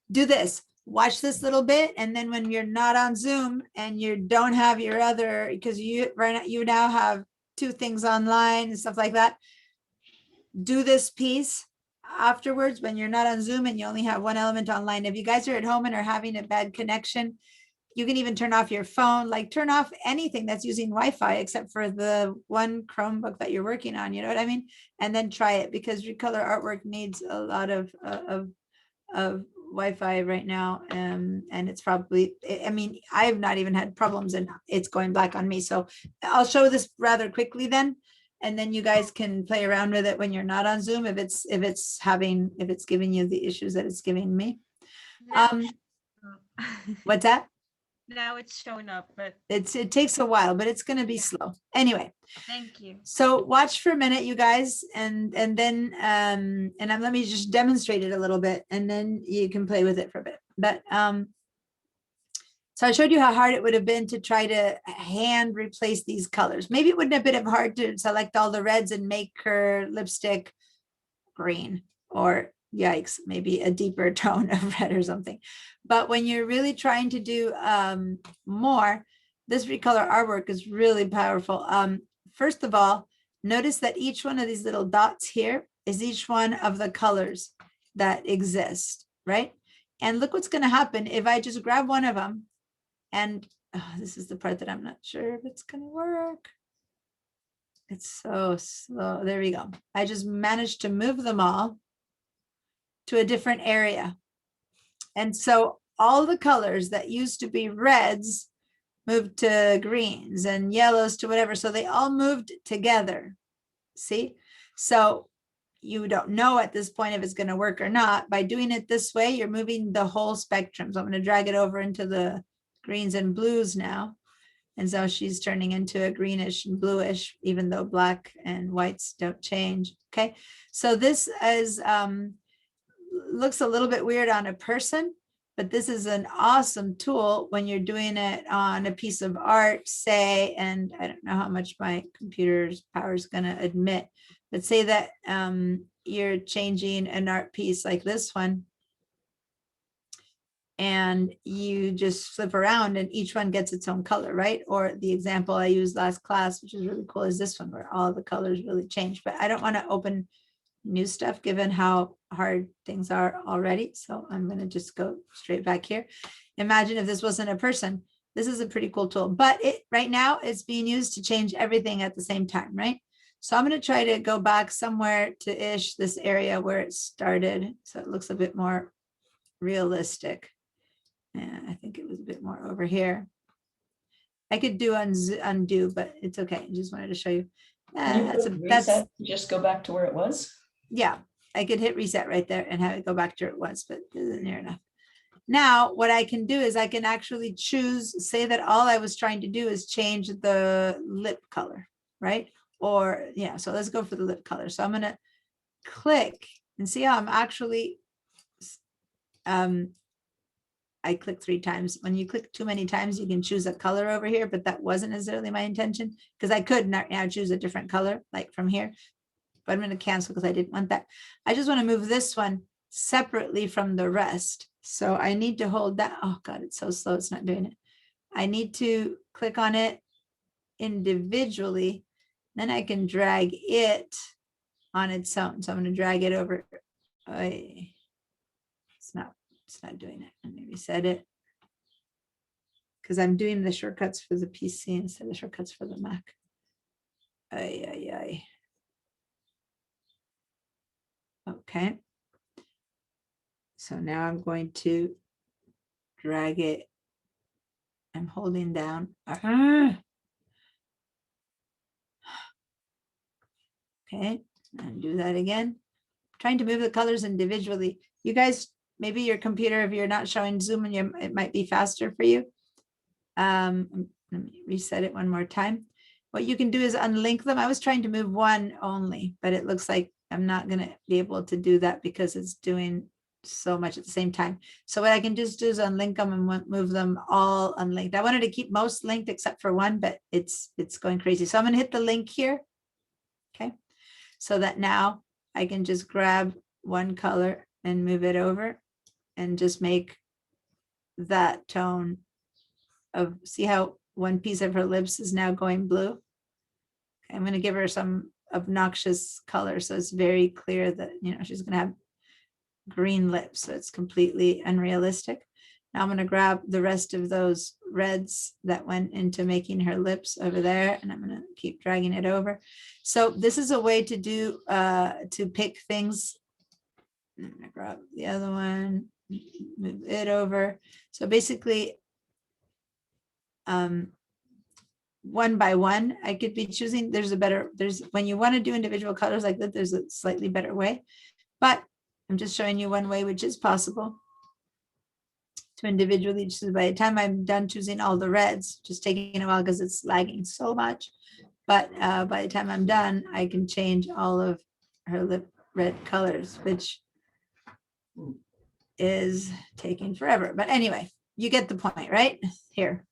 do this, watch this little bit, and then when you're not on Zoom and you don't have your other, because you right now you now have two things online and stuff like that, do this piece afterwards when you're not on Zoom and you only have one element online. If you guys are at home and are having a bad connection, you can even turn off your phone, like turn off anything that's using Wi-Fi except for the one Chromebook that you're working on, you know what I mean? And then try it, because recolor artwork needs a lot of Wi-Fi right now. And it's probably, I mean, I've not even had problems and it's going black on me. So I'll show this rather quickly then. And then you guys can play around with it when you're not on Zoom, if it's giving you the issues that it's giving me. What's that? Now it's showing up, but it takes a while, but it's going to be slow anyway. thank you. So watch for a minute, you guys, and then let me just demonstrate it a little bit, and then you can play with it for a bit. But so I showed you how hard it would have been to try to hand replace these colors. Maybe it wouldn't have been hard to select all the reds and make her lipstick green, or yikes, maybe a deeper tone of red or something. But when you're really trying to do more, this recolor artwork is really powerful. First of all, notice that each one of these little dots here is each one of the colors that exist, right? And look what's going to happen if I just grab one of them, and this is the part that I'm not sure if it's going to work. It's so slow. There we go. I just managed to move them all to a different area. And so all the colors that used to be reds moved to greens and yellows to whatever. So they all moved together. See? So you don't know at this point if it's going to work or not. By doing it this way, you're moving the whole spectrum. So I'm going to drag it over into the greens and blues now. And so she's turning into a greenish and bluish, even though black and whites don't change. Okay. So this is, looks a little bit weird on a person, but this is an awesome tool when you're doing it on a piece of art, say, and I don't know how much my computer's power is going to admit, but say that you're changing an art piece like this one, and you just flip around and each one gets its own color, right? Or the example I used last class, which is really cool, is this one where all the colors really change. But I don't want to open new stuff given how hard things are already. So I'm going to just go straight back here. Imagine if this wasn't a person, This is a pretty cool tool, but it right now it's being used to change everything at the same time, right? So I'm going to try to go back somewhere to ish this area where it started. So it looks a bit more realistic. And I think it was a bit more over here. I could do undo, but it's okay. I just wanted to show you. Can you That's put that's reset, just go back to where it was? yeah. I could hit reset right there and have it go back to where it was, but it isn't near enough. Now, what I can do is I can actually choose, say that all I was trying to do is change the lip color, right? Or yeah, so let's go for the lip color. So I'm going to click and see how I'm actually, I click 3 times. When you click too many times, you can choose a color over here, but that wasn't necessarily my intention because I could now choose a different color like from here, but I'm going to cancel because I didn't want that. I just want to move this one separately from the rest. So I need to hold that. Oh God, it's so slow. It's not doing it. I need to click on it individually. Then I can drag it on its own. So I'm going to drag it over. It's not doing it. Let me reset it. Because I'm doing the shortcuts for the PC instead of shortcuts for the Mac. Okay. So now I'm going to drag it. I'm holding down. Okay, and do that again. Trying to move the colors individually. You guys, maybe your computer, if you're not showing Zoom, and it might be faster for you. Let me reset it one more time. What you can do is unlink them. I was trying to move one only, but it looks like I'm not going to be able to do that because it's doing so much at the same time. So what I can just do is unlink them and move them all unlinked. I wanted to keep most linked except for one, but it's going crazy. So I'm going to hit the link here. Okay. So that now I can just grab one color and move it over and just make that tone of, see how one piece of her lips is now going blue. Okay, I'm going to give her some obnoxious color. So it's very clear that, she's going to have green lips. So it's completely unrealistic. Now I'm going to grab the rest of those reds that went into making her lips over there, and I'm going to keep dragging it over. So this is a way to do, to pick things. I'm going to grab the other one, move it over. So basically, one by one, I could be choosing, when you want to do individual colors like that, there's a slightly better way, but I'm just showing you one way, which is possible to individually choose. By the time I'm done choosing all the reds, just taking a while because it's lagging so much. But by the time I'm done, I can change all of her lip red colors, which is taking forever. But anyway, you get the point, right? Here.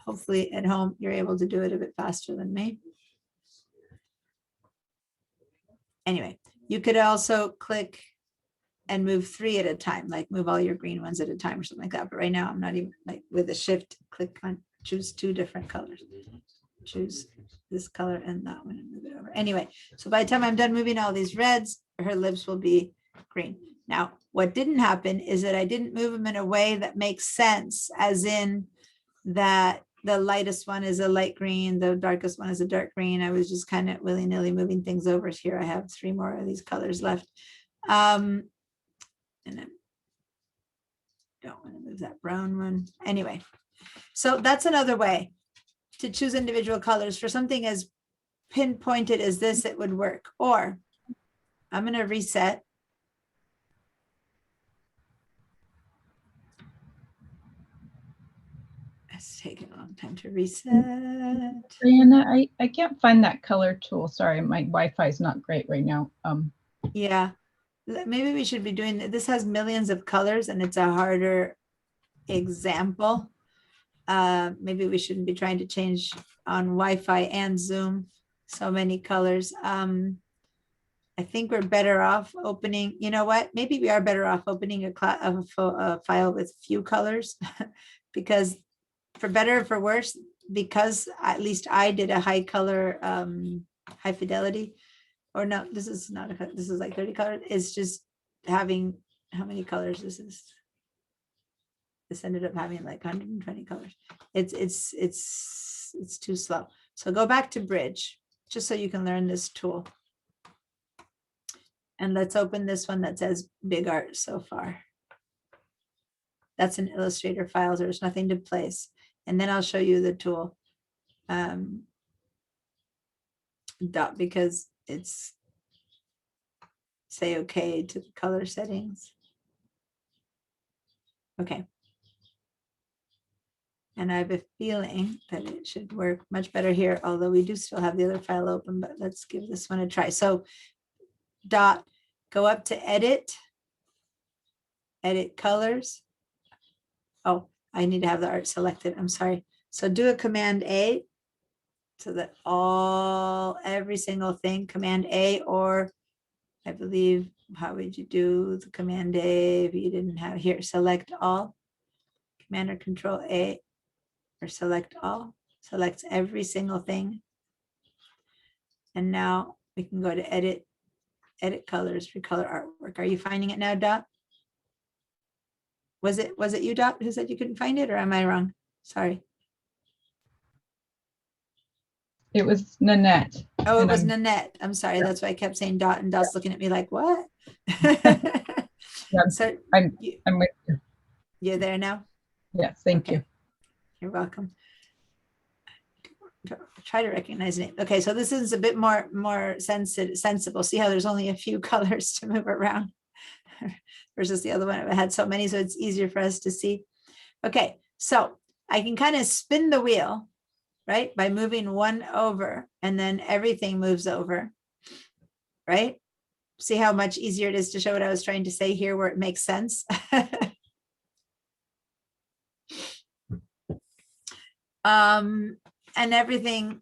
Hopefully at home, you're able to do it a bit faster than me. Anyway, you could also click and move 3 at a time, like move all your green ones at a time or something like that. But right now I'm not even, like, with a shift, click on, choose 2 different colors. Choose this color and that one and move it over. Anyway, so by the time I'm done moving all these reds, her lips will be green. Now, what didn't happen is that I didn't move them in a way that makes sense, as in that the lightest one is a light green, the darkest one is a dark green. I was just kind of willy-nilly moving things over. Here I have 3 more of these colors left. And I don't want to move that brown one. Anyway, so that's another way to choose individual colors for something as pinpointed as this. It would work. Or I'm going to reset. It's taking a long time to reset. Brianna, I can't find that color tool. Sorry, my Wi-Fi is not great right now. Yeah, maybe we should be doing, this has millions of colors and it's a harder example. Maybe we shouldn't be trying to change on Wi-Fi and Zoom so many colors. I think we're better off opening, you know what, maybe we are better off opening a file with few colors because for better or for worse, because at least I did a high color, high fidelity, or no, this is not a, this is like 30 colors. It's just having, how many colors this is? This ended up having like 120 colors. It's too slow. So go back to Bridge, just so you can learn this tool. And let's open this one that says Big Art so far. That's an Illustrator file. There's nothing to place. And then I'll show you the tool. Dot, because it's say okay to the color settings. Okay. And I have a feeling that it should work much better here, although we do still have the other file open, but let's give this one a try. So dot, go up to edit colors. Oh, I need to have the art selected. I'm sorry. So do a Command A so that every single thing, Command A, or I believe, how would you do the Command A if you didn't have here? Select all, Command or Control A, or select all, selects every single thing. And now we can go to edit colors, recolor artwork. Are you finding it now, Dot? Was it you, Dot, who said you couldn't find it, or am I wrong? Sorry. It was Nanette. Oh, it and was I'm- Nanette. I'm sorry. Yeah. That's why I kept saying Dot, and Dot's looking at me like, what? Yeah, So I'm with you. you're there now? Yes, thank Okay. you. You're welcome. Try to recognize it. Okay, so this is a bit more sensible. See how there's only a few colors to move around versus the other one. It had so many, so it's easier for us to see. Okay, so I can kind of spin the wheel, right, by moving one over, and then everything moves over, right? See how much easier it is to show what I was trying to say here, where it makes sense. And everything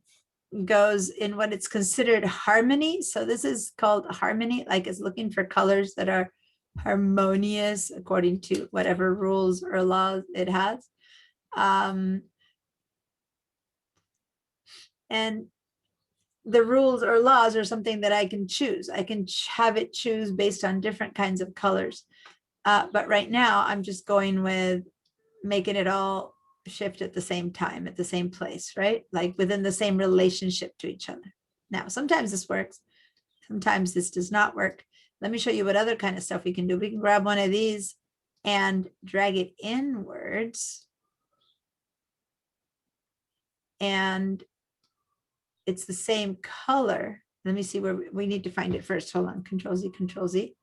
goes in what it's considered harmony. So this is called harmony, like it's looking for colors that are harmonious according to whatever rules or laws it has. And the rules or laws are something that I can choose. I can have it choose based on different kinds of colors. But right now I'm just going with making it all shift at the same time, at the same place, right? Like within the same relationship to each other. Now, sometimes this works. Sometimes this does not work. Let me show you what other kind of stuff we can do. We can grab one of these and drag it inwards. And it's the same color. Let me see where we need to find it first. Hold on, Control Z, Control Z.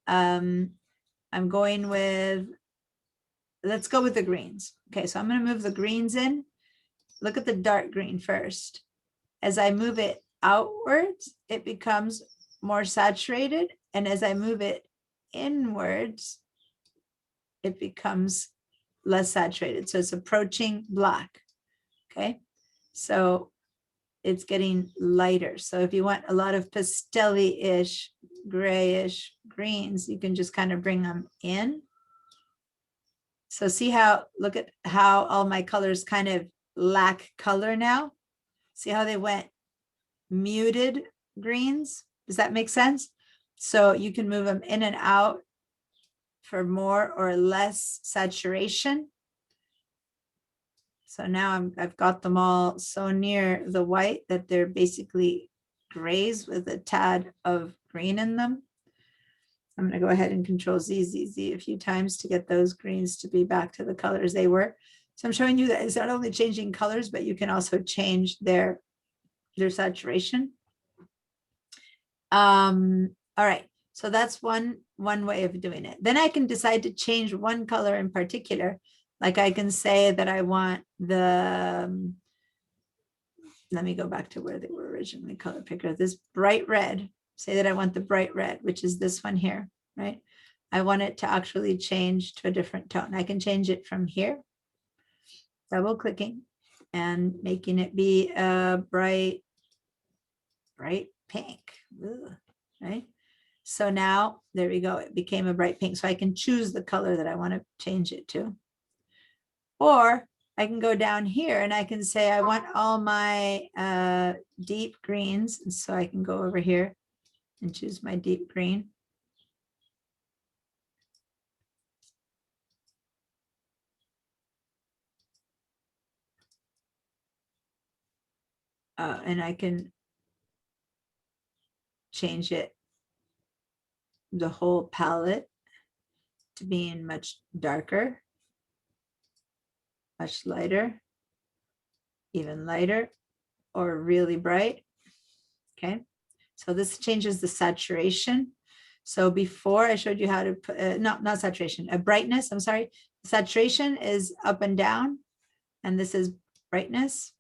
I'm going with, let's go with the greens. Okay, so I'm going to move the greens in. Look at the dark green first. As I move it outwards, it becomes more saturated. And as I move it inwards, it becomes less saturated. So it's approaching black. Okay, so it's getting lighter. So if you want a lot of pastel-ish, grayish greens, you can just kind of bring them in. So see how, look at how all my colors kind of lack color now. See how they went muted greens? Does that make sense? So you can move them in and out for more or less saturation. So now I've got them all so near the white that they're basically grays with a tad of green in them. I'm going to go ahead and Control Z, Z, Z a few times to get those greens to be back to the colors they were. So I'm showing you that it's not only changing colors, but you can also change their saturation. All right, so that's one way of doing it. Then I can decide to change one color in particular. Like I can say that I want the, let me go back to where they were originally color picker, this bright red. Say that I want the bright red, which is this one here, right? I want it to actually change to a different tone. I can change it from here, double clicking and making it be a bright pink. Ugh, right? So now there we go. It became a bright pink. So I can choose the color that I want to change it to. Or I can go down here and I can say I want all my deep greens. And so I can go over here and choose my deep green. and I can change it, the whole palette, to being much darker, much lighter, even lighter, or really bright. Okay, so this changes the saturation. So before I showed you how to put, not saturation, a brightness, I'm sorry. Saturation is up and down, and this is brightness.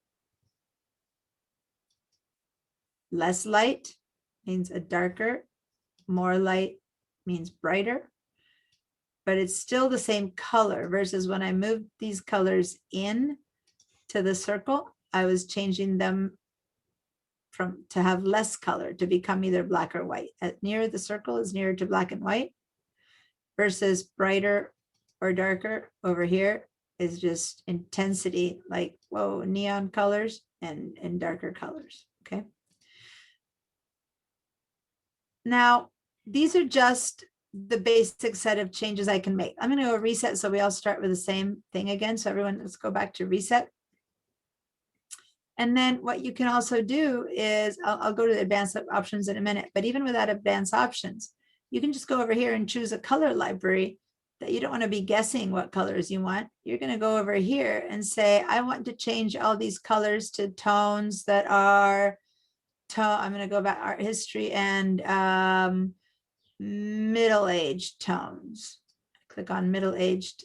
Less light means a darker, more light means brighter, but it's still the same color versus when I moved these colors in to the circle, I was changing them to have less color, to become either black or white. At near the circle is nearer to black and white, versus brighter or darker over here is just intensity, like, whoa, neon colors and darker colors. Okay. Now, these are just the basic set of changes I can make. I'm going to go reset, so we all start with the same thing again. So everyone, let's go back to reset. And then what you can also do is, I'll go to the advanced options in a minute, but even without advanced options, you can just go over here and choose a color library that you don't want to be guessing what colors you want. You're going to go over here and say, I want to change all these colors to tones that are, I'm going to go back art history and middle-aged tones. Click on middle-aged.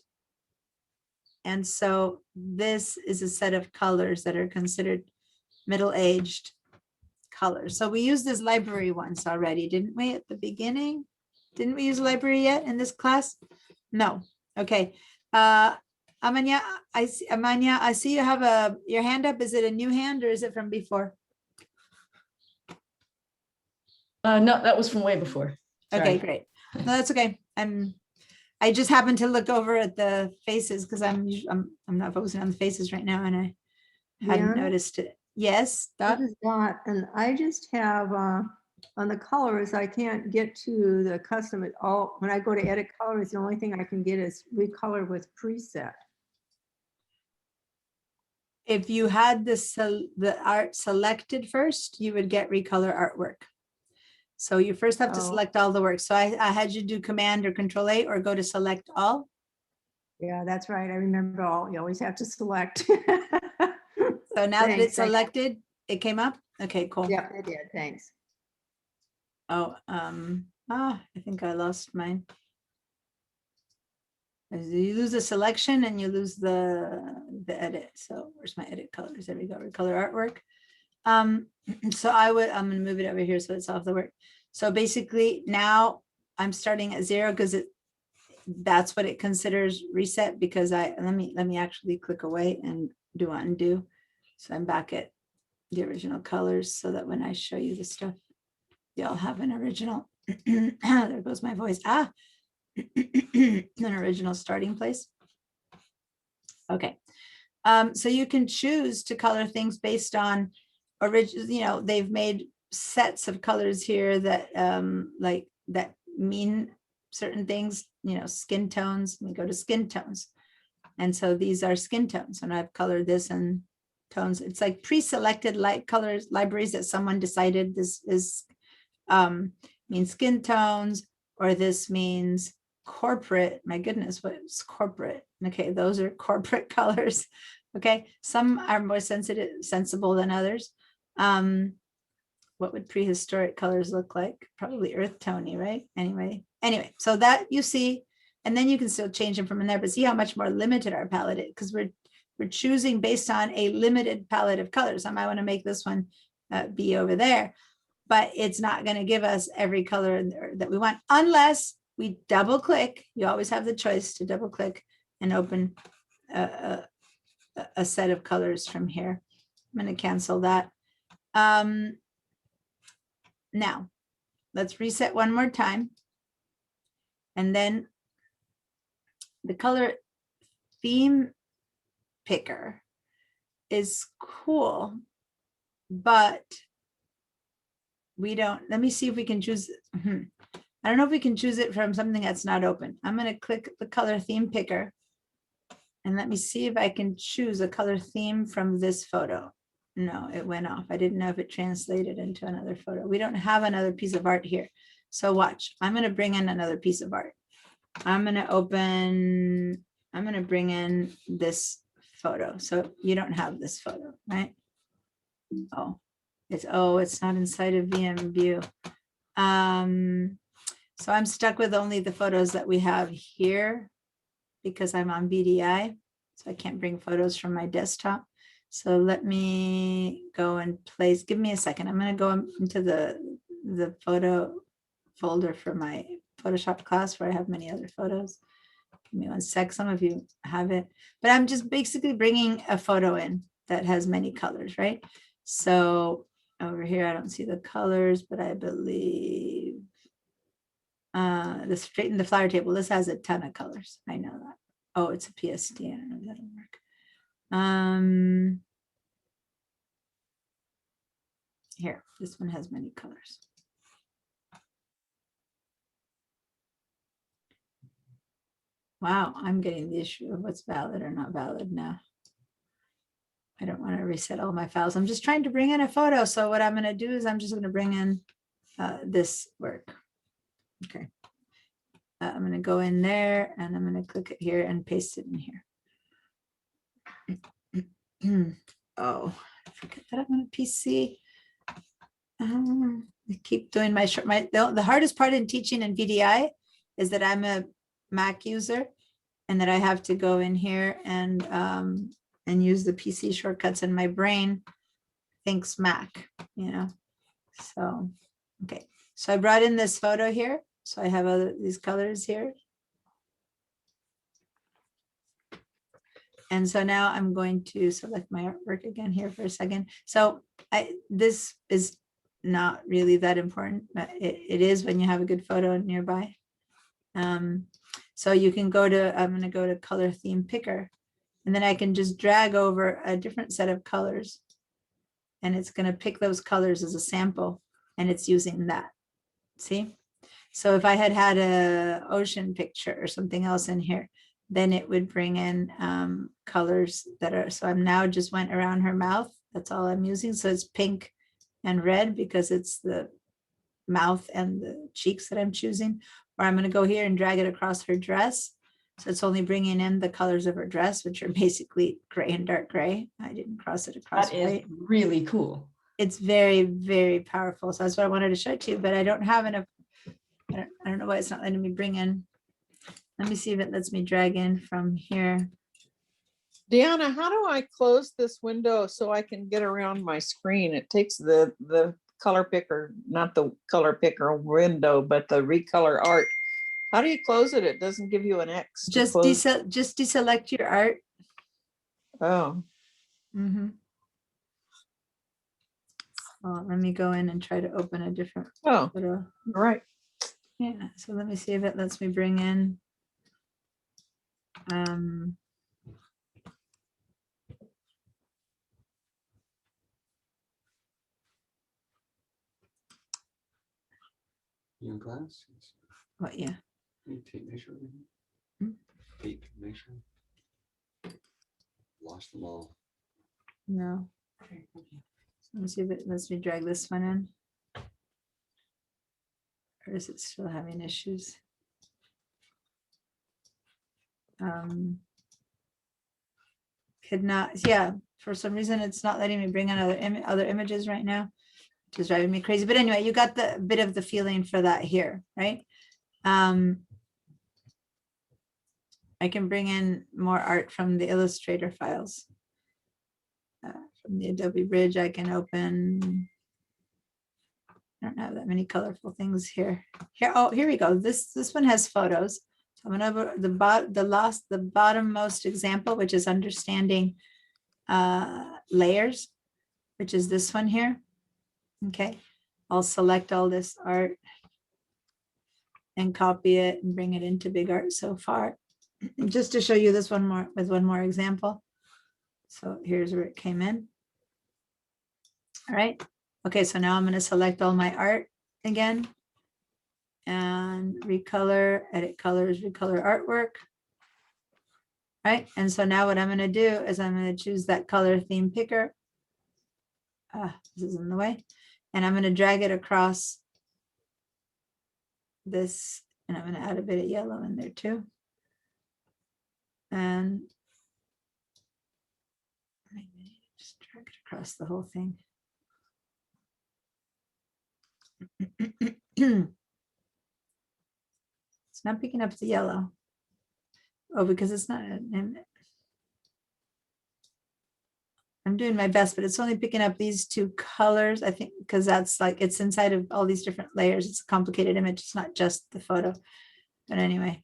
And so this is a set of colors that are considered middle-aged colors. So we used this library once already, didn't we, at the beginning? Didn't we use library yet in this class? No. Okay. Amanya, I see you have your hand up. Is it a new hand or is it from before? No, that was from way before. Sorry. Okay, great. No, that's okay. I just happened to look over at the faces because I'm not focusing on the faces right now, and I hadn't noticed it. Yes, This is Dot, and I just have on the colors, I can't get to the custom at all. When I go to edit colors, the only thing I can get is recolor with preset. If you had the art selected first, you would get recolor artwork. So you first have to select all the work. So I had you do Command or Control A or go to select all. Yeah, that's right. I remember all. You always have to select. So now that it's selected, it came up. Okay, cool. Yeah, it did. Thanks. Oh, I think I lost mine. You lose the selection and you lose the edit. So where's my edit colors? There we go. Recolor artwork. So I'm going to move it over here so it's off the work. So basically now I'm starting at 0 because that's what it considers reset, because let me actually click away and do undo. So I'm back at the original colors so that when I show you the stuff, you'll have an original. There goes my voice. An original starting place. Okay. So you can choose to color things based on original, they've made sets of colors here that like that mean certain things, skin tones. We go to skin tones. And so these are skin tones, and I've colored this in tones. It's like pre-selected light colors libraries that someone decided this is means skin tones, or this means corporate. My goodness, what's corporate? Okay, those are corporate colors. Okay, some are more sensible than others. What would prehistoric colors look like? Probably earth tony, right? Anyway, so that you see, and then you can still change them from in there, but see how much more limited our palette is, because we're choosing based on a limited palette of colors. I might want to make this one be over there, but it's not going to give us every color that we want unless we double click. You always have the choice to double click and open a set of colors from here. I'm going to cancel that. Now, let's reset one more time. And then the color theme picker is cool, but we don't, let me see if we can choose. I don't know if we can choose it from something that's not open. I'm going to click the color theme picker and let me see if I can choose a color theme from this photo. No, it went off. I didn't know if it translated into another photo. We don't have another piece of art here. So watch, I'm going to bring in another piece of art. I'm going to bring in this photo. So you don't have this photo, right? Oh, it's not inside of VM view. So I'm stuck with only the photos that we have here because I'm on BDI. So I can't bring photos from my desktop. So let me go and place, give me a second. I'm going to go into the photo folder for my Photoshop class where I have many other photos. Give me one sec. Some of you have it, but I'm just basically bringing a photo in that has many colors, right? So over here, I don't see the colors, but I believe the straighten the flower table. This has a ton of colors. I know that. Oh, it's a PSD. I don't know if that'll work. Here, this one has many colors. Wow, I'm getting the issue of what's valid or not valid now. I don't want to reset all my files. I'm just trying to bring in a photo. So what I'm going to do is I'm just going to bring in this work. Okay. I'm going to go in there and I'm going to click it here and paste it in here. Oh, I forget that I'm on a PC. I keep doing the hardest part in teaching in VDI is that I'm a Mac user and that I have to go in here and use the PC shortcuts, and my brain thinks Mac, you know. So, okay. So I brought in this photo here. So I have these colors here. And so now I'm going to select my artwork again here for a second. So this is not really that important, but it is when you have a good photo nearby. So you can go to, I'm going to go to color theme picker, and then I can just drag over a different set of colors, and it's going to pick those colors as a sample, and it's using that. See? So if I had had a ocean picture or something else in here, then it would bring in colors that are, so I'm now just went around her mouth. That's all I'm using. So it's pink and red because it's the mouth and the cheeks that I'm choosing. Or I'm going to go here and drag it across her dress. So it's only bringing in the colors of her dress, which are basically gray and dark gray. I didn't cross it across white. That is really cool. It's very, very powerful. So that's what I wanted to show it to you, but I don't have enough. I don't know why it's not letting me bring in. Let me see if it lets me drag in from here. Deanna, how do I close this window so I can get around my screen? It takes the color picker, not the color picker window, but the recolor art. How do you close it? It doesn't give you an X. Just deselect your art. Oh. Mm-hmm. Oh, let me go in and try to open a different photo. Right. Yeah, so let me see if it lets me bring in You in class? what? Yeah. You tape measure? Hmm? Tape measure? Lost them all. No. Let me see if it lets me drag this one in. Or is it still having issues? Could not, yeah, for some reason it's not letting me bring in other images right now, which is driving me crazy. But anyway, you got the bit of the feeling for that here, right? I can bring in more art from the Illustrator files. From the Adobe Bridge, I can open. I don't have that many colorful things here. Oh, here we go. This one has photos. So I'm gonna the bottommost example, which is understanding layers, which is this one here. Okay, I'll select all this art and copy it and bring it into Big Art so far, just to show you this one more with one more example. So here's where it came in. All right. Okay, so now I'm going to select all my art again and recolor, edit colors, recolor artwork. Right. And so now what I'm going to do is I'm going to choose that color theme picker. this is in the way. And I'm going to drag it across this, and I'm going to add a bit of yellow in there too. And just drag it across the whole thing. It's not picking up the yellow. Oh, because it's not. I'm doing my best, but it's only picking up these two colors, I think, because that's like, it's inside of all these different layers. It's a complicated image. It's not just the photo. But anyway,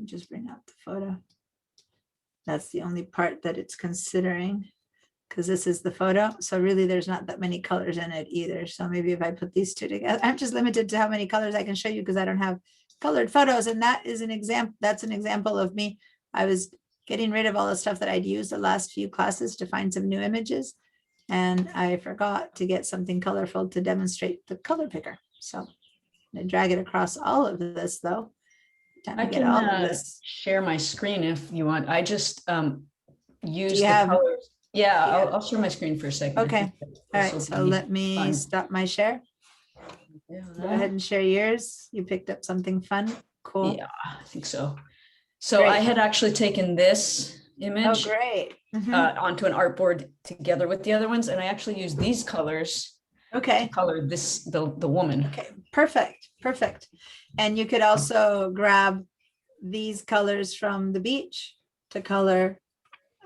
just bring out the photo. That's the only part that it's considering, because this is the photo. So really there's not that many colors in it either. So maybe if I put these two together, I'm just limited to how many colors I can show you because I don't have colored photos. And that is an example. That's an example of me. I was getting rid of all the stuff that I'd used the last few classes to find some new images. And I forgot to get something colorful to demonstrate the color picker. So I'm gonna drag it across all of this though. Time to I get all of can this. share my screen if you want. I just use you the have- colors. Yeah, Yeah. I'll share my screen for a second. I Okay. think All this right, will so be let me fun. stop my share. Go ahead and share yours. You picked up something fun. Cool. Yeah, I think so. So I Great. had actually taken this Oh, image great. Mhm. onto an artboard together with the other ones, and I actually used these colors to Okay. color this the woman. Okay, perfect, perfect. And you could also grab these colors from the beach to color,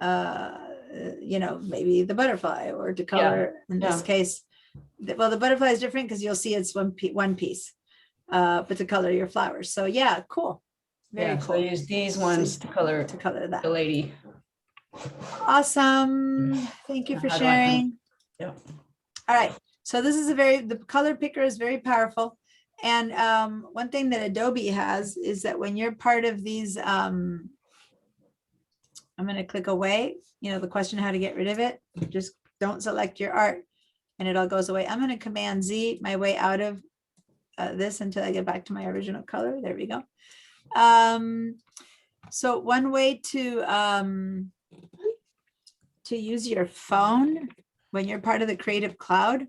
you know, maybe the butterfly, or to color, in this yeah. case, well, the butterfly is different because you'll see it's one piece, but to color your flowers. So yeah, cool. Very Yeah, so cool. I use these ones to color that. the lady. Awesome. Thank you for How do I- sharing. Yep. All right. So this is the color picker is very powerful. And one thing that Adobe has is that when you're part of these, I'm going to click away, you know, the question how to get rid of it. Just don't select your art and it all goes away. I'm going to Command Z my way out of this until I get back to my original color. There we go. So one way to use your phone when you're part of the Creative Cloud,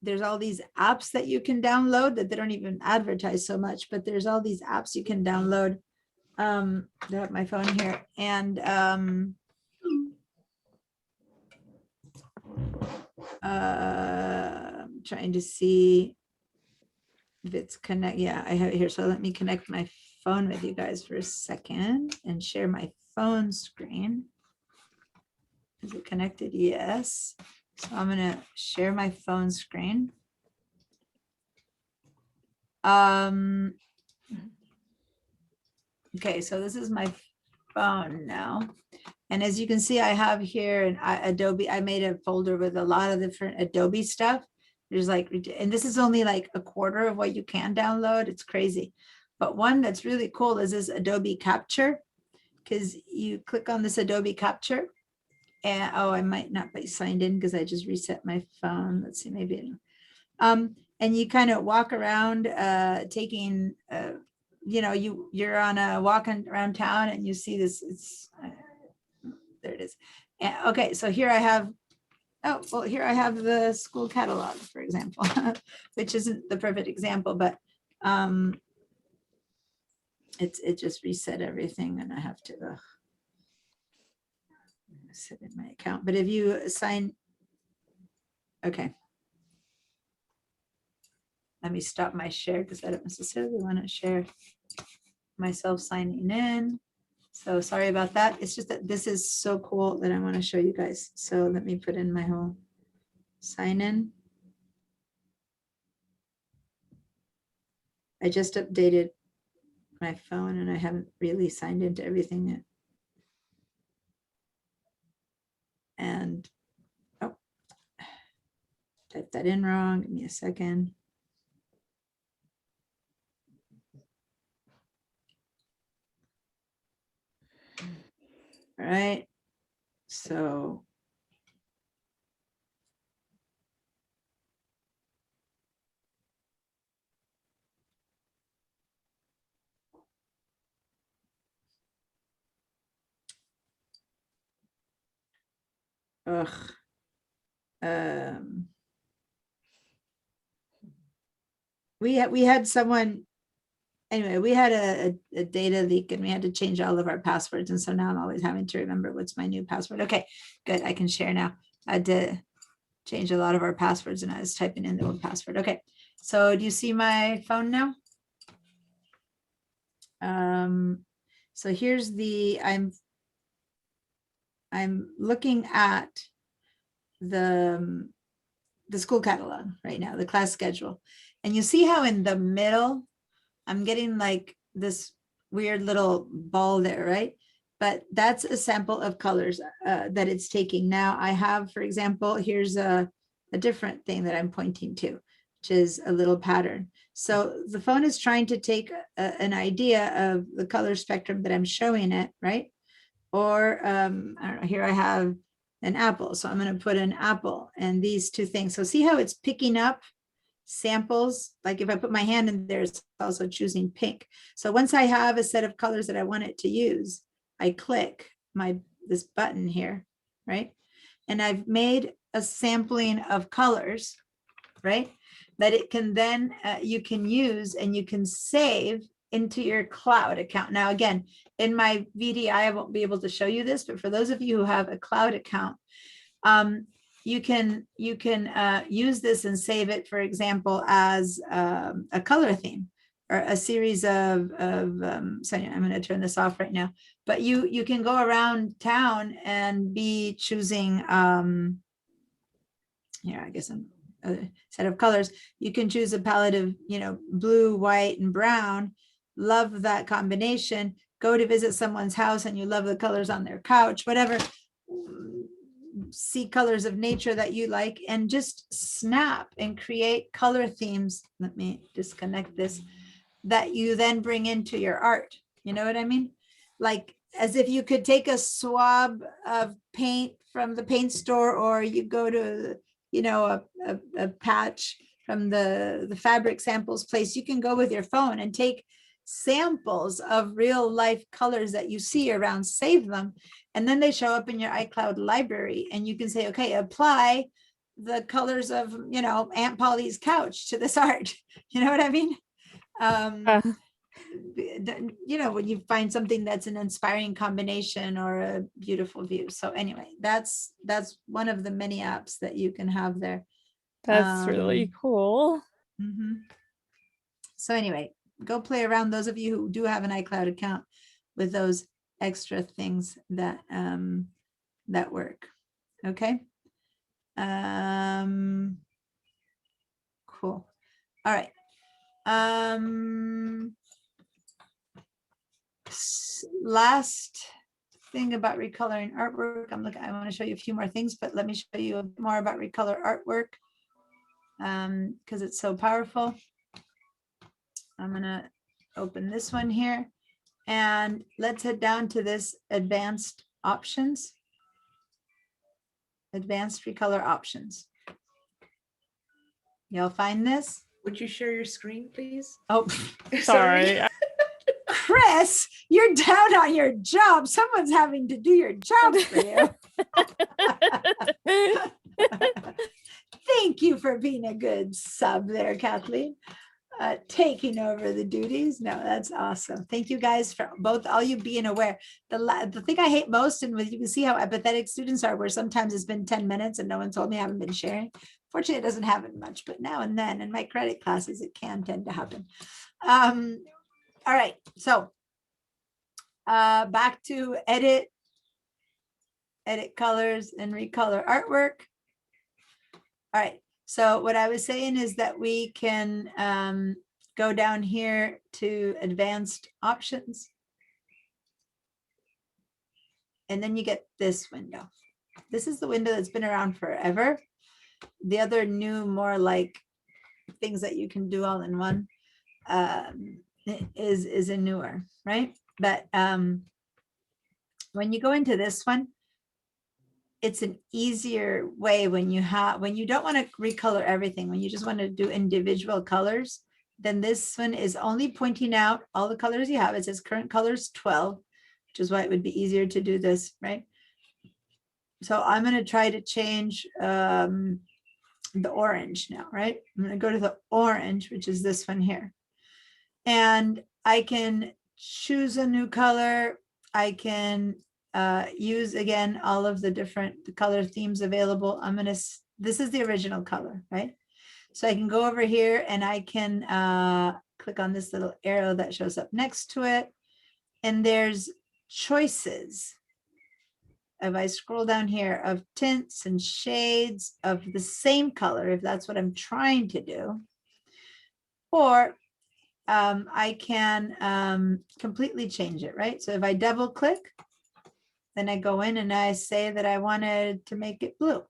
there's all these apps that you can download that they don't even advertise so much, but there's all these apps you can download. I have my phone here, and I'm trying to see if it's connect. Yeah, I have it here. So let me connect my phone with you guys for a second and share my phone screen. Is it connected? Yes. So I'm going to share my phone screen. Okay, so this is my phone now. And as you can see, I have here an Adobe. I made a folder with a lot of different Adobe stuff. There's like, and this is only like a quarter of what you can download. It's crazy. But one that's really cool is this Adobe Capture, because you click on this Adobe Capture. And oh, I might not be signed in because I just reset my phone. Let's see, maybe. And you kind of walk around taking, you know, you're on a walking around town and you see this. It's there it is. And, okay, so here I have. Oh, well, here I have the school catalog, for example, which isn't the perfect example, but it just reset everything, and I have to. Sit in my account, but if you sign, okay, let me stop my share because I don't necessarily want to share myself signing in. So sorry about that. It's just that this is so cool that I want to show you guys. So let me put in my whole sign in. I just updated my phone and I haven't really signed into everything yet. And oh, typed that in wrong. Give me a second. All right. So ugh. We had someone, anyway, we had a data leak and we had to change all of our passwords. And so now I'm always having to remember what's my new password. Okay, good. I can share now. I had to change a lot of our passwords and I was typing in the old password. Okay, so do you see my phone now? So here's the, I'm looking at the school catalog right now, the class schedule. And you see how in the middle, I'm getting like this weird little ball there, right? But that's a sample of colors that it's taking. Now I have, for example, here's a different thing that I'm pointing to, which is a little pattern. So the phone is trying to take an idea of the color spectrum that I'm showing it, right? Or I don't know, here I have an apple. So I'm going to put an apple and these two things. So see how it's picking up samples? Like if I put my hand in there, it's also choosing pink. So once I have a set of colors that I want it to use, I click this button here, right? And I've made a sampling of colors, right? That it can then, you can use and you can save into your cloud account. Now, again, in my VDI, I won't be able to show you this, but for those of you who have a cloud account, you can use this and save it, for example, as a color theme or a series of so I'm going to turn this off right now, but you can go around town and be choosing, here, I guess a set of colors. You can choose a palette of, blue, white, and brown. Love that combination. Go to visit someone's house and you love the colors on their couch, whatever. See colors of nature that you like and just snap and create color themes. Let me disconnect this, that you then bring into your art. You know what I mean? Like as if you could take a swab of paint from the paint store, or you go to, a patch from the fabric samples place. You can go with your phone and take samples of real life colors that you see around, save them, and then they show up in your iCloud library and you can say, okay, apply the colors of, Aunt Polly's couch to this art. You know what I mean? When you find something that's an inspiring combination or a beautiful view. So anyway, that's one of the many apps that you can have there. That's really cool. So anyway, go play around, those of you who do have an iCloud account, with those extra things that that work. Okay. Cool. All right. Last thing about recoloring artwork. I want to show you a few more things, but let me show you a bit more about recolor artwork because it's so powerful. I'm gonna open this one here and let's head down to this advanced options. Advanced recolor options. You'll find this. Would you share your screen, please? Oh, sorry. Chris, you're down on your job. Someone's having to do your job for you. Thank you for being a good sub there, Kathleen. Taking over the duties. No, that's awesome. Thank you guys for both, all you being aware. The thing I hate most, and you can see how empathetic students are, where sometimes it's been 10 minutes and no one told me, I haven't been sharing. Fortunately, it doesn't happen much, but now and then in my credit classes, it can tend to happen. All right, so back to edit colors and recolor artwork. All right. So what I was saying is that we can go down here to advanced options. And then you get this window. This is the window that's been around forever. The other new, more like things that you can do all in one is a newer, right? But when you go into this one, it's an easier way when you don't want to recolor everything, when you just want to do individual colors, then this one is only pointing out all the colors you have. It says current colors 12, which is why it would be easier to do this, right? So I'm going to try to change the orange now, right? I'm going to go to the orange, which is this one here. And I can choose a new color. I can use, again, all of the different color themes available. I'm going to, this is the original color, right? So I can go over here and I can click on this little arrow that shows up next to it. And there's choices. If I scroll down here of tints and shades of the same color, if that's what I'm trying to do, or I can completely change it, right? So if I double click, then I go in and I say that I wanted to make it blue.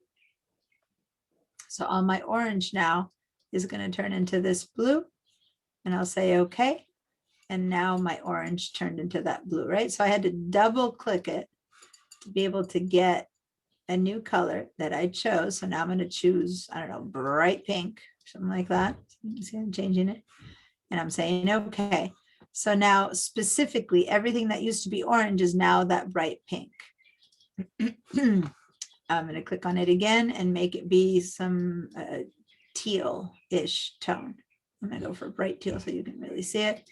So all my orange now is going to turn into this blue, and I'll say okay. And now my orange turned into that blue, right? So I had to double click it to be able to get a new color that I chose. So now I'm going to choose, I don't know, bright pink, something like that. You can see I'm changing it. And I'm saying, okay. So now specifically, everything that used to be orange is now that bright pink. I'm going to click on it again and make it be some teal-ish tone. I'm going to go for bright teal so you can really see it.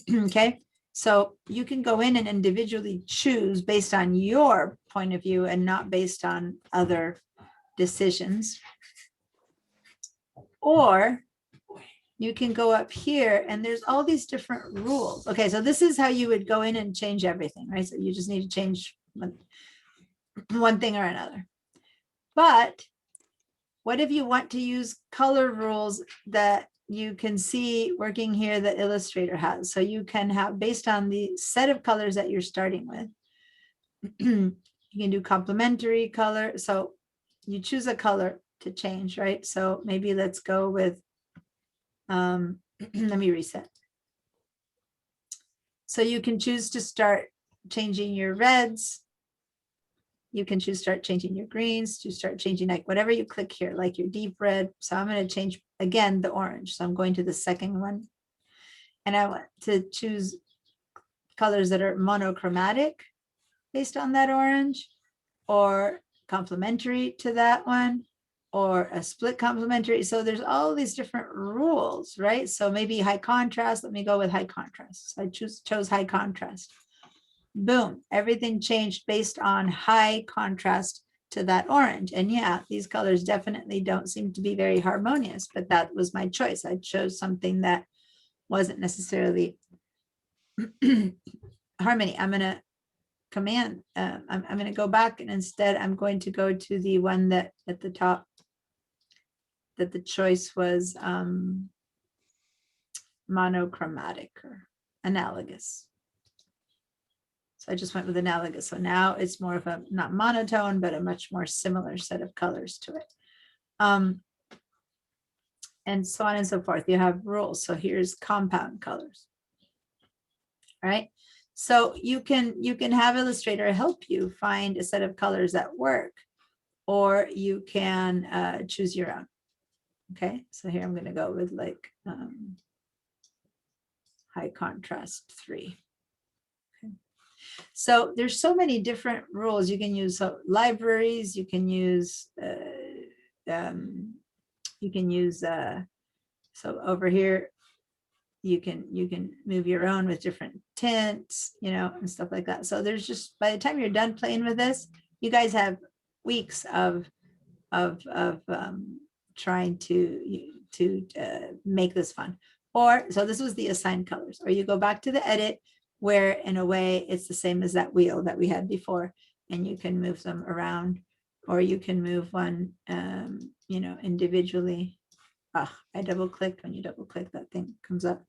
Okay. So you can go in and individually choose based on your point of view and not based on other decisions. Or you can go up here and there's all these different rules. Okay, so this is how you would go in and change everything, right? So you just need to change one thing or another. But what if you want to use color rules that you can see working here that Illustrator has? So you can have, based on the set of colors that you're starting with, you can do complementary color. So you choose a color to change, right? So maybe let's go with, let me reset. So you can choose to start changing your reds. You can choose start changing your greens, to start changing like whatever you click here, like your deep red. So I'm going to change again the orange. So I'm going to the second one. And I want to choose colors that are monochromatic based on that orange, or complementary to that one, or a split complementary. So there's all these different rules, right? So maybe high contrast. Let me go with high contrast. So I chose high contrast. Boom, everything changed based on high contrast to that orange. And yeah, these colors definitely don't seem to be very harmonious, but that was my choice. I chose something that wasn't necessarily harmony. I'm going to command, I'm going to go back, and instead I'm going to go to the one that at the top, that the choice was monochromatic or analogous. So I just went with analogous. So now it's more of a, not monotone, but a much more similar set of colors to it. And so on and so forth. You have rules. So here's compound colors. All right. So you can have Illustrator help you find a set of colors that work, or you can choose your own. Okay. So here I'm going to go with like high contrast 3. So there's so many different rules you can use. So libraries, you can use, so over here, you can move your own with different tints, you know, and stuff like that. So there's just, by the time you're done playing with this, you guys have weeks of trying to make this fun. Or, so this was the assigned colors, or you go back to the edit, where in a way it's the same as that wheel that we had before, and you can move them around, or you can move one, you know, individually. I double clicked. When you double click, that thing comes up,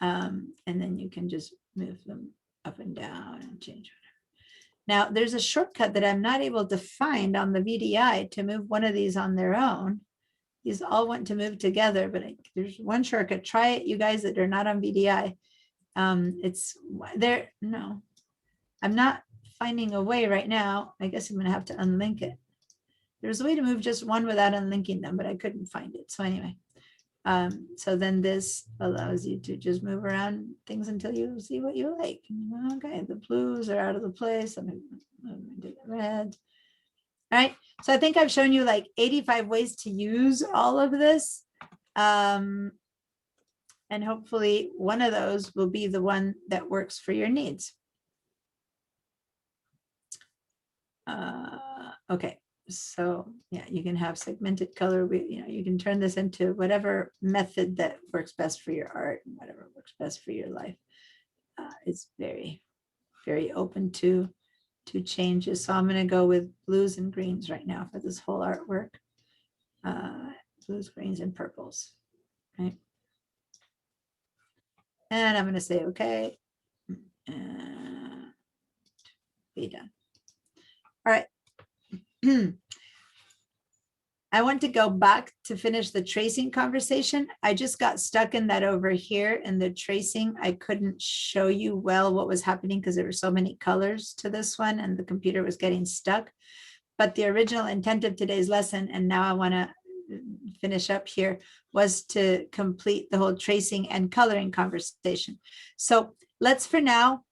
and then you can just move them up and down and change whatever. Now there's a shortcut that I'm not able to find on the VDI to move one of these on their own. These all want to move together, but there's one shortcut. Try it, you guys that are not on VDI. It's there. No, I'm not finding a way right now. I guess I'm gonna have to unlink it. There's a way to move just one without unlinking them, but I couldn't find it. So anyway, so then this allows you to just move around things until you see what you like. Okay, the blues are out of the place. I'm gonna move into the red. All right. So I think I've shown you like 85 ways to use all of this. And hopefully one of those will be the one that works for your needs. Okay. So yeah, you can have segmented color. You can turn this into whatever method that works best for your art and whatever works best for your life. It's very, very open to changes. So I'm going to go with blues and greens right now for this whole artwork. Blues, greens, and purples. Right. And I'm going to say, okay. And be done. All right. I want to go back to finish the tracing conversation. I just got stuck in that over here in the tracing. I couldn't show you well what was happening because there were so many colors to this one and the computer was getting stuck. But the original intent of today's lesson, and now I want to finish up here, was to complete the whole tracing and coloring conversation. So let's for now,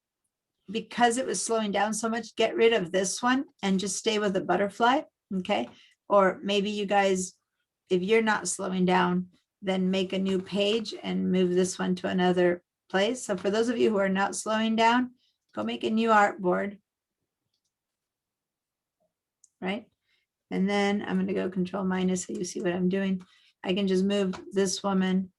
because it was slowing down so much, get rid of this one and just stay with the butterfly, okay? Or maybe you guys, if you're not slowing down, then make a new page and move this one to another place. So for those of you who are not slowing down, go make a new artboard, right? And then I'm going to go Control minus so you see what I'm doing. I can just move this woman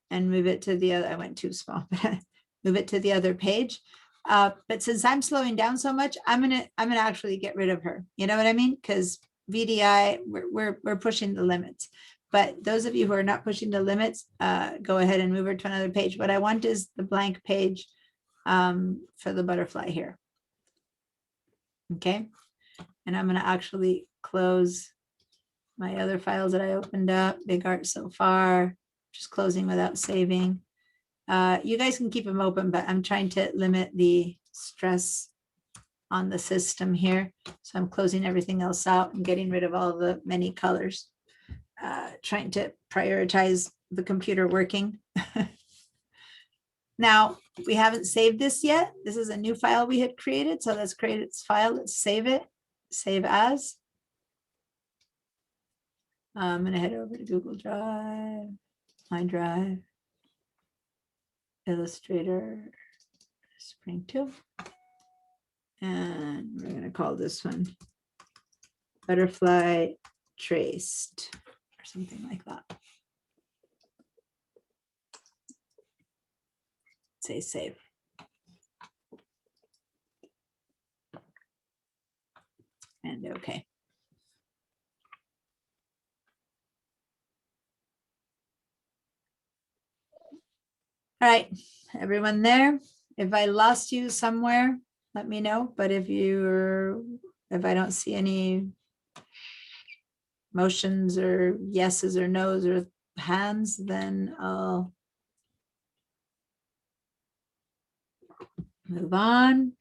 and move it to the other. I went too small, but move it to the other page. But since I'm slowing down so much, I'm gonna actually get rid of her. You know what I mean? Because VDI, we're pushing the limits. But those of you who are not pushing the limits, go ahead and move her to another page. What I want is the blank page for the butterfly here. Okay. And I'm going to actually close my other files that I opened up. Big art so far, just closing without saving. You guys can keep them open, but I'm trying to limit the stress on the system here. So I'm closing everything else out and getting rid of all the many colors. Trying to prioritize the computer working. Now, we haven't saved this yet. This is a new file we had created. So let's create its file. Let's save it. Save as. I'm going to head over to Google Drive, my drive, Illustrator, Spring 2. And we're going to call this one Butterfly Traced or something like that. Say save. And okay. All right, everyone there. If I lost you somewhere, let me know. But if I don't see any motions or yeses or nos or hands, then I'll move on.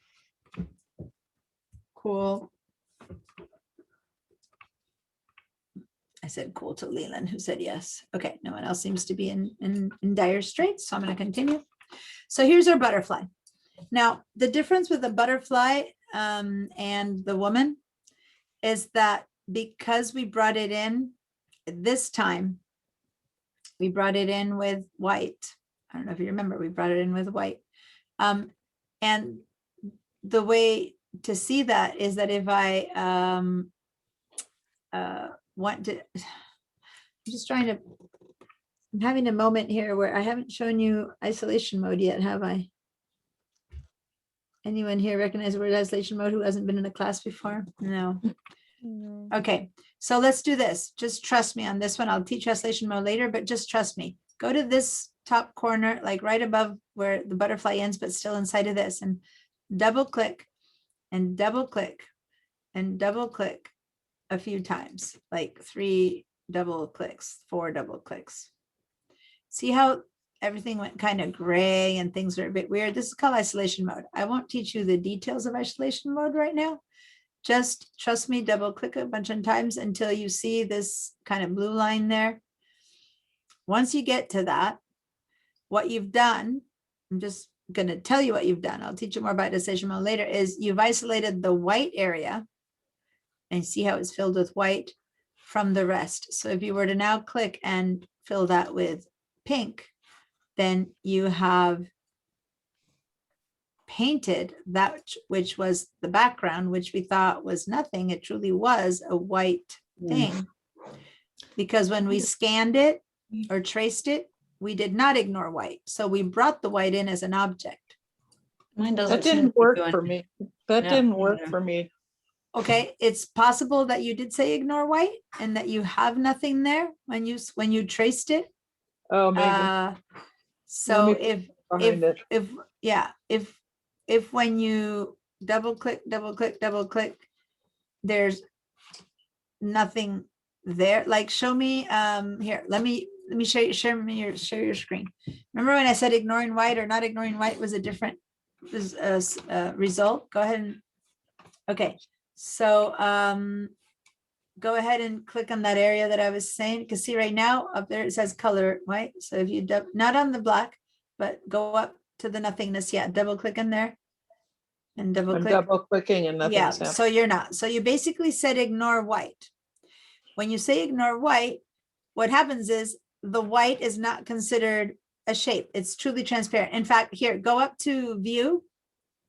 Cool. I said cool to Leland, who said yes. Okay, no one else seems to be in dire straits, so I'm going to continue. So here's our butterfly. Now, the difference with the butterfly and the woman is that because we brought it in this time, we brought it in with white. I don't know if you remember, we brought it in with white. And the way to see that is that if I want to, I'm just trying to, I'm having a moment here where I haven't shown you isolation mode yet, have I? Anyone here recognize the word isolation mode who hasn't been in a class before? No. Okay, so let's do this. Just trust me on this one. I'll teach isolation mode later, but just trust me. Go to this top corner, like right above where the butterfly ends, but still inside of this, and double click and double click and double click a few times, like 3 double clicks, 4 double clicks. See how everything went kind of gray and things are a bit weird? This is called isolation mode. I won't teach you the details of isolation mode right now. Just trust me, double click a bunch of times until you see this kind of blue line there. Once you get to that, what you've done, I'm just going to tell you what you've done. I'll teach you more about isolation mode later, is you've isolated the white area and see how it's filled with white from the rest. So if you were to now click and fill that with pink, then you have painted that which was the background, which we thought was nothing. It truly was a white thing. Because when we scanned it or traced it, we did not ignore white. So we brought the white in as an object. Mine That doesn't seem to didn't be work doing for me. That Yeah, didn't work yeah. for me. Okay, it's possible that you did say ignore white and that you have nothing there when you traced it. Oh, maybe. So me if behind it. if when you double click, there's nothing there. Like show me here. Let me show you, share your screen. Remember when I said ignoring white or not ignoring white was a different result? Go ahead and okay. So go ahead and click on that area that I was saying. You can see right now up there it says color white. So if you not on the black, but go up to the nothingness. Yeah, double click in there and double I'm click. double clicking and nothing's Yeah, happening. so you're not. So you basically said ignore white. When you say ignore white, what happens is the white is not considered a shape. It's truly transparent. In fact, here, go up to view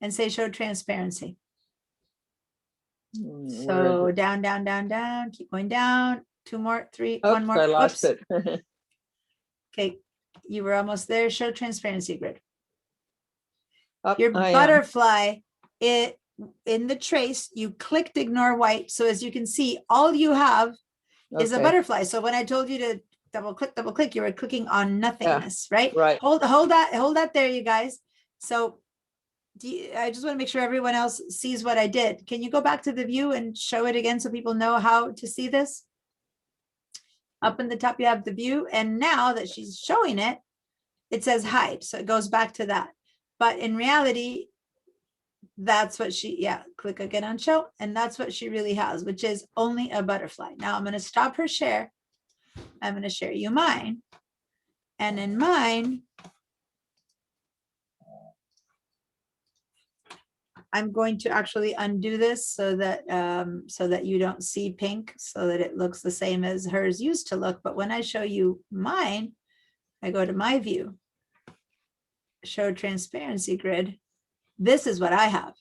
and say show transparency. So down, keep going down. 2 more, 3, Oops, 1 more. I lost Whoops. it. Okay, you were almost there. Show transparency grid. Up Your I am. butterfly, in the trace, you clicked ignore white. So as you can see, all you have is a Okay. butterfly. So when I told you to double click, you were clicking on nothingness, right? Right. Hold that there, you guys. So I just want to make sure everyone else sees what I did. Can you go back to the view and show it again so people know how to see this? Up in the top, you have the view. And now that she's showing it, it says hide. So it goes back to that. But in reality, that's what click again on show. And that's what she really has, which is only a butterfly. Now I'm going to stop her share. I'm going to share you mine. And in mine, I'm going to actually undo this so that you don't see pink, so that it looks the same as hers used to look. But when I show you mine, I go to my view, show transparency grid. This is what I have.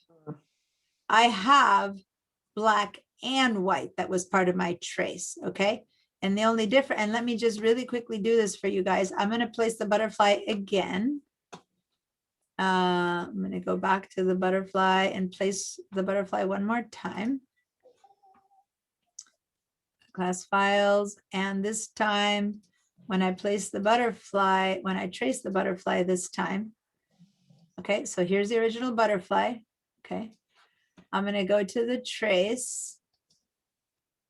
I have black and white. That was part of my trace. Okay. And the only difference, and let me just really quickly do this for you guys. I'm going to place the butterfly again. I'm going to go back to the butterfly and place the butterfly one more time. Class files. And this time, when I place the butterfly, when I trace the butterfly this time. Okay, so here's the original butterfly. Okay, I'm going to go to the trace.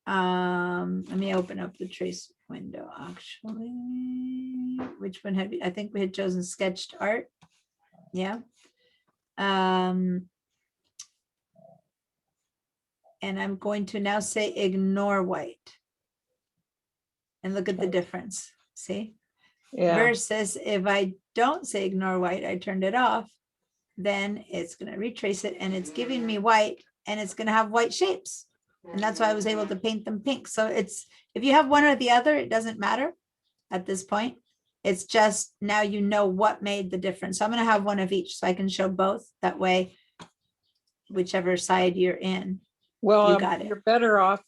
Let me open up the trace window actually. Which one have you? I think we had chosen sketched art. Yeah. And I'm going to now say ignore white. And look at the difference. See? Yeah. Versus if I don't say ignore white, I turned it off, then it's going to retrace it and it's giving me white and it's going to have white shapes. And that's why I was able to paint them pink. So it's, if you have one or the other, it doesn't matter at this point. It's just now you know what made the difference. So I'm going to have one of each so I can show both. That way, whichever side you're in, Well, you got it. You're better off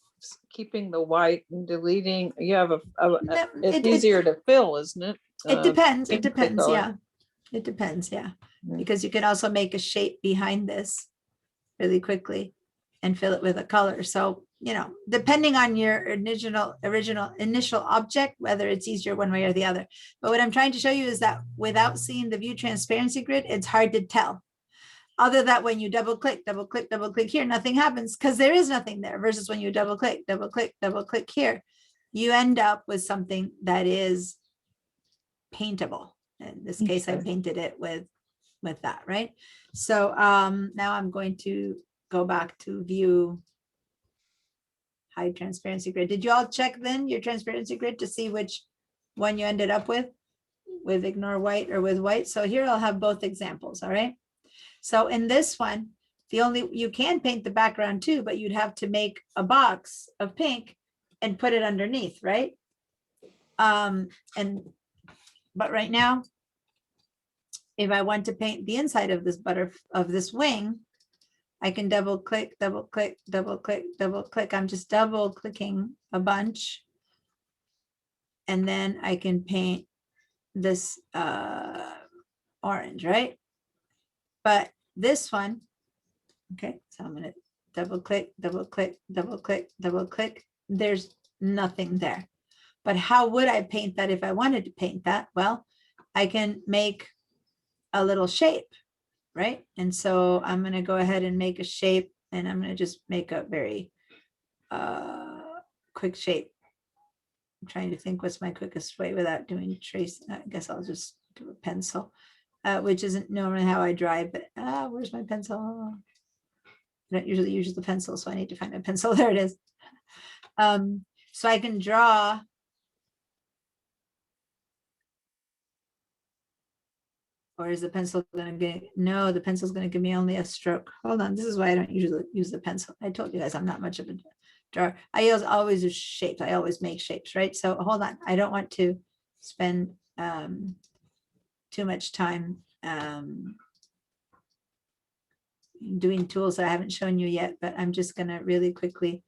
keeping the white and deleting. You have it's it- easier to fill, isn't it? It depends. It Pink the depends. color. Yeah. It depends. Yeah. Mm. Because you can also make a shape behind this really quickly and fill it with a color. So, you know, depending on your initial object, whether it's easier one way or the other. But what I'm trying to show you is that without seeing the view transparency grid, it's hard to tell. Other than when you double click here, nothing happens because there is nothing there, versus when you double click here, you end up with something that is paintable. In this case, I painted it with that, right? So now I'm going to go back to view hide transparency grid. Did you all check then your transparency grid to see which one you ended up with ignore white or with white? So here I'll have both examples, all right? So in this one, you can paint the background too, but you'd have to make a box of pink and put it underneath, right? But right now, if I want to paint the inside of this wing, I can double click, double click, double click, double click. I'm just double clicking a bunch. And then I can paint this orange, right? But this one, okay, so I'm gonna double click, double click, double click, double click. There's nothing there. But how would I paint that if I wanted to paint that? Well, I can make a little shape, right? And so I'm going to go ahead and make a shape, and I'm going to just make a very quick shape. I'm trying to think what's my quickest way without doing trace. I guess I'll just do a pencil, which isn't normally how I draw, but where's my pencil? I don't usually use the pencil, so I need to find a pencil. There it is. So I can draw or is the pencil going to get, no, the pencil's going to give me only a stroke. Hold on, this is why I don't usually use the pencil. I told you guys I'm not much of a drawer. I always use shapes. I always make shapes, right? So hold on, I don't want to spend too much time doing tools that I haven't shown you yet, but I'm just going to really quickly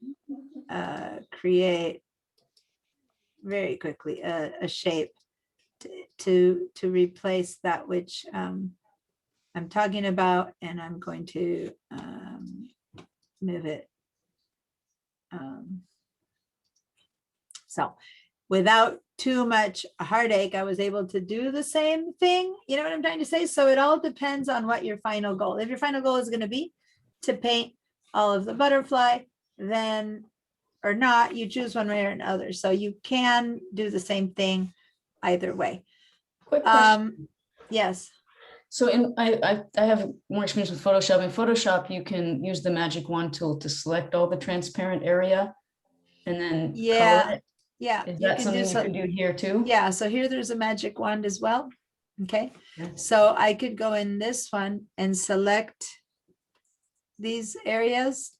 create very quickly a shape to replace that which I'm talking about, and I'm going to move it. So without too much heartache, I was able to do the same thing. You know what I'm trying to say? So it all depends on what your final goal. If your final goal is going to be to paint all of the butterfly, then or not, you choose one way or another. So you can do the same thing either way. Quick question. Yes. So I have more experience with Photoshop. In Photoshop, you can use the magic wand tool to select all the transparent area and then color it. Yeah. Is that something you can do here too? Yeah. So here there's a magic wand as well. Okay. Yeah. So I could go in this one and select these areas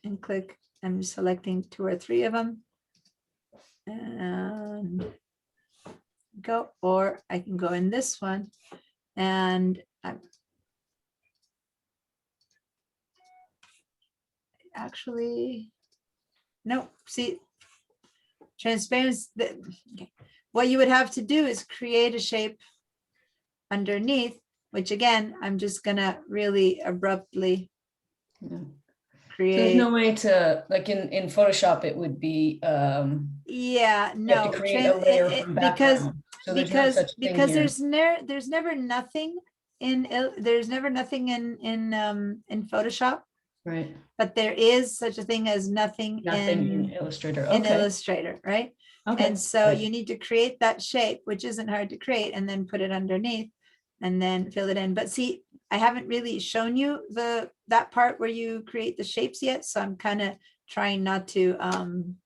and click. I'm selecting 2 or 3 of them. And go, or I can go in this one and I'm actually, no, see, transparency. Okay. What you would have to do is create a shape underneath, which again, I'm just gonna really abruptly create. So there's no way to, like in Photoshop, it would be yeah, you have no, to create a layer from background. So there's no such thing because here. there's never nothing in Photoshop, Right? but there is such a thing as nothing in Illustrator. in Okay. Illustrator, right? Okay. And so Right. you need to create that shape, which isn't hard to create, and then put it underneath and then fill it in. But see, I haven't really shown you that part where you create the shapes yet, so I'm kind of trying not to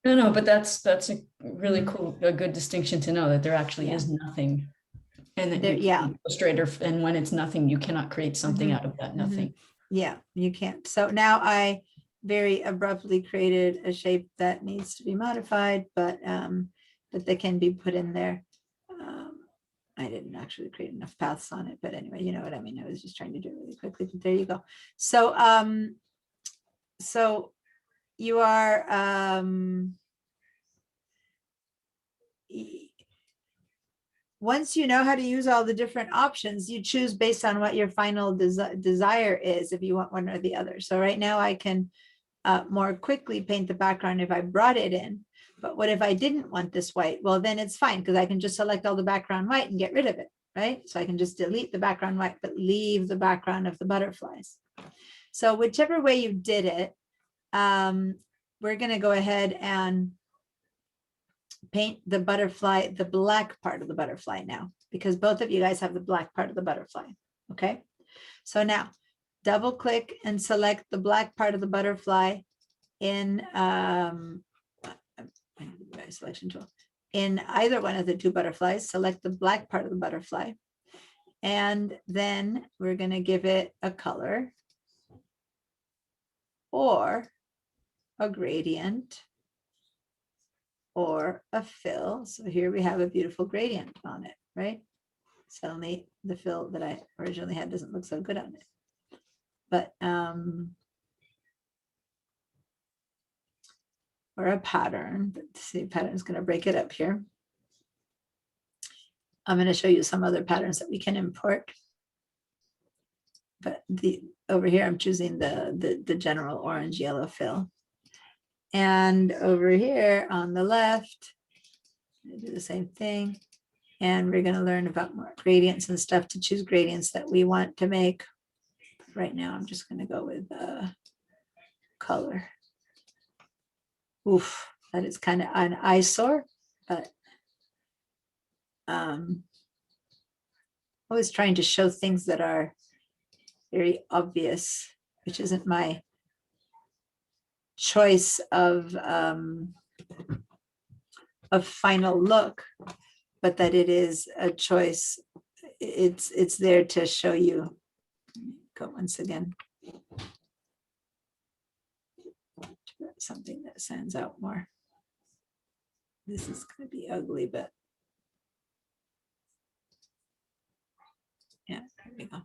No, but that's a really cool, a good distinction to know that there actually is nothing. And that you can Illustrator, and when it's nothing, you cannot create something out of that nothing. Yeah, you can't. So now I very abruptly created a shape that needs to be modified, but they can be put in there. I didn't actually create enough paths on it, but anyway, you know what I mean. I was just trying to do it really quickly, but there you go. So so you are once you know how to use all the different options, you choose based on what your final desire is, if you want one or the other. So right now I can more quickly paint the background if I brought it in. But what if I didn't want this white? Well, then it's fine because I can just select all the background white and get rid of it, right? So I can just delete the background white, but leave the background of the butterflies. So whichever way you did it, we're going to go ahead and paint the butterfly, the black part of the butterfly now, because both of you guys have the black part of the butterfly. Okay. So now double click and select the black part of the butterfly in selection tool. In either one of the 2 butterflies, select the black part of the butterfly. And then we're going to give it a color. or a gradient or a fill. So here we have a beautiful gradient on it, right? Suddenly the fill that I originally had doesn't look so good on it. But or a pattern, but see, pattern is going to break it up here. I'm going to show you some other patterns that we can import. But over here, I'm choosing the general orange yellow fill. And over here on the left, I do the same thing. And we're going to learn about more gradients and stuff to choose gradients that we want to make. Right now, I'm just going to go with color. Oof, that is kind of an eyesore, but always trying to show things that are very obvious, which isn't my choice of final look, but that it is a choice. It's there to show you. Go once again. Something that stands out more. This is going to be ugly, but yeah, there we go.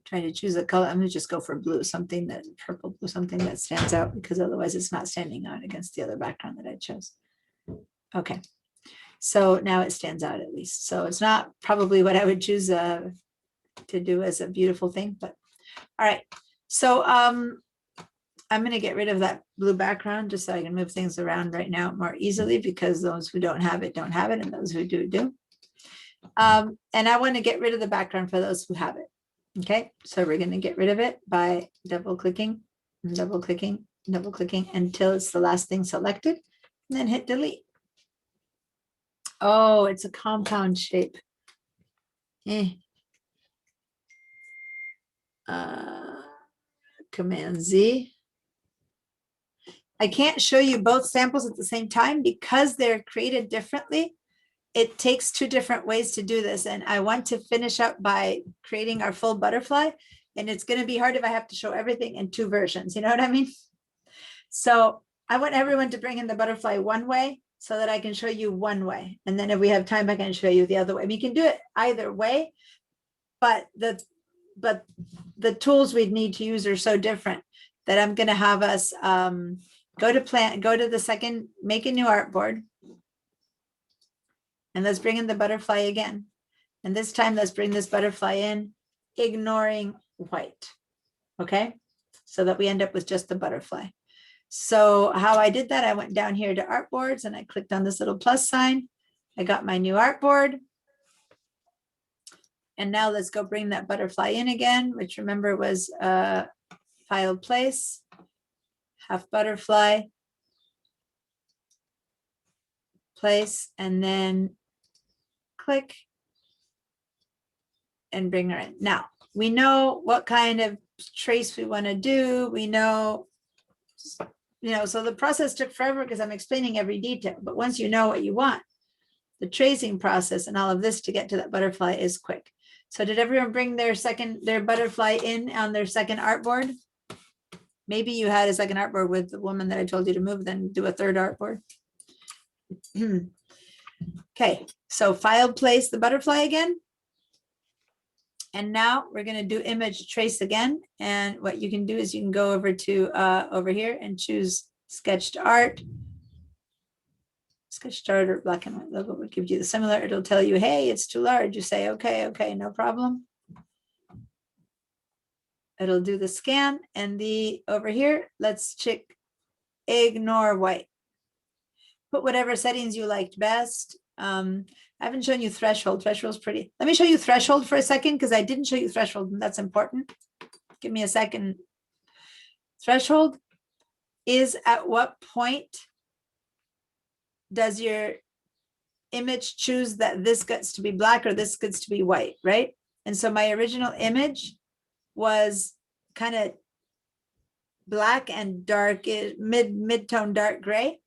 Trying to choose a color. I'm going to just go for blue, something that purple blue, something that stands out, because otherwise it's not standing out against the other background that I chose. Okay, so now it stands out at least. So it's not probably what I would choose to do as a beautiful thing, but all right. So I'm going to get rid of that blue background just so I can move things around right now more easily, because those who don't have it, don't have it, and those who do, do. And I want to get rid of the background for those who have it. Okay, so we're going to get rid of it by double clicking, double clicking, double clicking until it's the last thing selected, and then hit delete. Oh, it's a compound shape. Command Z. I can't show you both samples at the same time because they're created differently. It takes two different ways to do this. And I want to finish up by creating our full butterfly. And it's going to be hard if I have to show everything in two versions. You know what I mean? So I want everyone to bring in the butterfly one way so that I can show you one way. And then if we have time, I can show you the other way. I mean, you can do it either way, but the tools we'd need to use are so different that I'm going to have us go to the second, make a new artboard. And let's bring in the butterfly again. And this time, let's bring this butterfly in, ignoring white. Okay, so that we end up with just the butterfly. So how I did that, I went down here to artboards and I clicked on this little plus sign. I got my new artboard. And now let's go bring that butterfly in again, which remember was file place, half butterfly, place, and then click and bring her in. Now, we know what kind of trace we want to do. We know, so the process took forever because I'm explaining every detail. But once you know what you want, the tracing process and all of this to get to that butterfly is quick. So did everyone bring their butterfly in on their second artboard? Maybe you had a second artboard with the woman that I told you to move, then do a third artboard. Okay, so file place the butterfly again. And now we're going to do image trace again. And what you can do is you can go over to over here and choose sketched art. Sketched art or black and white logo will give you the similar. It'll tell you, hey, it's too large. You say, okay, no problem. It'll do the scan and over here, let's check ignore white. Put whatever settings you liked best. I haven't shown you threshold. Threshold's pretty. Let me show you threshold for a second because I didn't show you threshold and that's important. Give me a second. Threshold is at what point does your image choose that this gets to be black or this gets to be white, right? And so my original image was kind of black and dark, mid-tone dark gray.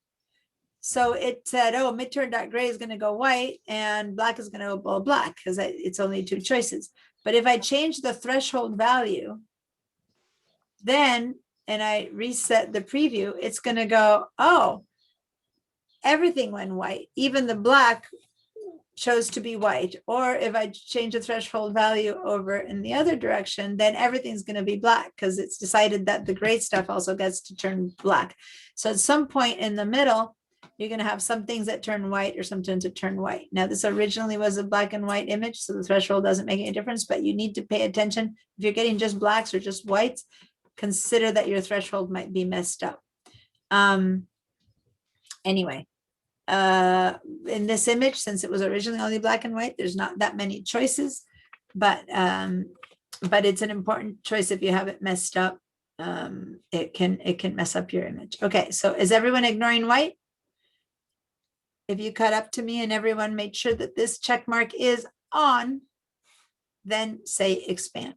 So it said, oh, midturn.gray is going to go white and black is going to go black because it's only two choices. But if I change the threshold value, then, and I reset the preview, it's going to go, oh, everything went white. Even the black chose to be white. Or if I change the threshold value over in the other direction, then everything's going to be black because it's decided that the gray stuff also gets to turn black. So at some point in the middle, you're going to have some things that turn white or some things that turn white. Now, this originally was a black and white image, so the threshold doesn't make any difference, but you need to pay attention. If you're getting just blacks or just whites, consider that your threshold might be messed up. Anyway, in this image, since it was originally only black and white, there's not that many choices, but it's an important choice. If you have it messed up, it can mess up your image. Okay, so is everyone ignoring white? If you cut up to me and everyone made sure that this check mark is on, then say expand.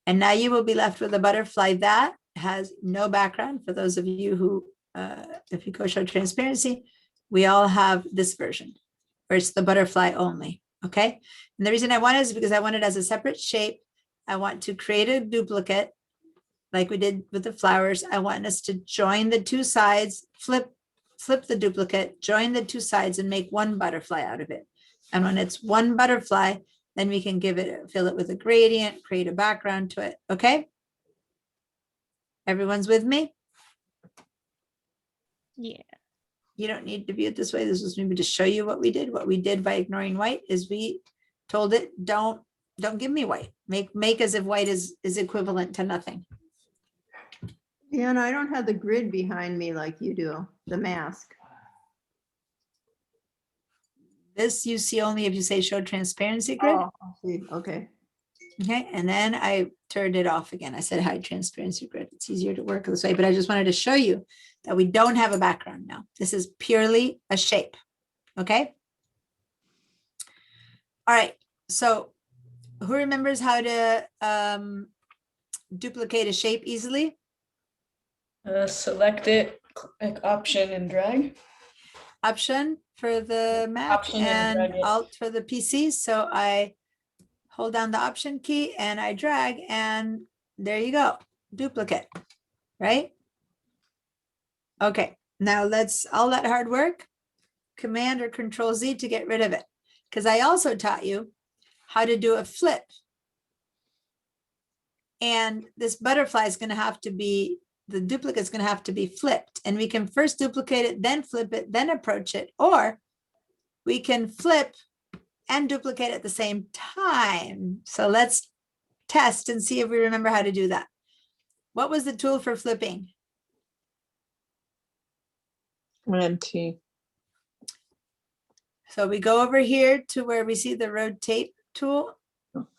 And now you will be left with a butterfly that has no background. For those of you who, if you go show transparency, we all have this version where it's the butterfly only, okay? And the reason I want it is because I want it as a separate shape. I want to create a duplicate like we did with the flowers. I want us to join the two sides, flip the duplicate, join the two sides and make one butterfly out of it. And when it's one butterfly, then we can fill it with a gradient, create a background to it, okay? Everyone's with me? Yeah. You don't need to view it this way. This was maybe to show you what we did. What we did by ignoring white is we told it, don't give me white. Make as if white is equivalent to nothing. Yeah, and I don't have the grid behind me like you do, the mask. This you see only if you say show transparency grid. Oh, I see. Okay. Okay, and then I turned it off again. I said hide transparency grid. It's easier to work this way, but I just wanted to show you that we don't have a background now. This is purely a shape, okay? All right, so who remembers how to duplicate a shape easily? Select it, click option and drag. Option for the Mac Option and and drag it. Alt for the PC. So I hold down the Option key and I drag, and there you go, duplicate, right? Okay, now let's all that hard work, Command or Control Z to get rid of it. Because I also taught you how to do a flip. And this butterfly is going to have to be, the duplicate is going to have to be flipped. And we can first duplicate it, then flip it, then approach it. Or we can flip and duplicate at the same time. So let's test and see if we remember how to do that. What was the tool for flipping? Command-T. So we go over here to where we see the rotate tool,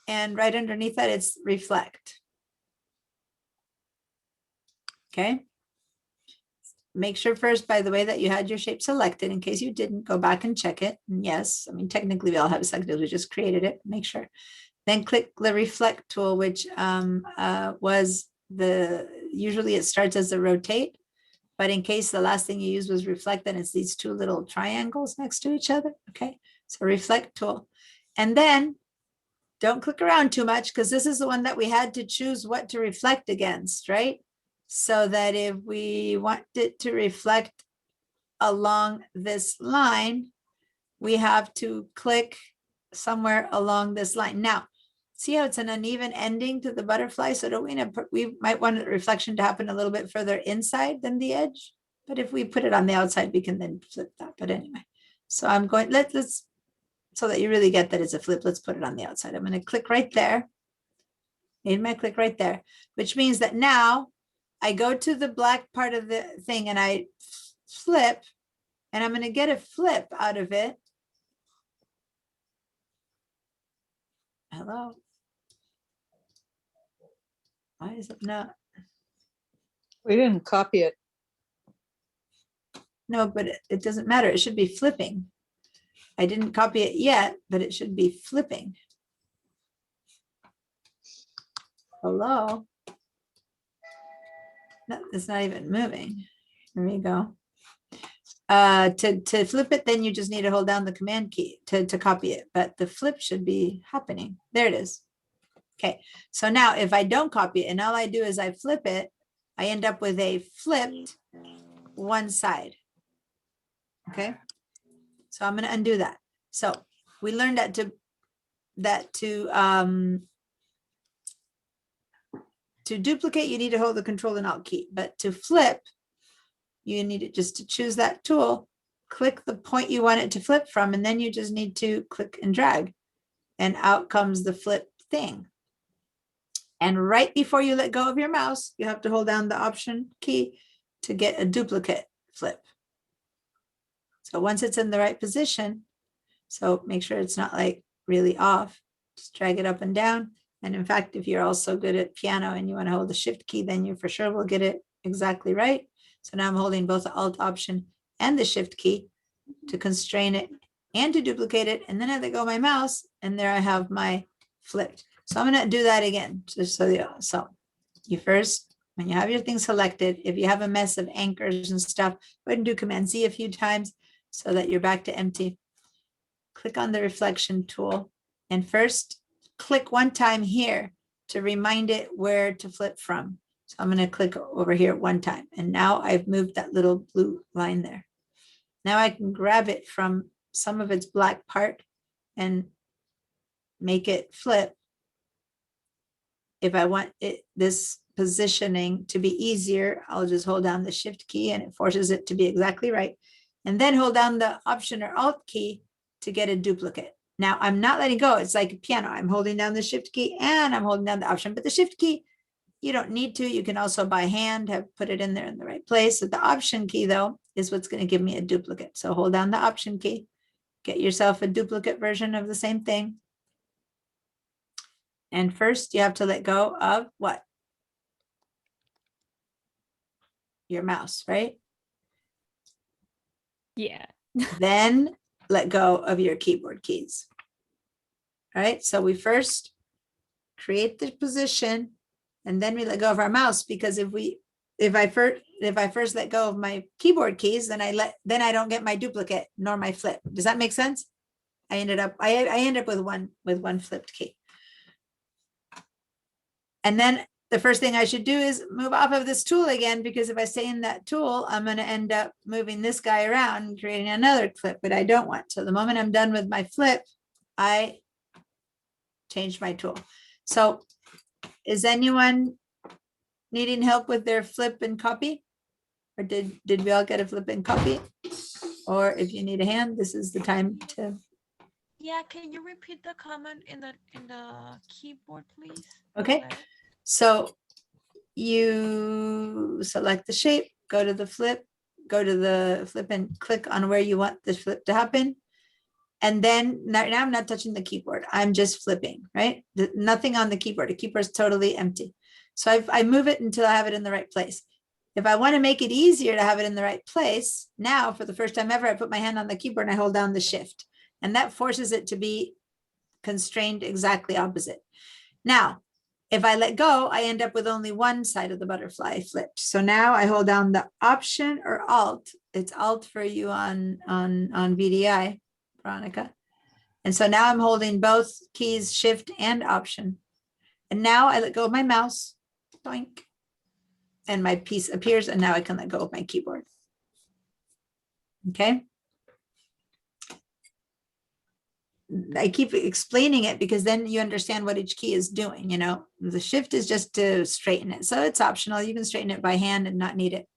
and right underneath that it's reflect. Okay. Make sure first, by the way, that you had your shape selected. In case you didn't, go back and check it. And yes, I mean, technically we all have it selected. We just created it. Make sure. Then click the reflect tool, which was usually it starts as the rotate. But in case the last thing you used was reflect, then it's these two little triangles next to each other. Okay. So reflect tool. And then don't click around too much because this is the one that we had to choose what to reflect against, right? So that if we want it to reflect along this line, we have to click somewhere along this line. Now, see how it's an uneven ending to the butterfly? So don't we might want the reflection to happen a little bit further inside than the edge. But if we put it on the outside, we can then flip that. But anyway, so I'm going, let's, so that you really get that it's a flip, let's put it on the outside. I'm going to click right there. Made my click right there, which means that now I go to the black part of the thing and I flip, and I'm going to get a flip out of it. Hello. Why is it not? We didn't copy it. No, but it doesn't matter. It should be flipping. I didn't copy it yet, but it should be flipping. Hello. No, it's not even moving. There we go. To flip it, then you just need to hold down the command key to copy it, but the flip should be happening. There it is. Okay, so now if I don't copy it and all I do is I flip it, I end up with a flipped one side. Okay, so I'm going to undo that. So we learned that to duplicate, you need to hold the Control and Alt key, but to flip, you need it just to choose that tool, click the point you want it to flip from, and then you just need to click and drag, and out comes the flip thing. And right before you let go of your mouse, you have to hold down the Option key to get a duplicate flip. So once it's in the right position, so make sure it's not like really off, just drag it up and down. And in fact, if you're also good at piano and you want to hold the Shift key, then you for sure will get it exactly right. So now I'm holding both the Alt Option and the Shift key to constrain it and to duplicate it. And then I let go of my mouse, and there I have my flipped. So I'm going to do that again. Just so you first, when you have your thing selected, if you have a mess of anchors and stuff, go ahead and do Command Z a few times so that you're back to empty. Click on the reflection tool, and first click one time here to remind it where to flip from. So I'm going to click over here one time, and now I've moved that little blue line there. Now I can grab it from some of its black part and make it flip. If I want this positioning to be easier, I'll just hold down the Shift key and it forces it to be exactly right. And then hold down the Option or Alt key to get a duplicate. Now I'm not letting go. It's like a piano. I'm holding down the Shift key and I'm holding down the Option, but the Shift key, you don't need to. You can also by hand have put it in there in the right place. So the Option key though is what's going to give me a duplicate. So hold down the Option key, get yourself a duplicate version of the same thing. And first you have to let go of what? Your mouse, right? Yeah. Then let go of your keyboard keys. All right, so we first create the position and then we let go of our mouse, because if I first let go of my keyboard keys, then I don't get my duplicate nor my flip. Does that make sense? I end up with one flipped key. And then the first thing I should do is move off of this tool again, because if I stay in that tool, I'm going to end up moving this guy around and creating another flip, but I don't want. So the moment I'm done with my flip, I change my tool. So is anyone needing help with their flip and copy? Or did we all get a flip and copy? Or if you need a hand, this is the time to. Yeah, can you repeat the comment in the keyboard, please? Okay. So you select the shape, go to the flip and click on where you want the flip to happen. And then now I'm not touching the keyboard. I'm just flipping, right? Nothing on the keyboard. The keyboard is totally empty. So I move it until I have it in the right place. If I want to make it easier to have it in the right place, now for the first time ever, I put my hand on the keyboard and I hold down the Shift. And that forces it to be constrained exactly opposite. Now, if I let go, I end up with only one side of the butterfly flipped. So now I hold down the Option or Alt. It's Alt for you on VDI, Veronica. And so now I'm holding both keys, Shift and Option. And now I let go of my mouse, doink, and my piece appears, and now I can let go of my keyboard. Okay. I keep explaining it because then you understand what each key is doing. You know, the Shift is just to straighten it. So it's optional. You can straighten it by hand and not need it.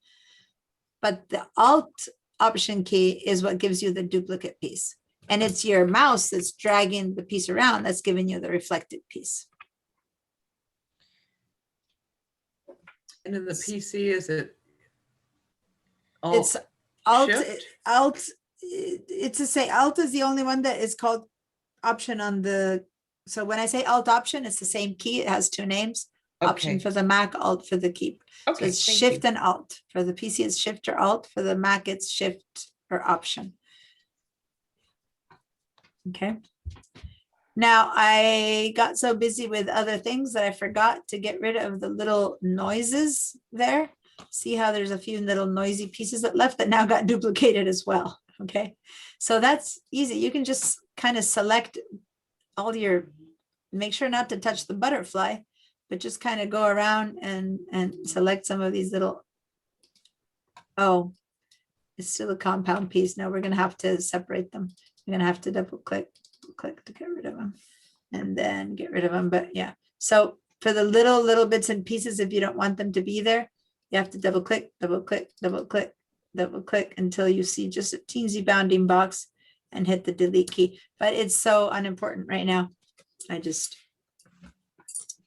But the Alt Option key is what gives you the duplicate piece. And it's your mouse that's dragging the piece around that's giving you the reflected piece. And in the PC, is it It's Alt, Shift? Alt, it's to say Alt is the only one that is called Option on the, so when I say Alt Option, it's the same key. It has two names, Option Okay. for the Mac, Alt for the keyboard. So Okay, it's thank Shift you. and Alt. For the PC, it's Shift or Alt. For the Mac, it's Shift or Option. Okay. Now I got so busy with other things that I forgot to get rid of the little noises there. See how there's a few little noisy pieces that left that now got duplicated as well. Okay, so that's easy. You can just kind of select all your, make sure not to touch the butterfly, but just kind of go around and select some of these little, oh, it's still a compound piece. Now we're going to have to separate them. You're going to have to double click to get rid of them and then get rid of them. But yeah, so for the little bits and pieces, if you don't want them to be there, you have to double click until you see just a teensy bounding box and hit the delete key. But it's so unimportant right now. I just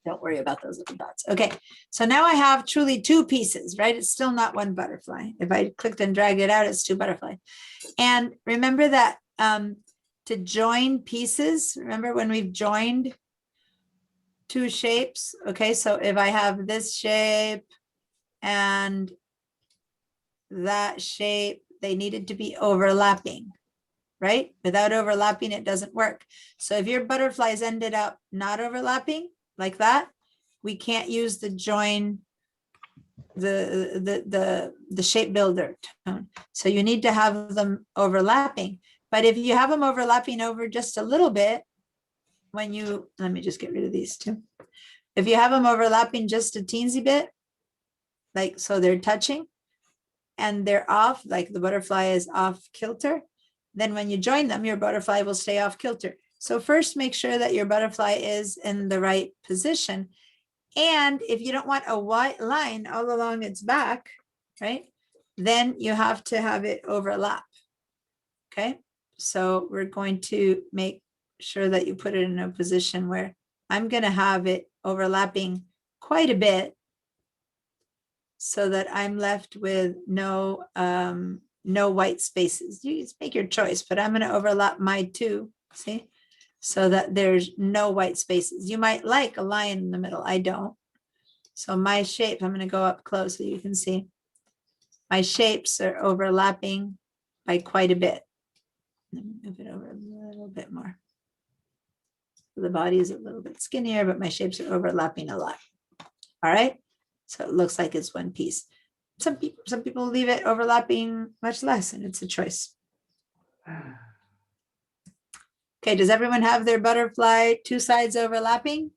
don't worry about those little dots. Okay, so now I have truly two pieces, right? It's still not one butterfly. If I clicked and dragged it out, it's two butterfly. And remember that to join pieces, remember when we've joined two shapes? Okay, so if I have this shape and that shape, they needed to be overlapping, right? Without overlapping, it doesn't work. So if your butterflies ended up not overlapping like that, we can't use the join, the shape builder tone. So you need to have them overlapping. But if you have them overlapping over just a little bit, when you, let me just get rid of these two. If you have them overlapping just a teensy bit, like, so they're touching and they're off, like the butterfly is off kilter, then when you join them, your butterfly will stay off kilter. So first make sure that your butterfly is in the right position. And if you don't want a white line all along its back, right, then you have to have it overlap. Okay, so we're going to make sure that you put it in a position where I'm going to have it overlapping quite a bit so that I'm left with no white spaces. You just make your choice, but I'm going to overlap my two, see, so that there's no white spaces. You might like a line in the middle. I don't. So my shape, I'm going to go up close so you can see. My shapes are overlapping by quite a bit. Let me move it over a little bit more. The body is a little bit skinnier, but my shapes are overlapping a lot. All right. So it looks like it's one piece. Some people leave it overlapping much less, and it's a choice. Okay, does everyone have their butterfly two sides overlapping?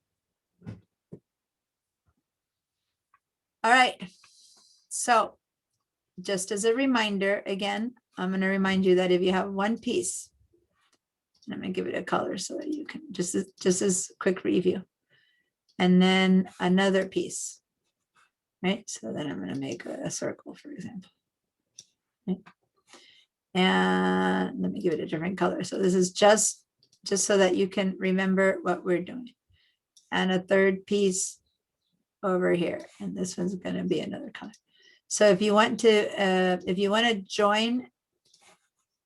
All right. So just as a reminder, again, I'm going to remind you that if you have one piece, and I'm going to give it a color so that you can just as quick review, and then another piece. Right, so then I'm going to make a circle, for example. Right? And let me give it a different color. So this is just so that you can remember what we're doing. And a third piece over here, and this one's going to be another color. So if you want to join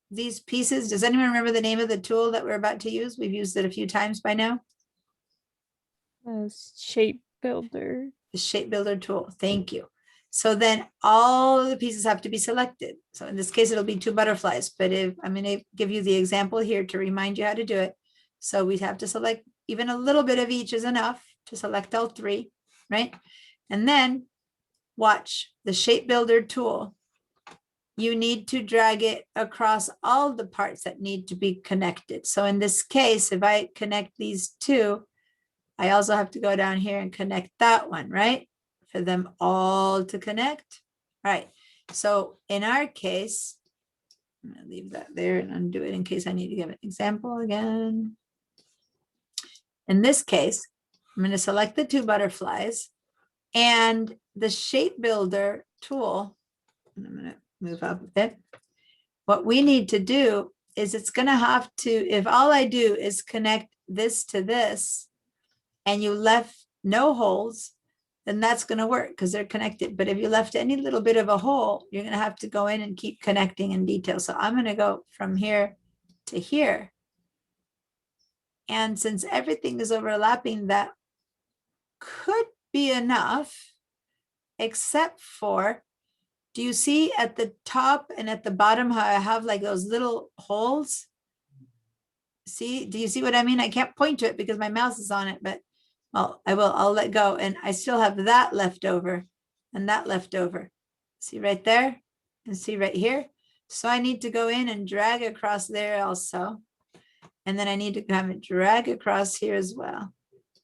these pieces, does anyone remember the name of the tool that we're about to use? We've used it a few times by now. Shape builder. The shape builder tool. Thank you. So then all of the pieces have to be selected. So in this case, it'll be two butterflies, but if I'm going to give you the example here to remind you how to do it. So we have to select even a little bit of each is enough to select all three, right? And then watch the shape builder tool. You need to drag it across all the parts that need to be connected. So in this case, if I connect these two, I also have to go down here and connect that one, right? For them all to connect. All right. So in our case, I'm going to leave that there and undo it in case I need to give an example again. In this case, I'm going to select the two butterflies and the shape builder tool. And I'm going to move up a bit. What we need to do is it's going to have to, if all I do is connect this to this, and you left no holes, then that's going to work because they're connected. But if you left any little bit of a hole, you're going to have to go in and keep connecting in detail. So I'm going to go from here to here. And since everything is overlapping, that could be enough, except for, do you see at the top and at the bottom how I have like those little holes? See, do you see what I mean? I can't point to it because my mouse is on it, but well, I'll let go. And I still have that left over and that left over. See right there and see right here. So I need to go in and drag across there also. And then I need to come and drag across here as well.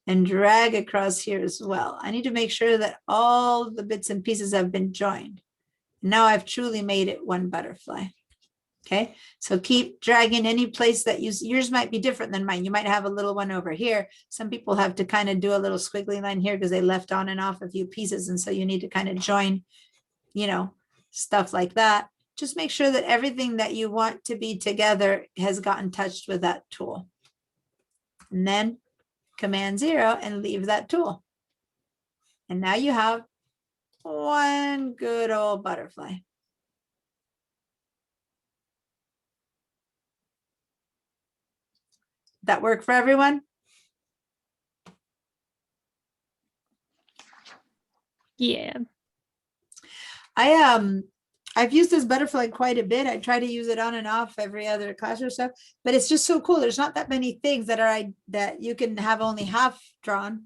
And drag across here as well. I need to make sure that all the bits and pieces have been joined. Now I've truly made it one butterfly. Okay, so keep dragging any place that yours might be different than mine. You might have a little one over here. Some people have to kind of do a little squiggly line here because they left on and off a few pieces. And so you need to kind of join, you know, stuff like that. Just make sure that everything that you want to be together has gotten touched with that tool. And then Command 0 and leave that tool. And now you have one good old butterfly. That work for everyone? Yeah. I've used this butterfly quite a bit. I try to use it on and off every other class or so, but it's just so cool. There's not that many things that you can have only half drawn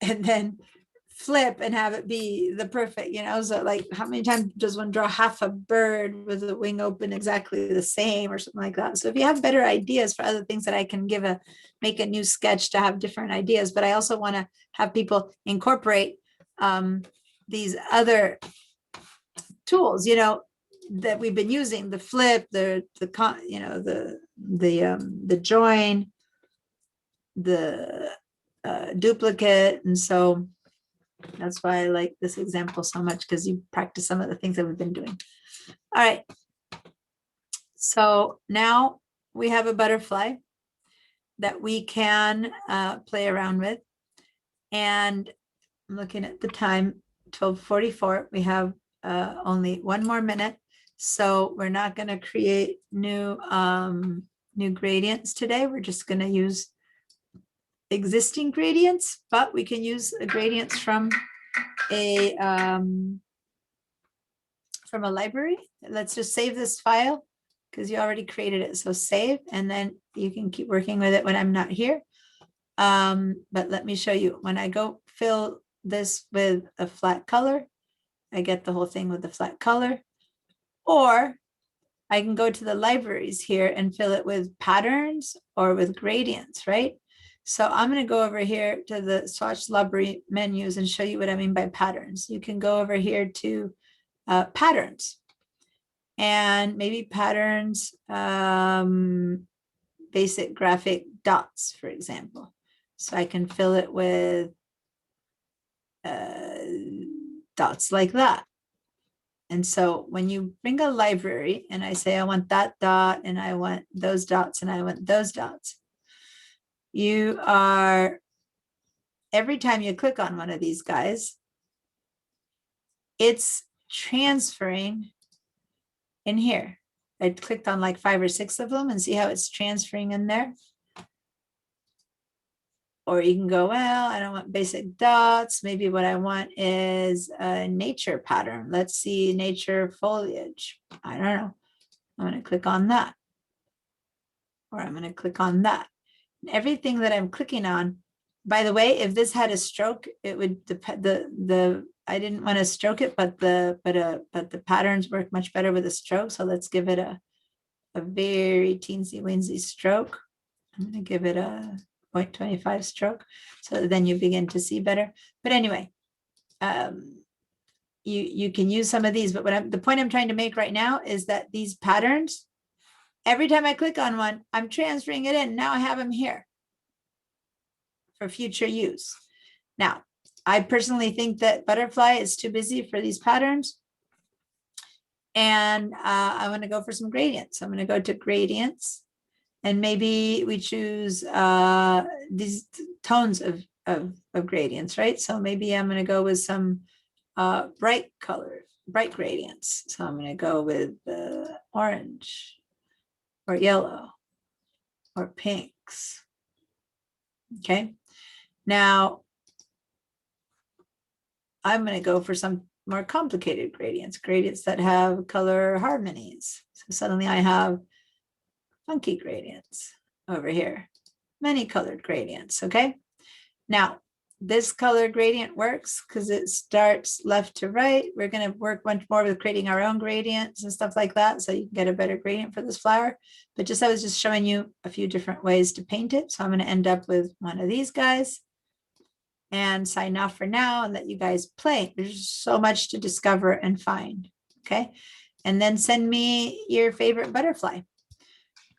and then flip and have it be the perfect, you know. So like, how many times does one draw half a bird with the wing open exactly the same or something like that? So if you have better ideas for other things that I can make a new sketch to have different ideas, but I also want to have people incorporate these other tools, you know, that we've been using, the flip, the join, the duplicate. And so that's why I like this example so much, because you practice some of the things that we've been doing. All right. So now we have a butterfly that we can play around with. And I'm looking at the time, 12:44. We have only one more minute. So we're not going to create new gradients today. We're just going to use existing gradients, but we can use gradients from a library. Let's just save this file because you already created it. So save, and then you can keep working with it when I'm not here. But let me show you. When I go fill this with a flat color, I get the whole thing with the flat color. Or I can go to the libraries here and fill it with patterns or with gradients, right? So I'm going to go over here to the swatch library menus and show you what I mean by patterns. You can go over here to patterns, and maybe patterns, basic graphic dots, for example. So I can fill it with dots like that. And so when you bring a library and I say, I want that dot and I want those dots and I want those dots, you are, every time you click on one of these guys, it's transferring in here. I clicked on like 5 or 6 of them and see how it's transferring in there. Or you can go, well, I don't want basic dots. Maybe what I want is a nature pattern. Let's see, nature foliage. I don't know. I'm going to click on that. Or I'm going to click on that. And everything that I'm clicking on, by the way, if this had a stroke, it would depend. I didn't want to stroke it, but the patterns work much better with a stroke. So let's give it a very teensy weensy stroke. I'm going to give it a 0.25 stroke, so then you begin to see better. But anyway, you can use some of these, but the point I'm trying to make right now is that these patterns, every time I click on one, I'm transferring it in. Now I have them here for future use. Now, I personally think that butterfly is too busy for these patterns. And I want to go for some gradients. I'm going to go to gradients. And maybe we choose these tones of gradients, right? So maybe I'm going to go with some bright gradients. So I'm going to go with orange or yellow or pinks. Okay. Now I'm going to go for some more complicated gradients that have color harmonies. So suddenly I have funky gradients over here, many colored gradients. Okay. Now, this color gradient works because it starts left to right. We're going to work much more with creating our own gradients and stuff like that, so you can get a better gradient for this flower. But just I was just showing you a few different ways to paint it. So I'm going to end up with one of these guys and sign off for now and let you guys play. There's so much to discover and find. Okay. And then send me your favorite butterfly.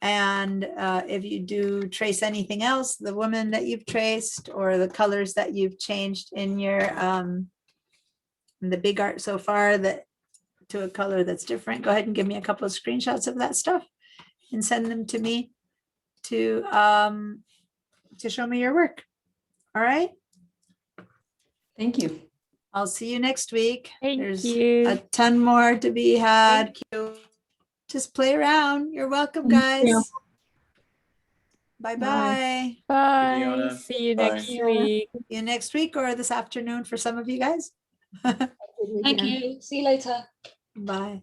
And if you do trace anything else, the woman that you've traced or the colors that you've changed in your in the big art so far that to a color that's different, go ahead and give me a couple of screenshots of that stuff and send them to me to show me your work. All right. Thank you. I'll see you next week. Thank There's you. a ton more to be had. Thank you. Just play around. You're welcome, Thank you. guys. Bye-bye. Bye. Fiona. See you Bye. next week. See you next week or this afternoon for some of you guys. Good Thank weekend. you. See you later. Bye.